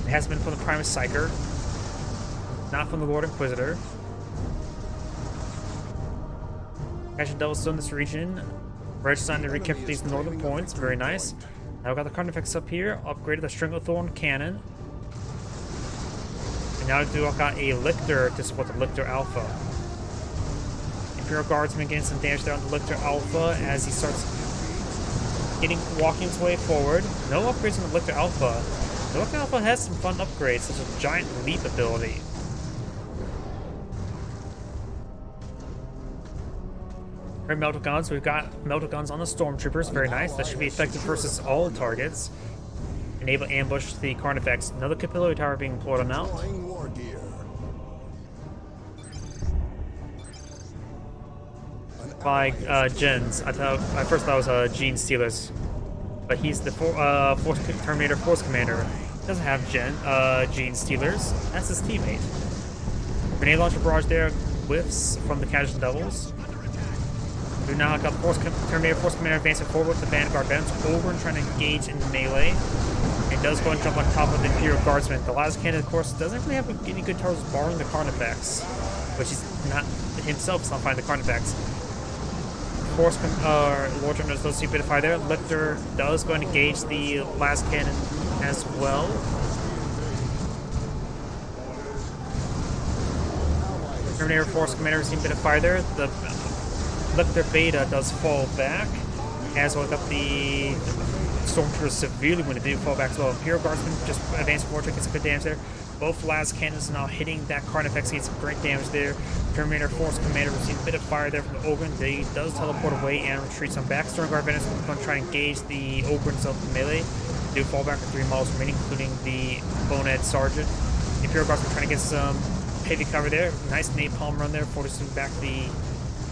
S1: It has been from the Primus Psyker, not from the Lord Inquisitor. Catching Devils still in this region. Red starting to recapture these northern points. Very nice. Now we've got the Carnifex up here. Upgraded the Stranglethorn Cannon. And now we've got a Lictor to support the Lictor Alpha. Imperial Guardsman getting some damage there on the Lictor Alpha as he starts walking his way forward. No upgrades on the Lictor Alpha. The Lictor Alpha has some fun upgrades, such as a Giant Leap ability. Our Melta Guns, we've got Melta Guns on the Stormtroopers, very nice. That should be effective versus all targets. Enable ambush the Carnifex. Another Capillary Tower being poured on out.
S2: Flying war gear.
S1: By Gens. I first thought it was Gene Stealers, but he's the Terminator Force Commander. Doesn't have Gene Stealers. That's his teammate. Grenade launcher barrage there, whiffs from the Casual Devils. We now got Terminator Force Commander advancing forward with the Vanguard Venoms over and trying to engage in the melee. It does go and jump on top of the Imperial Guardsman. The last cannon, of course, doesn't really have any good targets barring the Carnifex, which is not himself is not finding the Carnifex. Lord General does see a bit of fire there. Lictor does go and engage the last cannon as well. Terminator Force Commander seeing a bit of fire there. The Lictor Beta does fall back, as well as the Stormtroopers severely when it did fall back as well. Imperial Guardsman just advancing forward, gets some good damage there. Both last cannons now hitting that Carnifex, gets some great damage there. Terminator Force Commander receiving a bit of fire there from the Ogryn. They does teleport away and retreats on back. Stormguard Venice is going to try and engage the Ogryns of the melee. They do fall back with 3 models remaining, including the Bonehead Sergeant. Imperial Guardsman trying to get some heavy cover there. Nice napalm run there, forcing back the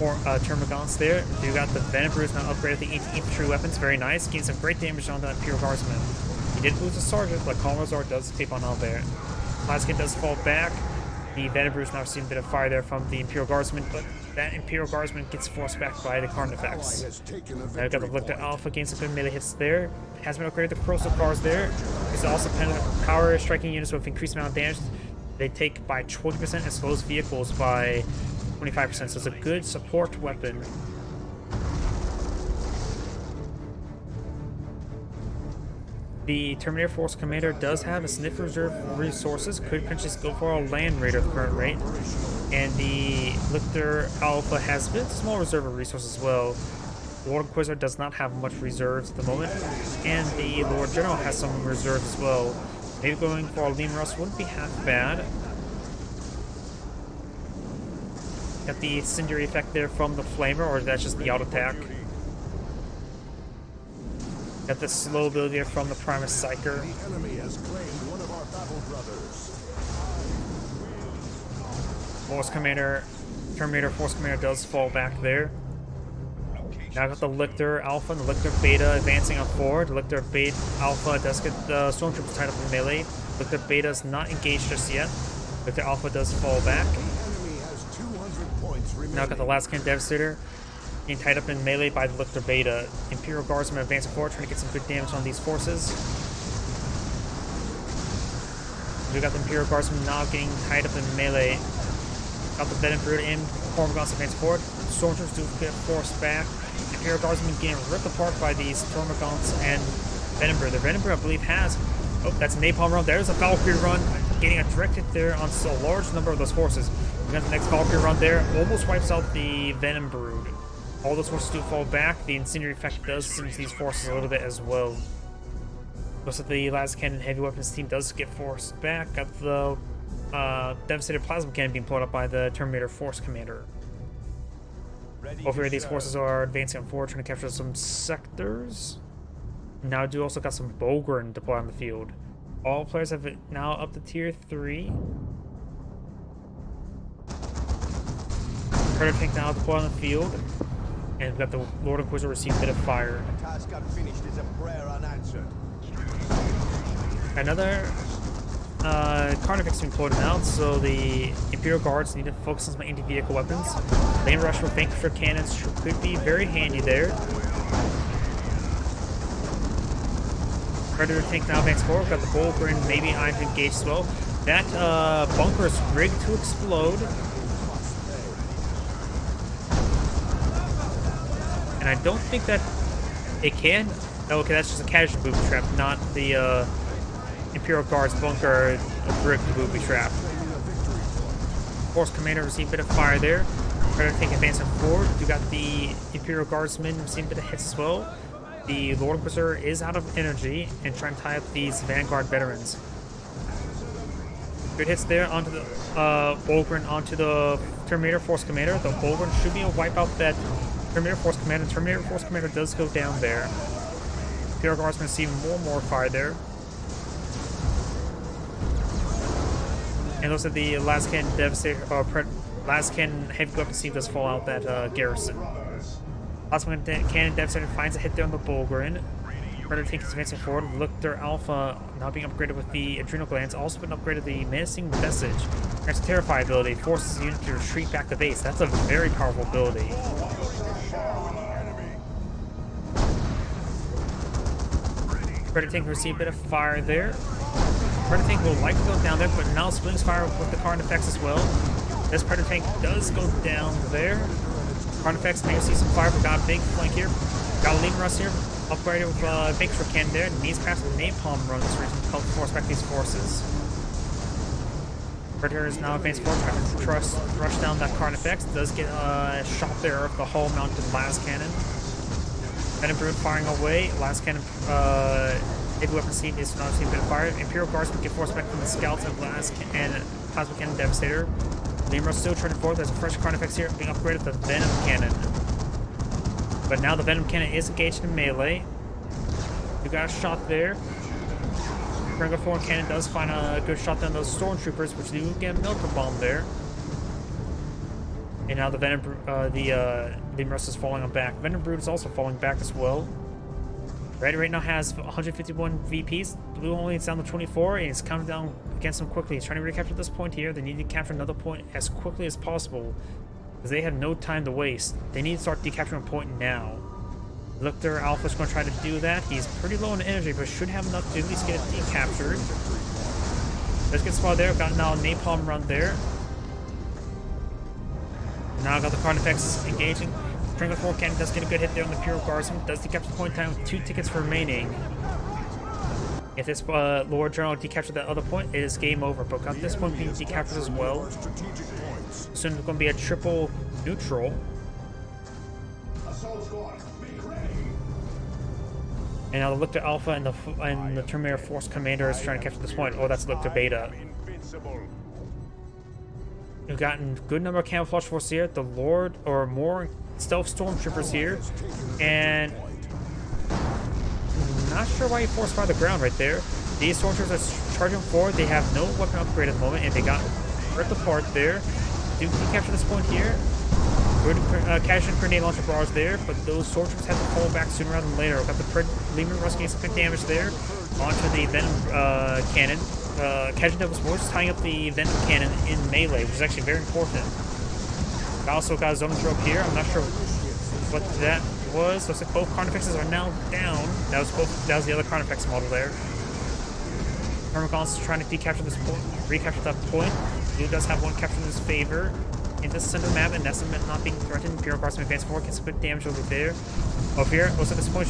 S1: Termagants there. You got the Venom Brews now upgraded the infantry weapons, very nice. Getting some great damage on the Imperial Guardsman. He did lose a Sergeant, but Colonizar does tape on out there. Laskin does fall back. The Venom Brews now seeing a bit of fire there from the Imperial Guardsman, but that Imperial Guardsman gets forced back by the Carnifex. Now we've got the Lictor Alpha getting some good melee hits there. Has been upgraded the corrosive cars there. It's also power striking units with increased amount of damage. They take by 20% and slows vehicles by 25%, so it's a good support weapon. The Terminator Force Commander does have a sniff reserve resources, could potentially go for a Land Raider at the current rate. And the Lictor Alpha has a bit small reserve of resources as well. Lord Inquisitor does not have much reserves at the moment. And the Lord General has some reserves as well. Maybe going for a Lean Rust wouldn't be half bad. Got the incendiary effect there from the Flamer, or that's just the auto attack. Got the slow ability there from the Primus Psyker.
S2: The enemy has claimed one of our battle brothers.
S1: Force Commander, Terminator Force Commander does fall back there. Now got the Lictor Alpha and the Lictor Beta advancing on forward. The Lictor Beta Alpha does get the Stormtroopers tied up in melee. Lictor Beta is not engaged just yet. Lictor Alpha does fall back.
S2: The enemy has 200 points remaining.
S1: Now got the last cannon Devastator being tied up in melee by the Lictor Beta. Imperial Guardsmen advancing forward, trying to get some good damage on these forces. We got the Imperial Guardsmen now getting tied up in melee. Got the Venom Brood in, Termagants advancing forward. Stormtroopers do get forced back. Imperial Guardsmen getting ripped apart by these Termagants and Venom Brood. The Venom Brood, I believe, has... Oh, that's a Napalm run. There's a Valkyrie run. Getting a direct hit there on a large number of those forces. We got the next Valkyrie run there. Almost wipes out the Venom Brood. All those forces do fall back. The incendiary effect does singe these forces a little bit as well. Most of the last cannon heavy weapons team does get forced back. Got the devastated plasma cannon being pulled up by the Terminator Force Commander. Over here, these forces are advancing on forward, trying to capture some sectors. Now do also got some Bogryn deployed on the field. All players have it now up to tier 3. Predator tank now deployed on the field. And we've got the Lord Inquisitor receive a bit of fire.
S3: A task unfinished is a prayer unanswered.
S1: Another Carnifex being floated out, so the Imperial Guards need to focus on some anti-vehicle weapons. Lane rush with Vanquisher cannons could be very handy there. Predator tank now advance forward. Got the Bulgrin, maybe Iron to engage as well. That bunker is rigged to explode. And I don't think that it can. Oh, okay, that's just a casual booby trap, not the Imperial Guard's bunker rigged booby trap. Force Commander received a bit of fire there. Predator tank advancing forward. You got the Imperial Guardsmen receiving a bit of hits as well. The Lord Inquisitor is out of energy and trying to tie up these Vanguard veterans. Good hits there onto the Bulgrin, onto the Terminator Force Commander. The Bulgrin should be able to wipe out that Terminator Force Commander. Terminator Force Commander does go down there. Imperial Guardsmen receiving more fire there. And looks like the last cannon Devastator, last cannon heavy weapon C does fall out that garrison. Last one cannon Devastator finds a hit there on the Bulgrin. Predator tank is advancing forward. Lictor Alpha now being upgraded with the Adrenal Glands. Also been upgraded the Menacing Message. Grants a Terrify ability. Forces the unit to retreat back to base. That's a very powerful ability. Predator tank received a bit of fire there. Predator tank will likely go down there, but now Splings fire with the Carnifex as well. This Predator tank does go down there. Carnifex may see some fire, but got a big flank here. Got a Lean Russ here, upgraded with Vanquisher cannon there. Needs past the Napalm run this region to help force back these forces. Predator is now advanced forward, trying to rush down that Carnifex. Does get a shot there of the hull mounted las cannon. Venom Brood firing away. Las cannon, heavy weapon scene is not seeing a bit of fire. Imperial Guardsmen get forced back from the scouts and Plasma Cannon Devastator. Lemur's still turning forward. There's a fresh Carnifex here being upgraded with the Venom Cannon. But now the Venom Cannon is engaged in melee. You got a shot there. Pringle Forward Cannon does find a good shot down those Stormtroopers, which do get a Milker Bomb there. And now the Venom, Lemur's is falling back. Venom Brood is also falling back as well. Red right now has 151 VPs. Blue only is down to 24 and is counting down against them quickly. He's trying to recapture this point here. They need to capture another point as quickly as possible because they have no time to waste. They need to start decapturing a point now. Lictor Alpha's going to try to do that. He's pretty low on energy, but should have enough to at least get it decaptured. Let's get spotted there. Got now a Napalm run there. Now got the Carnifex engaging. Pringle Forward Cannon does get a good hit there on the Imperial Guardsman. Does decapture the point in time with 2 tickets remaining. If this Lord General decaptured that other point, it is game over. But got this point being decaptured as well. Soon it's going to be a triple neutral. And now the Lictor Alpha and the Terminator Force Commander is trying to capture this point. Oh, that's Lictor Beta. We've gotten a good number of camouflage forces here. The Lord, or more stealth stormtroopers here. And not sure why he forced fire the ground right there. These stormtroopers are charging forward. They have no weapon upgrade at the moment, and they got ripped apart there. Do we capture this point here? Good casual grenade launcher bars there, but those stormtroopers have to fall back sooner rather than later. Got the Lemur Russ getting some good damage there onto the Venom cannon. Casual Devil's Force tying up the Venom cannon in melee, which is actually very important. I also got a zone drop here. I'm not sure what that was. Looks like both Carnifexes are now down. That was the other Carnifex model there. Termagant's trying to decapture this point, recapture that point. Blue does have one capture in his favor. In the center of the map, and Nessim not being threatened. Imperial Guardsman advance forward, gets some good damage over there. Up here, also this point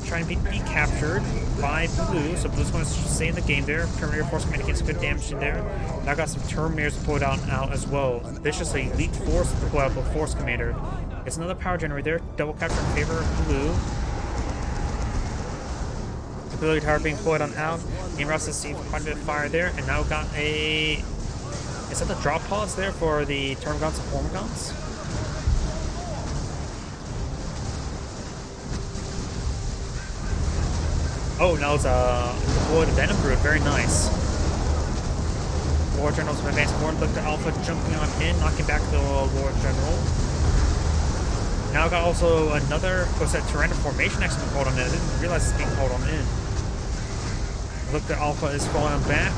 S1: trying to be decaptured by Blue, so Blue's going to stay in the game there. Terminator Force Commander gets some good damage in there. Now got some Terminators deployed out as well. Vicious Elite Force deployed out with Force Commander. It's another power generator there. Double capture in favor of Blue. Ability Tower being deployed on out. Game Ross has seen quite a bit of fire there, and now got a. Is that the drop pods there for the Termagants and Formagants? Oh, now it's deployed Venom Brood. Very nice. Lord General's advanced forward. Look to Alpha jumping on in, knocking back the Lord General. Now got also another. What's that? Tyrannid Formation actually been called on in. I didn't realize it's being called on in. Look to Alpha is falling back.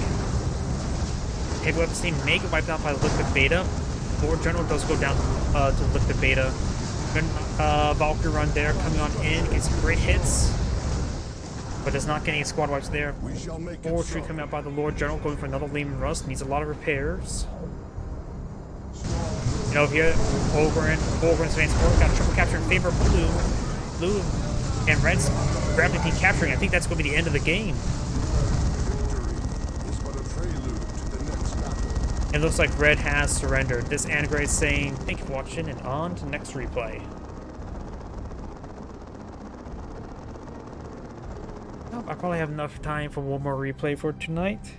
S1: heavy weapons team may get wiped out by the Liquid Beta. Lord General does go down to Liquid Beta. Then Valkyrie run there, coming on in, gets some great hits, but does not get any squad wipes there.
S2: We shall make it
S1: Forestry
S2: so.
S1: coming out by the Lord General, going for another Lehman Rust, needs a lot of repairs. You know, if you're over in Advanced War, got a triple capture in favor of blue and red's rapidly decapturing. I think that's going to be the end of the game.
S2: Victory is but a prelude to the next battle.
S1: It looks like red has surrendered. This Anagrade is saying, thank you for watching, and on to next replay. Oh, I probably have enough time for one more replay for tonight.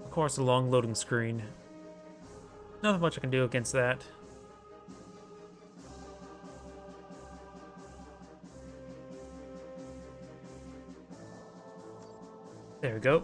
S1: Of course, a long loading screen. Nothing much I can do against that. There we go.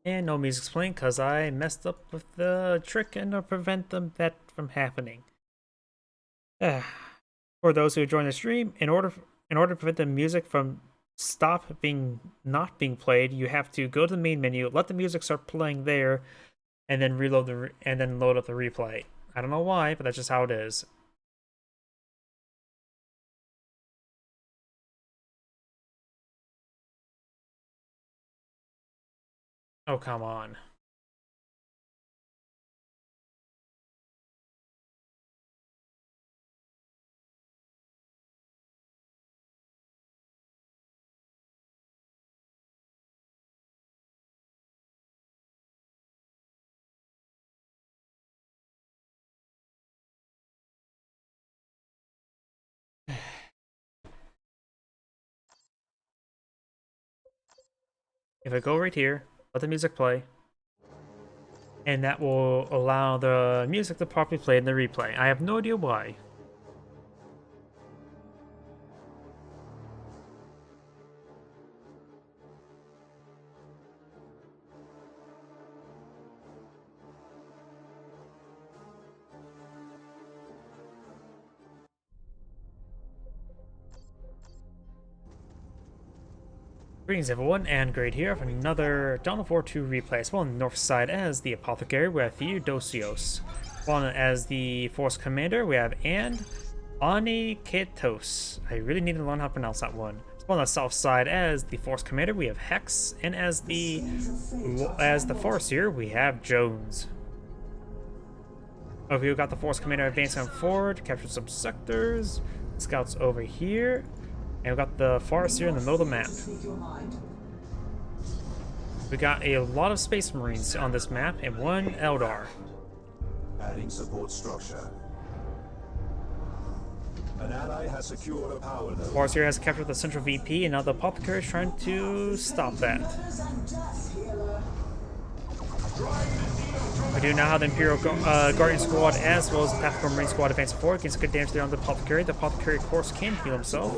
S1: And no music's playing because I messed up with the trick and to prevent that from happening. For those who join the stream, in order to prevent the music from not being played, you have to go to the main menu, let the music start playing there, and then load up the replay. I don't know why, but that's just how it is. Oh, come on. If I go right here, let the music play, and that will allow the music to properly play in the replay. I have no idea why. Greetings everyone, and Great here for another Dawn of War 2 replay. As well on the north side as the Apothecary, we have Theodosios. Well, as the Force Commander, we have Aniketos. I really need to learn how to pronounce that one. As well on the south side as the Force Commander, we have Hex, and as the Forester, we have Jones. Over here, we got the Force Commander advancing forward, capturing some sectors. Scouts over here. And we got the forest here in the middle of the map. We got a lot of Space Marines on this map and one Eldar.
S6: Adding support structure. An ally has secured a power node.
S1: Forest here has captured the central VP, and now the Apothecary is trying to stop that. We do now have the Imperial Guardian Squad as well as the Tactical Marine Squad advancing forward, getting some good damage there on the Apothecary. The Apothecary, of course, can heal himself.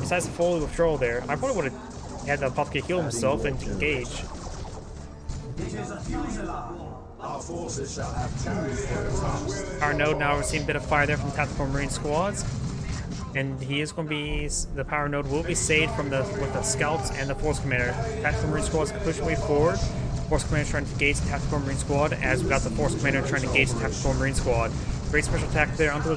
S1: Besides the full withdrawal there, I probably would have had the Apothecary heal himself and engage.
S6: Our forces shall have two for the task.
S1: Our node now receiving a bit of fire there from Tactical Marine Squads. And he is going to be, the power node will be saved from with the scouts and the force commander. Tactical Marine Squad is pushing way forward. Force commander trying to engage the Tactical Marine Squad, as we got the Force commander trying to engage the Tactical Marine Squad. Great special attack there onto the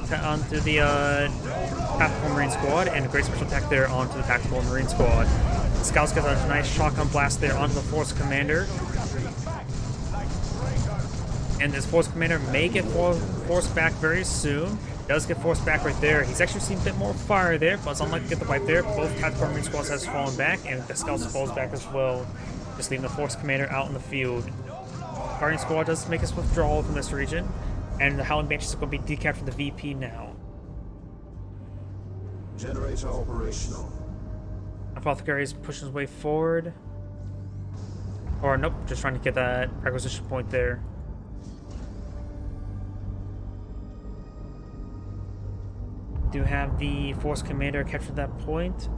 S1: Tactical Marine Squad, and a great special attack there onto the Tactical Marine Squad. The scouts got a nice shotgun blast there onto the Force commander. And this Force commander may get forced back very soon. Does get forced back right there. He's actually seen a bit more fire there, but it's unlikely to get the wipe there. Both Tactical Marine Squads has fallen back, and the scouts falls back as well. Just leaving the Force commander out in the field. Guardian Squad does make its withdrawal from this region, and the Howling Banshees is going to be decapturing the VP now.
S6: Generator operational.
S1: Apothecary is pushing his way forward. Or nope, just trying to get that acquisition point there. Do have the Force commander captured that point,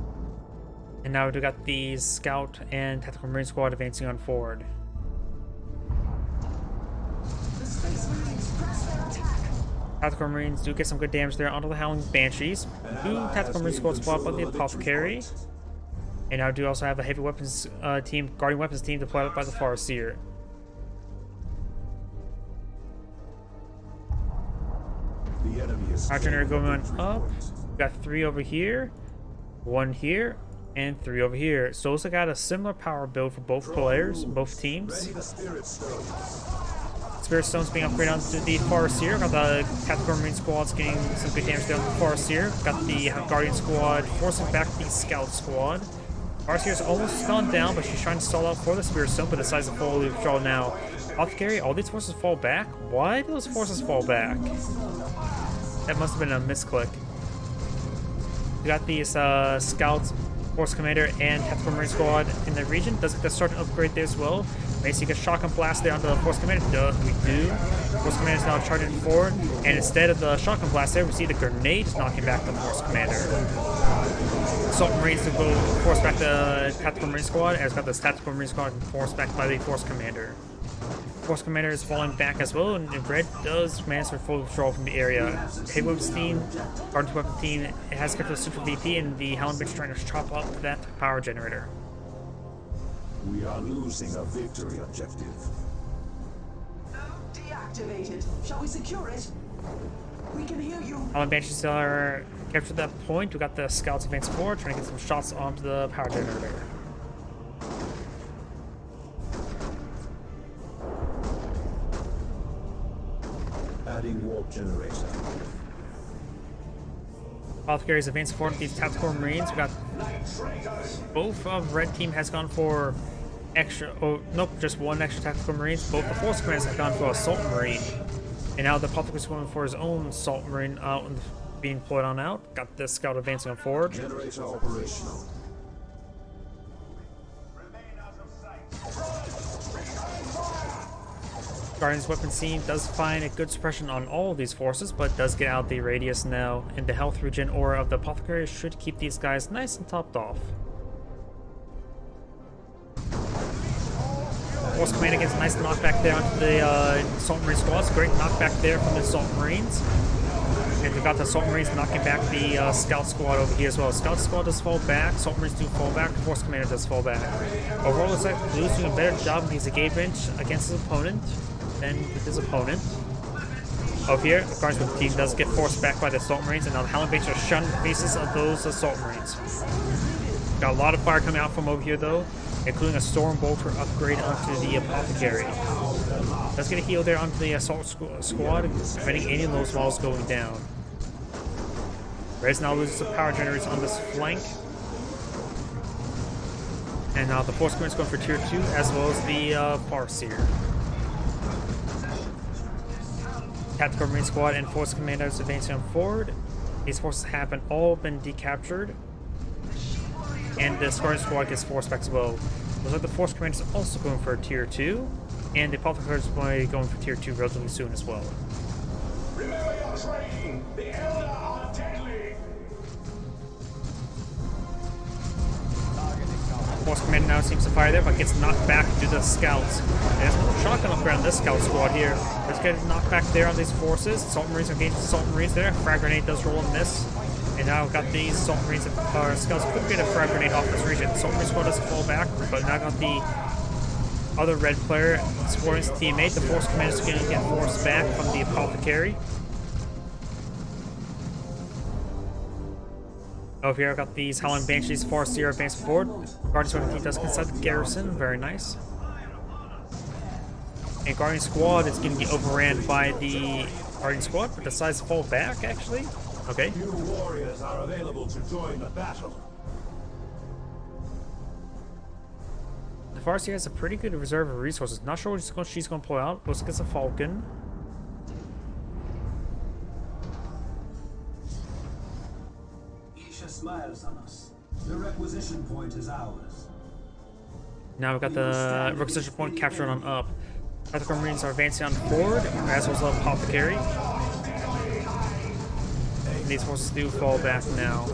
S1: and now we do got the Scout and Tactical Marine Squad advancing on forward. Tactical Marines do get some good damage there onto the Howling Banshees. Two Tactical Marine Squad spot by the Apothecary, and now do also have a heavy weapons team, Guardian Weapons team deployed by the Farseer.
S6: The enemy is
S1: Power generator going on up. We got 3 over here, 1 here, and 3 over here. So it's got a similar power build for both players, both teams.
S6: ready the Spirit Stone.
S1: Spirit Stone's being upgraded onto the Farseer. Got the Tactical Marine Squad's getting some good damage down on the Farseer. Got the Guardian Squad forcing back the Scout Squad. Farseer's almost gone down, but she's trying to stall out for the Spirit Stone, but decides to fully withdraw now. Apothecary, all these forces fall back? Why do those forces fall back? That must have been a misclick. We got these Scouts, Force Commander, and Tactical Marine Squad in the region. Does it start to upgrade there as well? May see a shotgun blast there onto the Force Commander. Duh, we do. Force Commander is now charging forward, and instead of the shotgun blast there, we see the grenades knocking back the Force Commander. Assault Marines to go force back the Tactical Marine Squad, as got this Tactical Marine Squad forced back by the Force Commander. Force Commander is falling back as well, and Red does manage to full withdrawal from the area. Heavy Weapons team, Guardian Weapons team, it has kept the Central VP, and the Howling Bitch trying to chop up that power generator.
S6: We are losing a victory objective.
S7: Deactivated. Shall we secure it? We can hear you.
S1: Howling Banshees are captured that point. We got the Scouts advancing forward, trying to get some shots onto the power generator.
S6: Adding warp generator.
S1: Apothecary is advancing forward with these Tactical Marines. We got both of Red Team has gone for extra. Oh, nope, just 1 extra Tactical Marines. Both the Force Commanders have gone for Assault Marine. And now the Apothecary is going for his own Assault Marine out and being deployed on out. Got the Scout advancing on forward.
S6: Generator operational.
S1: Guardian's Weapons team does find a good suppression on all of these forces, but does get out the radius now, and the health regen aura of the Apothecary should keep these guys nice and topped off. Force Commander gets a nice knockback there onto the Assault Marine squads. Great knockback there from the Assault Marines. And we've got the Assault Marines knocking back the Scout Squad over here as well. Scout Squad does fall back, Assault Marines do fall back, Force Commander does fall back. Overall, looks like Blue's doing a better job with his engagement against his opponent than with his opponent. Over here, the Guardians Weapons team does get forced back by the Assault Marines, and now the Howling Banshees are shunning the faces of those Assault Marines. Got a lot of fire coming out from over here though, including a Storm Bolter upgrade onto the Apothecary. Does get a heal there onto the Assault Squad, preventing any of those walls going down. Rez now loses the power generators on this flank. And now the Force Command is going for tier 2, as well as the Farseer. Tactical Marine Squad and Force Commanders advancing on forward. These forces have all been decaptured. And the Guardian Squad gets forced back as well. Looks like the Force Commander is also going for tier 2. And the Apothecary is going for tier 2 relatively soon as well.
S2: Remember your training. The Elder are deadly.
S1: Force Commander now seems to fire there, but gets knocked back to the Scouts. There's a shotgun upgrade on this Scout Squad here. Let's get knocked back there on these forces. Assault Marines are engaging Assault Marines there. Frag Grenade does roll and miss. And now we've got these Assault Marines or Scouts could get a frag grenade off this region. Assault Marine squad doesn't fall back, but now got the other red player exploring his teammate. The Force Commander is going to get forced back from the Apothecary. Over here, I've got these Howling Banshees, Farseer advancing forward. Guardian Squad team does inside the garrison, very nice. And Guardian Squad is going to get overran by the Guardian Squad, but decides to fall back, actually. Okay.
S6: New warriors are available to join the battle.
S1: The Farseer has a pretty good reserve of resources. Not sure what she's going to pull out. Looks like it's a Falcon.
S7: Isha smiles on us. The requisition point is ours.
S1: Now we've got the requisition point captured on up. Tactical Marines are advancing on forward, as well as the Apothecary. And these forces do fall back now.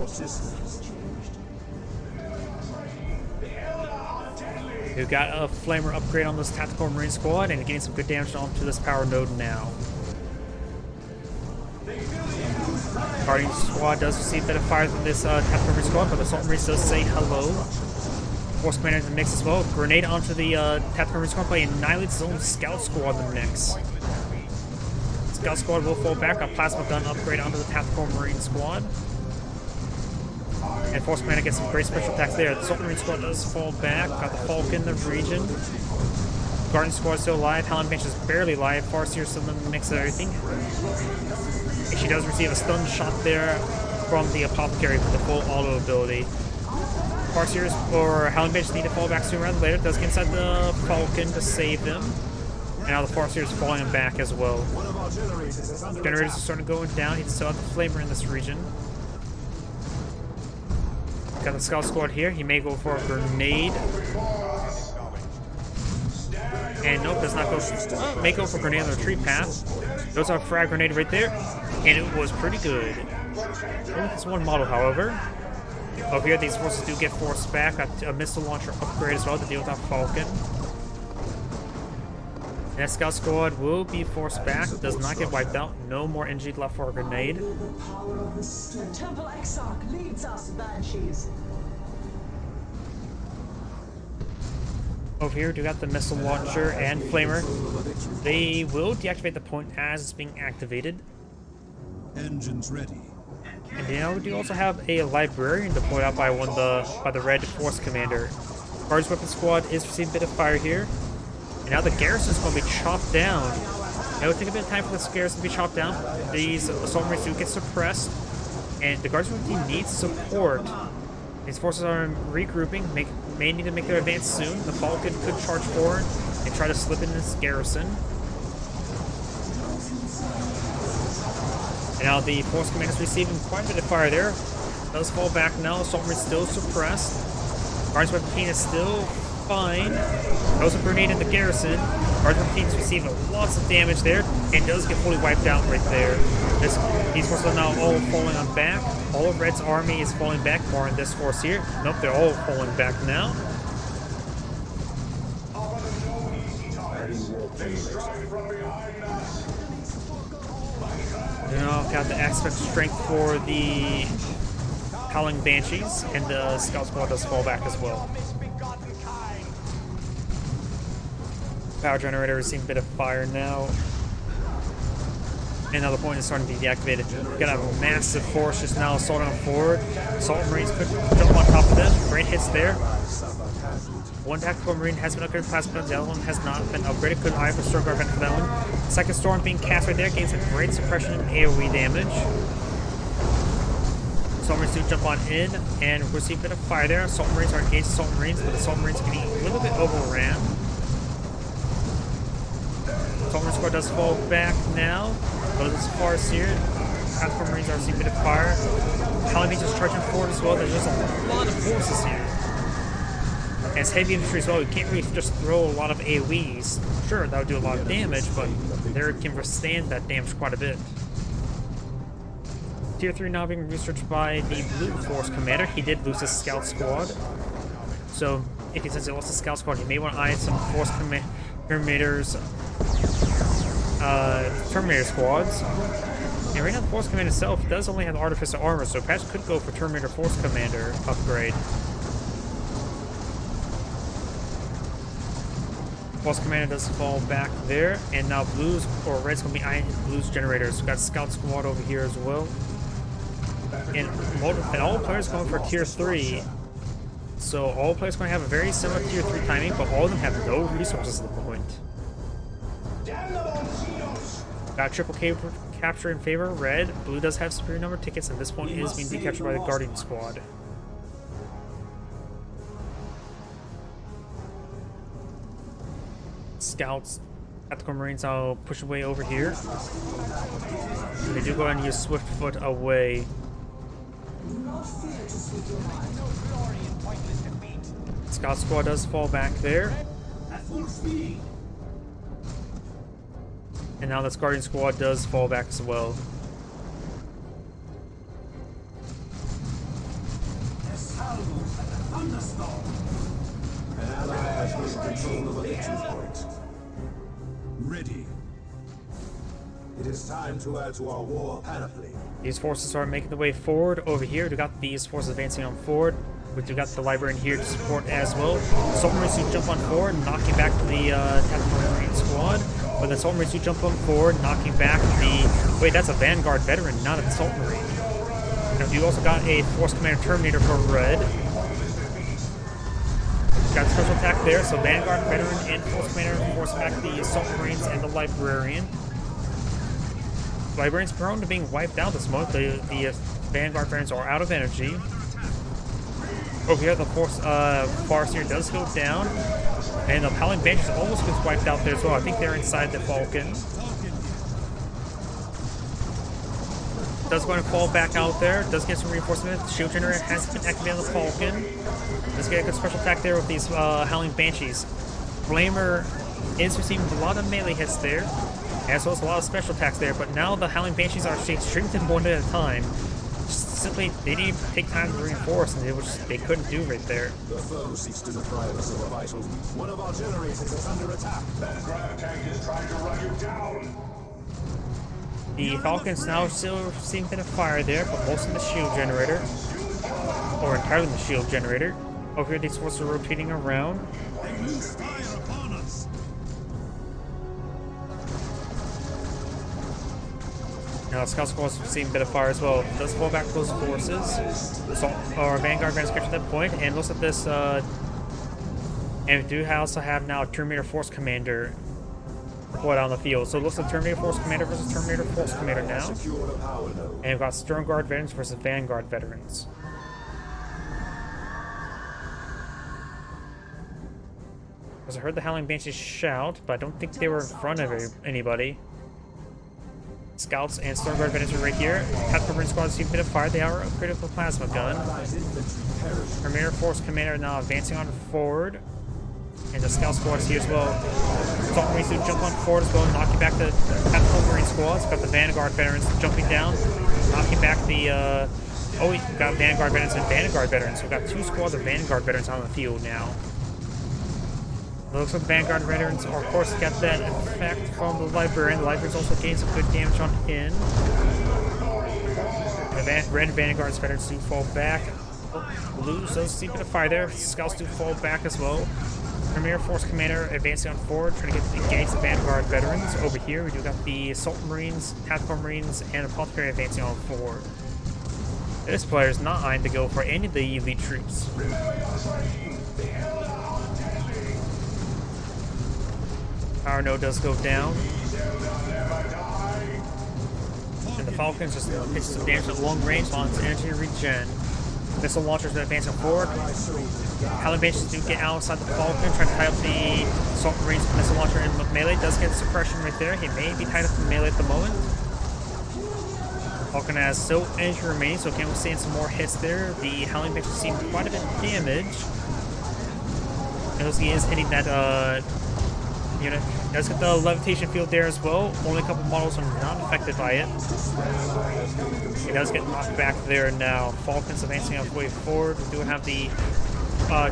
S1: We've got a Flamer upgrade on this Tactical Marine squad and getting some good damage onto this power node now. Guardian squad does receive a bit of fire from this Tactical Marine squad, but the Assault Marines does say hello. Force Commander in the mix as well. Grenade onto the Tactical Marine squad, but he annihilates his own Scout squad in the mix. Scout squad will fall back. A Plasma Gun upgrade onto the Tactical Marine squad. And Force Commander gets some great special attacks there. The Assault Marine squad does fall back. Got the Falcon in the region. Guardian squad still alive. Howling Bench is barely alive. Farseer still in the mix of everything. And she does receive a stun shot there from the Apothecary with the full auto ability. Farseers or Howling Bench need to fall back sooner rather than later. Does get inside the Falcon to save them. And now the Farseer is falling back as well. Generators are starting to go down. He's still have the Flamer in this region. Got the Scout squad here. He may go for a grenade. And nope, does not go. May go for grenade on the retreat path. Goes on frag grenade right there. And it was pretty good. Only this one model, however. Over here, these forces do get forced back. Got a missile launcher upgrade as well to deal with that Falcon. And that Scout squad will be forced back. Does not get wiped out. No more energy left for a grenade.
S7: Temple Exarch leads us, Banshees.
S1: Over here, we got the missile launcher and flamer. They will deactivate the point as it's being activated.
S6: Engines ready.
S1: And now we do also have a librarian deployed out by the red force commander. Guardian weapon squad is receiving a bit of fire here. And now the garrison is going to be chopped down. It will take a bit of time for this garrison to be chopped down. These Assault Marines do get suppressed. And the Guardian team needs support. These forces are regrouping, may need to make their advance soon. The Falcon could charge forward and try to slip in this garrison. And now the Force Commander is receiving quite a bit of fire there. Does fall back now. Assault Marine still suppressed. Guardian Weapon Team is still fine. Throws a grenade in the garrison. Guardian Weapon Team is receiving lots of damage there and does get fully wiped out right there. These forces are now all falling on back. All of Red's army is falling back. More on this force here. Nope, they're all falling back now. Now got the aspect strength for the Howling Banshees, and the Scout squad does fall back as well. Power generator is seeing a bit of fire now. And now the point is starting to be deactivated. We've got a massive force just now assaulting forward. Assault Marines could jump on top of them. Great hits there. One Tactical Marine has been upgraded class, but the other one has not been upgraded. Couldn't eye for Storm Guard event for that one. Second Storm being cast right there gains a great suppression and AoE damage. Assault Marines do jump on in and receive a bit of fire there. Assault Marines are engaged Assault Marines, but the Assault Marines are getting a little bit overran. Assault Marine squad does fall back now. Goes as far as here. Tactical Marines are receiving a bit of fire. Howling Beach is charging forward as well. There's just a lot of forces here. And it's heavy infantry as well. You can't really just throw a lot of AoEs. Sure, that would do a lot of damage, but they can withstand that damage quite a bit. Tier 3 now being researched by the Blue Force Commander. He did lose his Scout Squad. So, if he says he lost his Scout Squad, he may want to eye some Force Terminator squads. And right now, the Force Commander itself does only have Artificer armor, so perhaps could go for Terminator Force Commander upgrade. Force Commander does fall back there, and now Blues or Red's gonna be eyeing his Blues generators. We've got Scout Squad over here as well. And all players going for Tier 3. So all players going to have a very similar Tier 3 timing, but all of them have no resources at the moment. Got triple capture in favor of Red. Blue does have superior number of tickets, and this one is being decaptured by the Guardian Squad. Scouts, Tactical Marines now push away over here. And they do go ahead and use Swiftfoot away. Scout Squad does fall back there.
S7: At full speed.
S1: And now this Guardian Squad does fall back as well.
S7: Salvos at the thunderstorm.
S6: An ally has gained control of a victory point.
S7: Ready.
S6: It is time to add to our war panoply.
S1: These forces are making their way forward. Over here, we got these forces advancing on forward. We do got the Librarian here to support as well. Assault Marines do jump on forward, knocking back the Tactical Marine Squad. But the Assault Marines do jump on forward, knocking back the... Wait, that's a Vanguard Veteran, not an Assault Marine. Now, you also got a Force Commander Terminator for Red. Got a special attack there, so Vanguard Veteran and Force Commander force back the Assault Marines and the Librarian. Librarian's prone to being wiped out this month. The Vanguard Veterans are out of energy. Over here, the Force Farseer does go down. And the Howling Banshees almost gets wiped out there as well. I think they're inside the Falcon. Does go and fall back out there. Does get some reinforcement. The shield generator has been activated on the Falcon. Does get a good special attack there with these Howling Banshees. Flamer is receiving a lot of melee hits there, as well as a lot of special attacks there. But now the Howling Banshees are strengthened one at a time. Simply, they didn't even take time to reinforce, and they couldn't do right there.
S6: The foe seeks to deprive us of a vital. One of our generators is under attack.
S2: That grav tank is trying to run you down.
S1: The Falcons now still seeing a bit of fire there, but most of the shield generator, or entirely the shield generator. Over here, these forces are rotating around.
S7: Fire upon us.
S1: Now, Scout Squad is seeing a bit of fire as well. Does fall back close forces. So our Vanguard Veterans get to that point, and looks at this. And we do also have now Terminator Force Commander deployed on the field. So it looks like Terminator Force Commander versus Terminator Force Commander now.
S6: Secure the power node.
S1: And we've got Stern Guard Veterans versus Vanguard Veterans. Because I heard the Howling Banshees shout, but I don't think they were in front of anybody. Scouts and Stern Guard Veterans are right here. Tactical Marine Squad see a bit of fire. They are upgraded with a plasma gun. Terminator Force Commander now advancing on forward. And the Scout Squad is here as well. Assault Marines do jump on forward as well, knocking back the Tactical Marine Squads. Got the Vanguard Veterans jumping down, knocking back the... Oh, we've got Vanguard Veterans and Vanguard Veterans. So we've got two squads of Vanguard Veterans on the field now. It looks like Vanguard Veterans are, of course, got that effect from the Librarian. The Librarian's also gained some good damage on him. The Red Vanguard Veterans do fall back. Blues does see a bit of fire there. Scouts do fall back as well. Premier Force Commander advancing on forward, trying to engage the Vanguard Veterans. Over here, we do got the Assault Marines, Tactical Marines, and Apothecary advancing on forward. This player is not eyeing to go for any of the elite troops. Power node does go down. And the Falcons just hit some damage at long range on its energy regen. Missile launchers are advancing forward. Howling Banshees do get outside the Falcon, trying to tie up the Assault Marines missile launcher in melee. Does get suppression right there. He may be tied up in melee at the moment. Falcon has still energy remaining, so again we're seeing some more hits there. The Howling Banshees seem quite a bit of damage. And he is hitting that unit. Does get the levitation field there as well. Only a couple models are not affected by it. He does get knocked back there now. Falcons advancing on his way forward. We do have the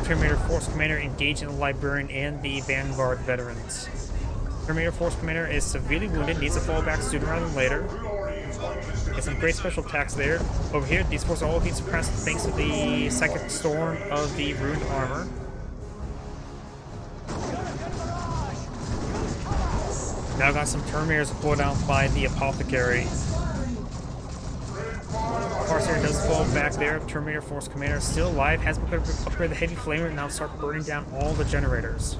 S1: Terminator Force Commander engaging the Librarian and the Vanguard Veterans. Terminator Force Commander is severely wounded, needs to fall back sooner rather than later. Get some great special attacks there. Over here, these forces are all being suppressed thanks to the Psychic Storm of the Ruined Armor. Now got some Terminators pulled out by the Apothecary. Farseer does fall back there. Terminator Force Commander is still alive. Has been upgraded the Heavy Flamer and now start burning down all the generators.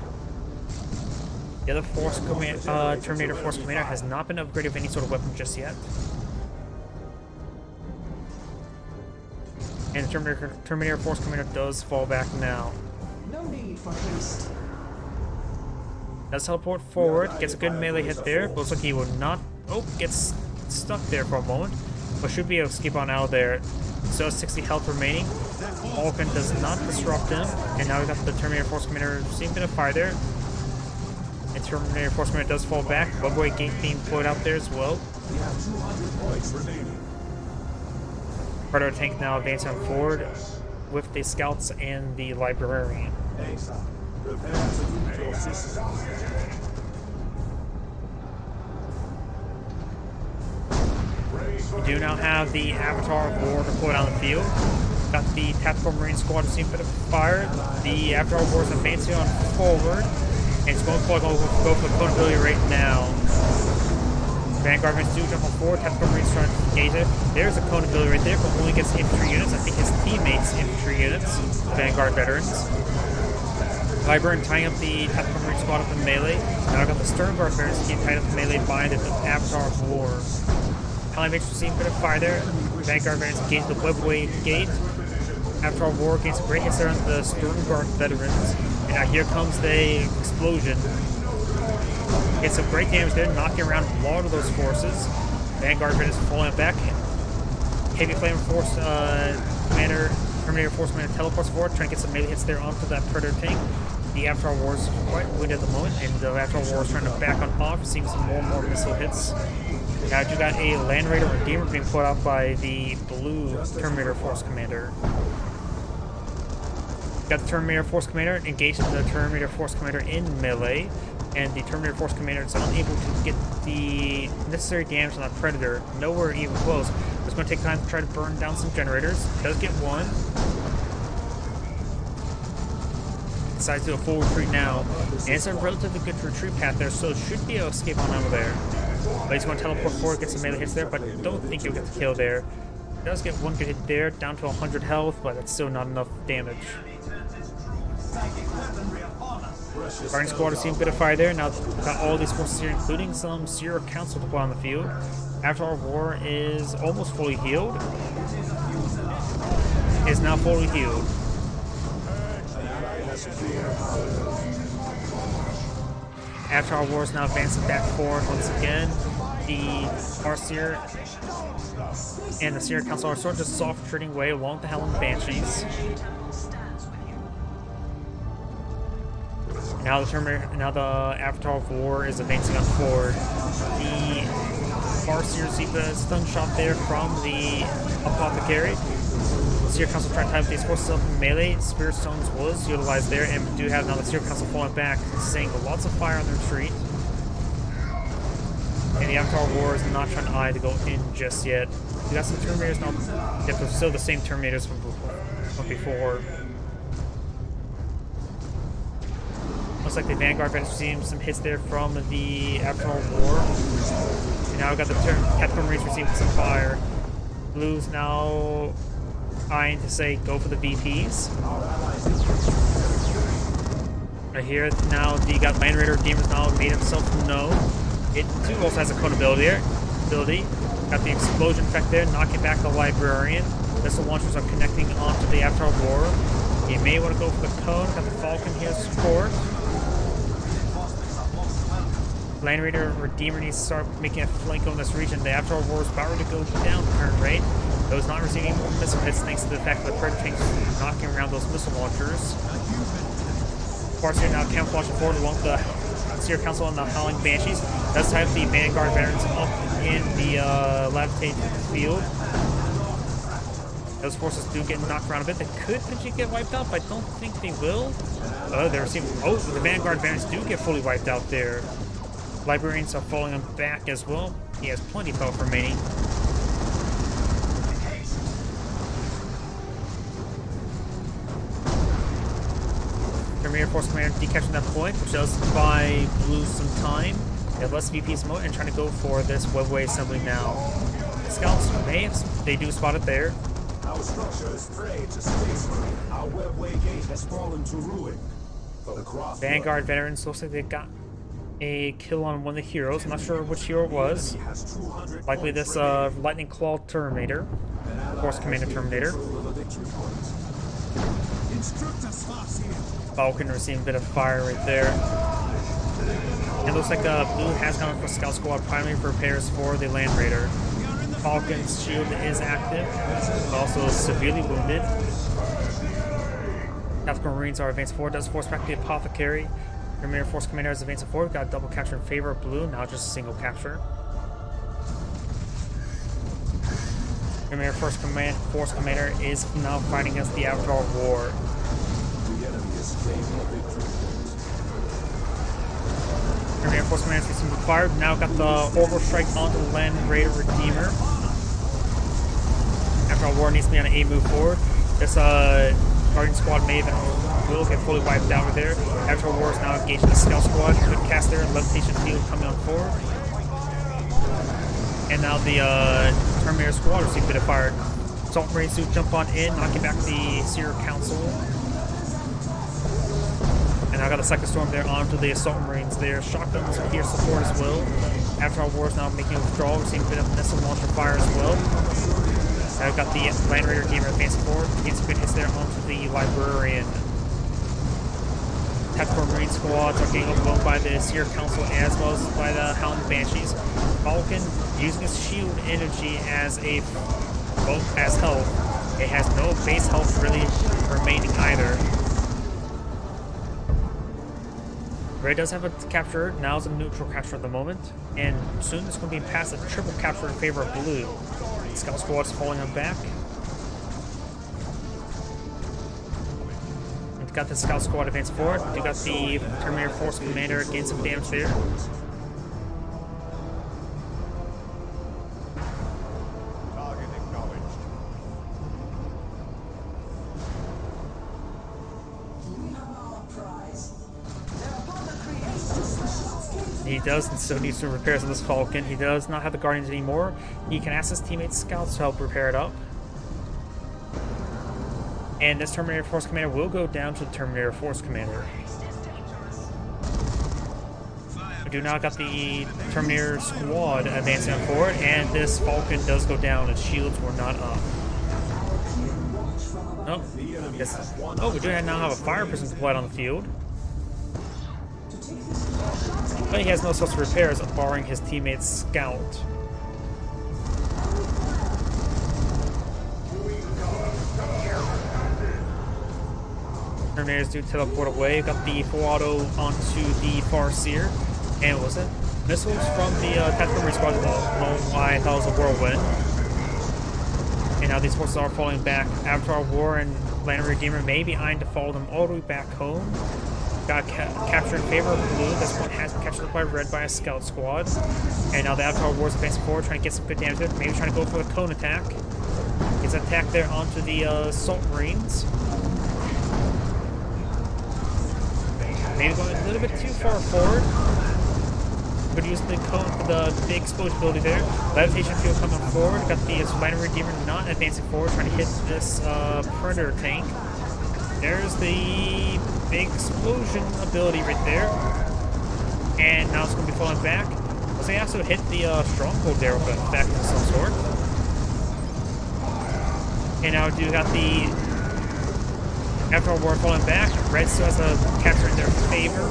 S1: The other Terminator Force Commander has not been upgraded with any sort of weapon just yet. And the Terminator Force Commander does fall back now.
S8: No need for haste.
S1: Does teleport forward, gets a good melee hit there. Looks like he will not. Oh, gets stuck there for a moment, but should be able to skip on out there. So has 60 health remaining. Vulcan does not disrupt him, and now we got the Terminator Force Commander seeing a bit of fire there. And Terminator Force Commander does fall back. Bugboy Gate being put out there as well.
S6: We have 200 points remaining.
S1: Predator tank now advancing forward with the scouts and the librarian.
S6: Asa, prepare to meet your systems.
S1: We do now have the Avatar of War deployed on the field. Got the Tactical Marine Squad to see a bit of fire. The Avatar of War is advancing on forward. And it's going to go for accountability right now. Vanguard Marines do jump on forward. Tactical Marines trying to engage it. There's a accountability right there, but only gets infantry units. I think his teammates' infantry units. Vanguard veterans. Librarian tying up the Tactical Marine Squad up in melee. Now I've got the Stern Guard veterans being tied up in melee by the Avatar of War. Howling Banshee receiving a bit of fire there. Vanguard veterans engage the Webway Gate. Avatar of War gains some great hits there on the Stern Guard veterans. And now here comes the explosion. Gets some great damage there, knocking around a lot of those forces. Vanguard veterans falling back. Heavy Flame Force Commander, Terminator Force Commander teleports forward, trying to get some melee hits there onto that Predator tank. The Avatar War is quite winded at the moment, and the Avatar War is trying to back on off, receiving some more and more missile hits. Now you got a Land Raider Redeemer being put out by the blue Terminator Force Commander. Got the Terminator Force Commander engaged the Terminator Force Commander in melee, and the Terminator Force Commander is unable to get the necessary damage on that Predator, nowhere even close. It's going to take time to try to burn down some generators. Does get one. Decides to do a full retreat now, and it's a relatively good retreat path there, so it should be able to escape on over there. But he's going to teleport forward, get some melee hits there, but I don't think he'll get the kill there. Does get one good hit there, down to 100 health, but that's still not enough damage. Guardian Squad has seen a bit of fire there. Now got all these forces here, including some Sierra Council to put on the field. Avatar War is almost fully healed. Is now fully healed. Avatar War is now advancing back forward once again. The Farseer and the Sierra Council are sort of just soft trading way along the Howling Banshees. Now the Avatar of War is advancing on forward. The Farseer received a stun shot there from the Apothecary. The Sierra Council trying to tie up these forces up in melee. Spirit Stones was utilized there, and we do have now the Sierra Council falling back, saying lots of fire on the retreat. And the Avatar of War is not trying to eye to go in just yet. We got some Terminators now. They're still the same Terminators from before. Looks like the Vanguard veterans receiving some hits there from the Avatar War. And now we've got the Tactical Marines receiving some fire. Blue's now eyeing to say go for the VPs. Right here, now the got Land Raider Redeemer's now made himself known. It too also has a cone ability. Got the explosion effect there, knocking back the Librarian. Missile launchers are connecting onto the Avatar War. You may want to go for the cone. Got the Falcon here to support. Land Raider Redeemer needs to start making a flank on this region. The Avatar War is about ready to go down the turn rate. Though it's not receiving more missile hits thanks to the fact that the Predator tanks are knocking around those missile launchers. Farseer now camouflaging forward along the Sierra Council and the Howling Banshees. Does tie up the Vanguard veterans up in the Levitate field. Those forces do get knocked around a bit. They could potentially get wiped out, but I don't think they will. They're receiving. Oh, the Vanguard veterans do get fully wiped out there. Librarians are falling on back as well. He has plenty of health remaining. Terminator Force Commander decapturing that point, which does buy Blue some time. They have less VPs mode and trying to go for this webway assembly now. The scouts they do spot it there.
S6: Our structure is prey to space marine. Our webway gate has fallen to ruin. For the Cross
S1: Vanguard veterans looks like they got a kill on one of the heroes. I'm not sure which hero it was.
S6: has 200
S1: Likely this Lightning Claw Terminator. Force Commander Terminator. Falcon receiving a bit of fire right there. It looks like Blue has gone for Scout Squad primary repairs for the Land Raider. Falcon's shield is active, but also severely wounded. Tactical Marines are advancing forward, does force back the Apothecary. Terminator Force Commander is advancing forward, got a double capture in favor of Blue, now just a single capture. Terminator Force Commander is now fighting against the Avatar War.
S6: The enemy is claiming a victory.
S1: Terminator Force Commander is being fired. Now got the Orbital Strike onto the Land Raider Redeemer. Avatar War needs to be on an A move forward. This Guardian Squad Maven will get fully wiped out over there. Avatar War is now engaging the Scout Squad. Good cast there, Levitation Field coming on forward. And now the Terminator Squad receive a bit of fire. Assault Marines do jump on in, knocking back the Seer Council. And I got a second storm there onto the Assault Marines there. Shotguns are here support as well. Avatar War is now making a withdrawal, receiving a bit of missile launcher fire as well. I've got the Land Raider Gamer advancing forward, getting some good hits there onto the Librarian. Tactical Marine squads are getting overwhelmed by the Seer Council as well as by the Howling Banshees. Falcon using his shield energy as health. It has no base health really remaining either. Red does have a capture, now it's a neutral capture at the moment, and soon it's going to be past a triple capture in favor of Blue. Scout Squad's falling on back. We've got the Scout Squad advance forward. We got the Terminator Force Commander getting some damage there.
S3: Target acknowledged.
S8: We have our prize. They're upon the creation.
S1: He does still need some repairs on this Falcon. He does not have the Guardians anymore. He can ask his teammates Scouts to help repair it up. And this Terminator Force Commander will go down to the Terminator Force Commander. We do now got the Terminator Squad advancing forward, and this Falcon does go down. Its shields were not up. Oh, yes. Oh, we do now have a Fire Prison deployed on the field. But he has no source of repairs, barring his teammate's Scout. Terminators do teleport away. Got the full auto onto the Farseer. And was it? Missiles from the Tactical Marine Squad. I don't know why I thought it was a whirlwind. And now these forces are falling back. Avatar War and Land Redeemer may be eyeing to follow them all the way back home. Got captured in favor of Blue. This one has been captured by Red by a Scout Squad. And now the Avatar War is advancing forward, trying to get some good damage there. Maybe trying to go for the cone attack. Gets an attack there onto the Assault Marines. Maybe going a little bit too far forward. Could use the big explosion ability there. Levitation Field coming forward. Got the Land Redeemer not advancing forward, trying to hit this Predator tank. There's the big explosion ability right there. And now it's going to be falling back. They also hit the Stronghold there with an effect of some sort. And now we do got the Avatar War falling back. Red still has a capture in their favor.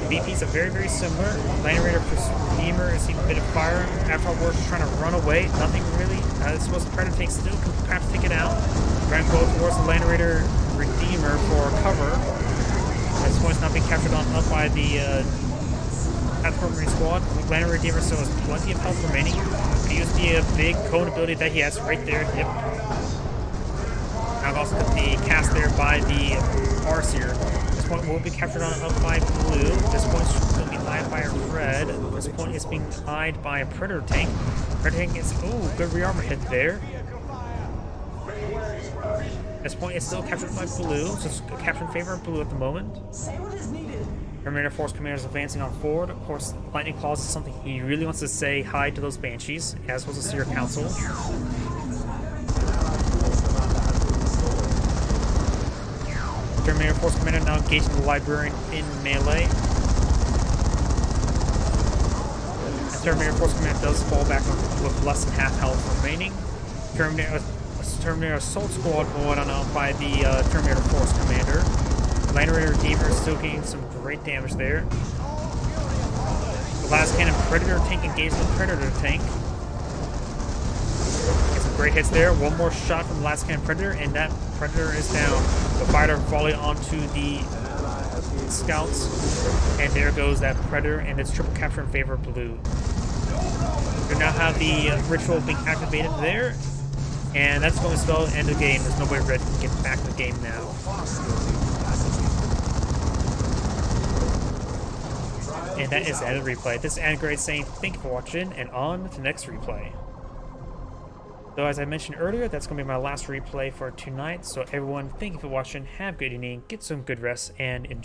S1: The VPs are very, very similar. Land Raider Redeemer is seeing a bit of fire. Avatar War is trying to run away. Nothing really. This was the Predator tank still can perhaps take it out. Trying to go towards the Land Raider Redeemer for cover. This one's not being captured up by the Tactical Marine Squad. Land Raider Redeemer still has plenty of health remaining. He used the big cone ability that he has right there. Yep. Now I've also got the cast there by the Farseer. This point will be captured up by Blue. This point will be eyed by Red. This point is being eyed by a Predator tank. Predator tank is, ooh, good rearmor hit there. At this point, it's still captured by blue, so it's captured in favor of blue at the moment.
S8: Say what is needed.
S1: Terminator Force Commander is advancing on forward. Of course, Lightning Claws is something he really wants to say hi to those Banshees, as well as the Seer Council. Terminator Force Commander now engaging the Librarian in melee. And Terminator Force Commander does fall back with less than half health remaining. Terminator Assault Squad going on by the Terminator Force Commander. Land Raider Redeemer is still getting some great damage there. The last cannon Predator tank engaged the Predator tank. Get some great hits there. One more shot from the last cannon Predator, and that Predator is down. The fighter volley onto the scouts, and there goes that Predator, and it's triple capture in favor of blue. We now have the ritual being activated there, and that's going to spell end of the game. There's no way Red can get back to the game now. And that is the end of the replay. This is Angrade saying thank you for watching, and on to the next replay. So as I mentioned earlier, that's going to be my last replay for tonight. So everyone, thank you for watching. Have a good evening, get some good rest, and enjoy.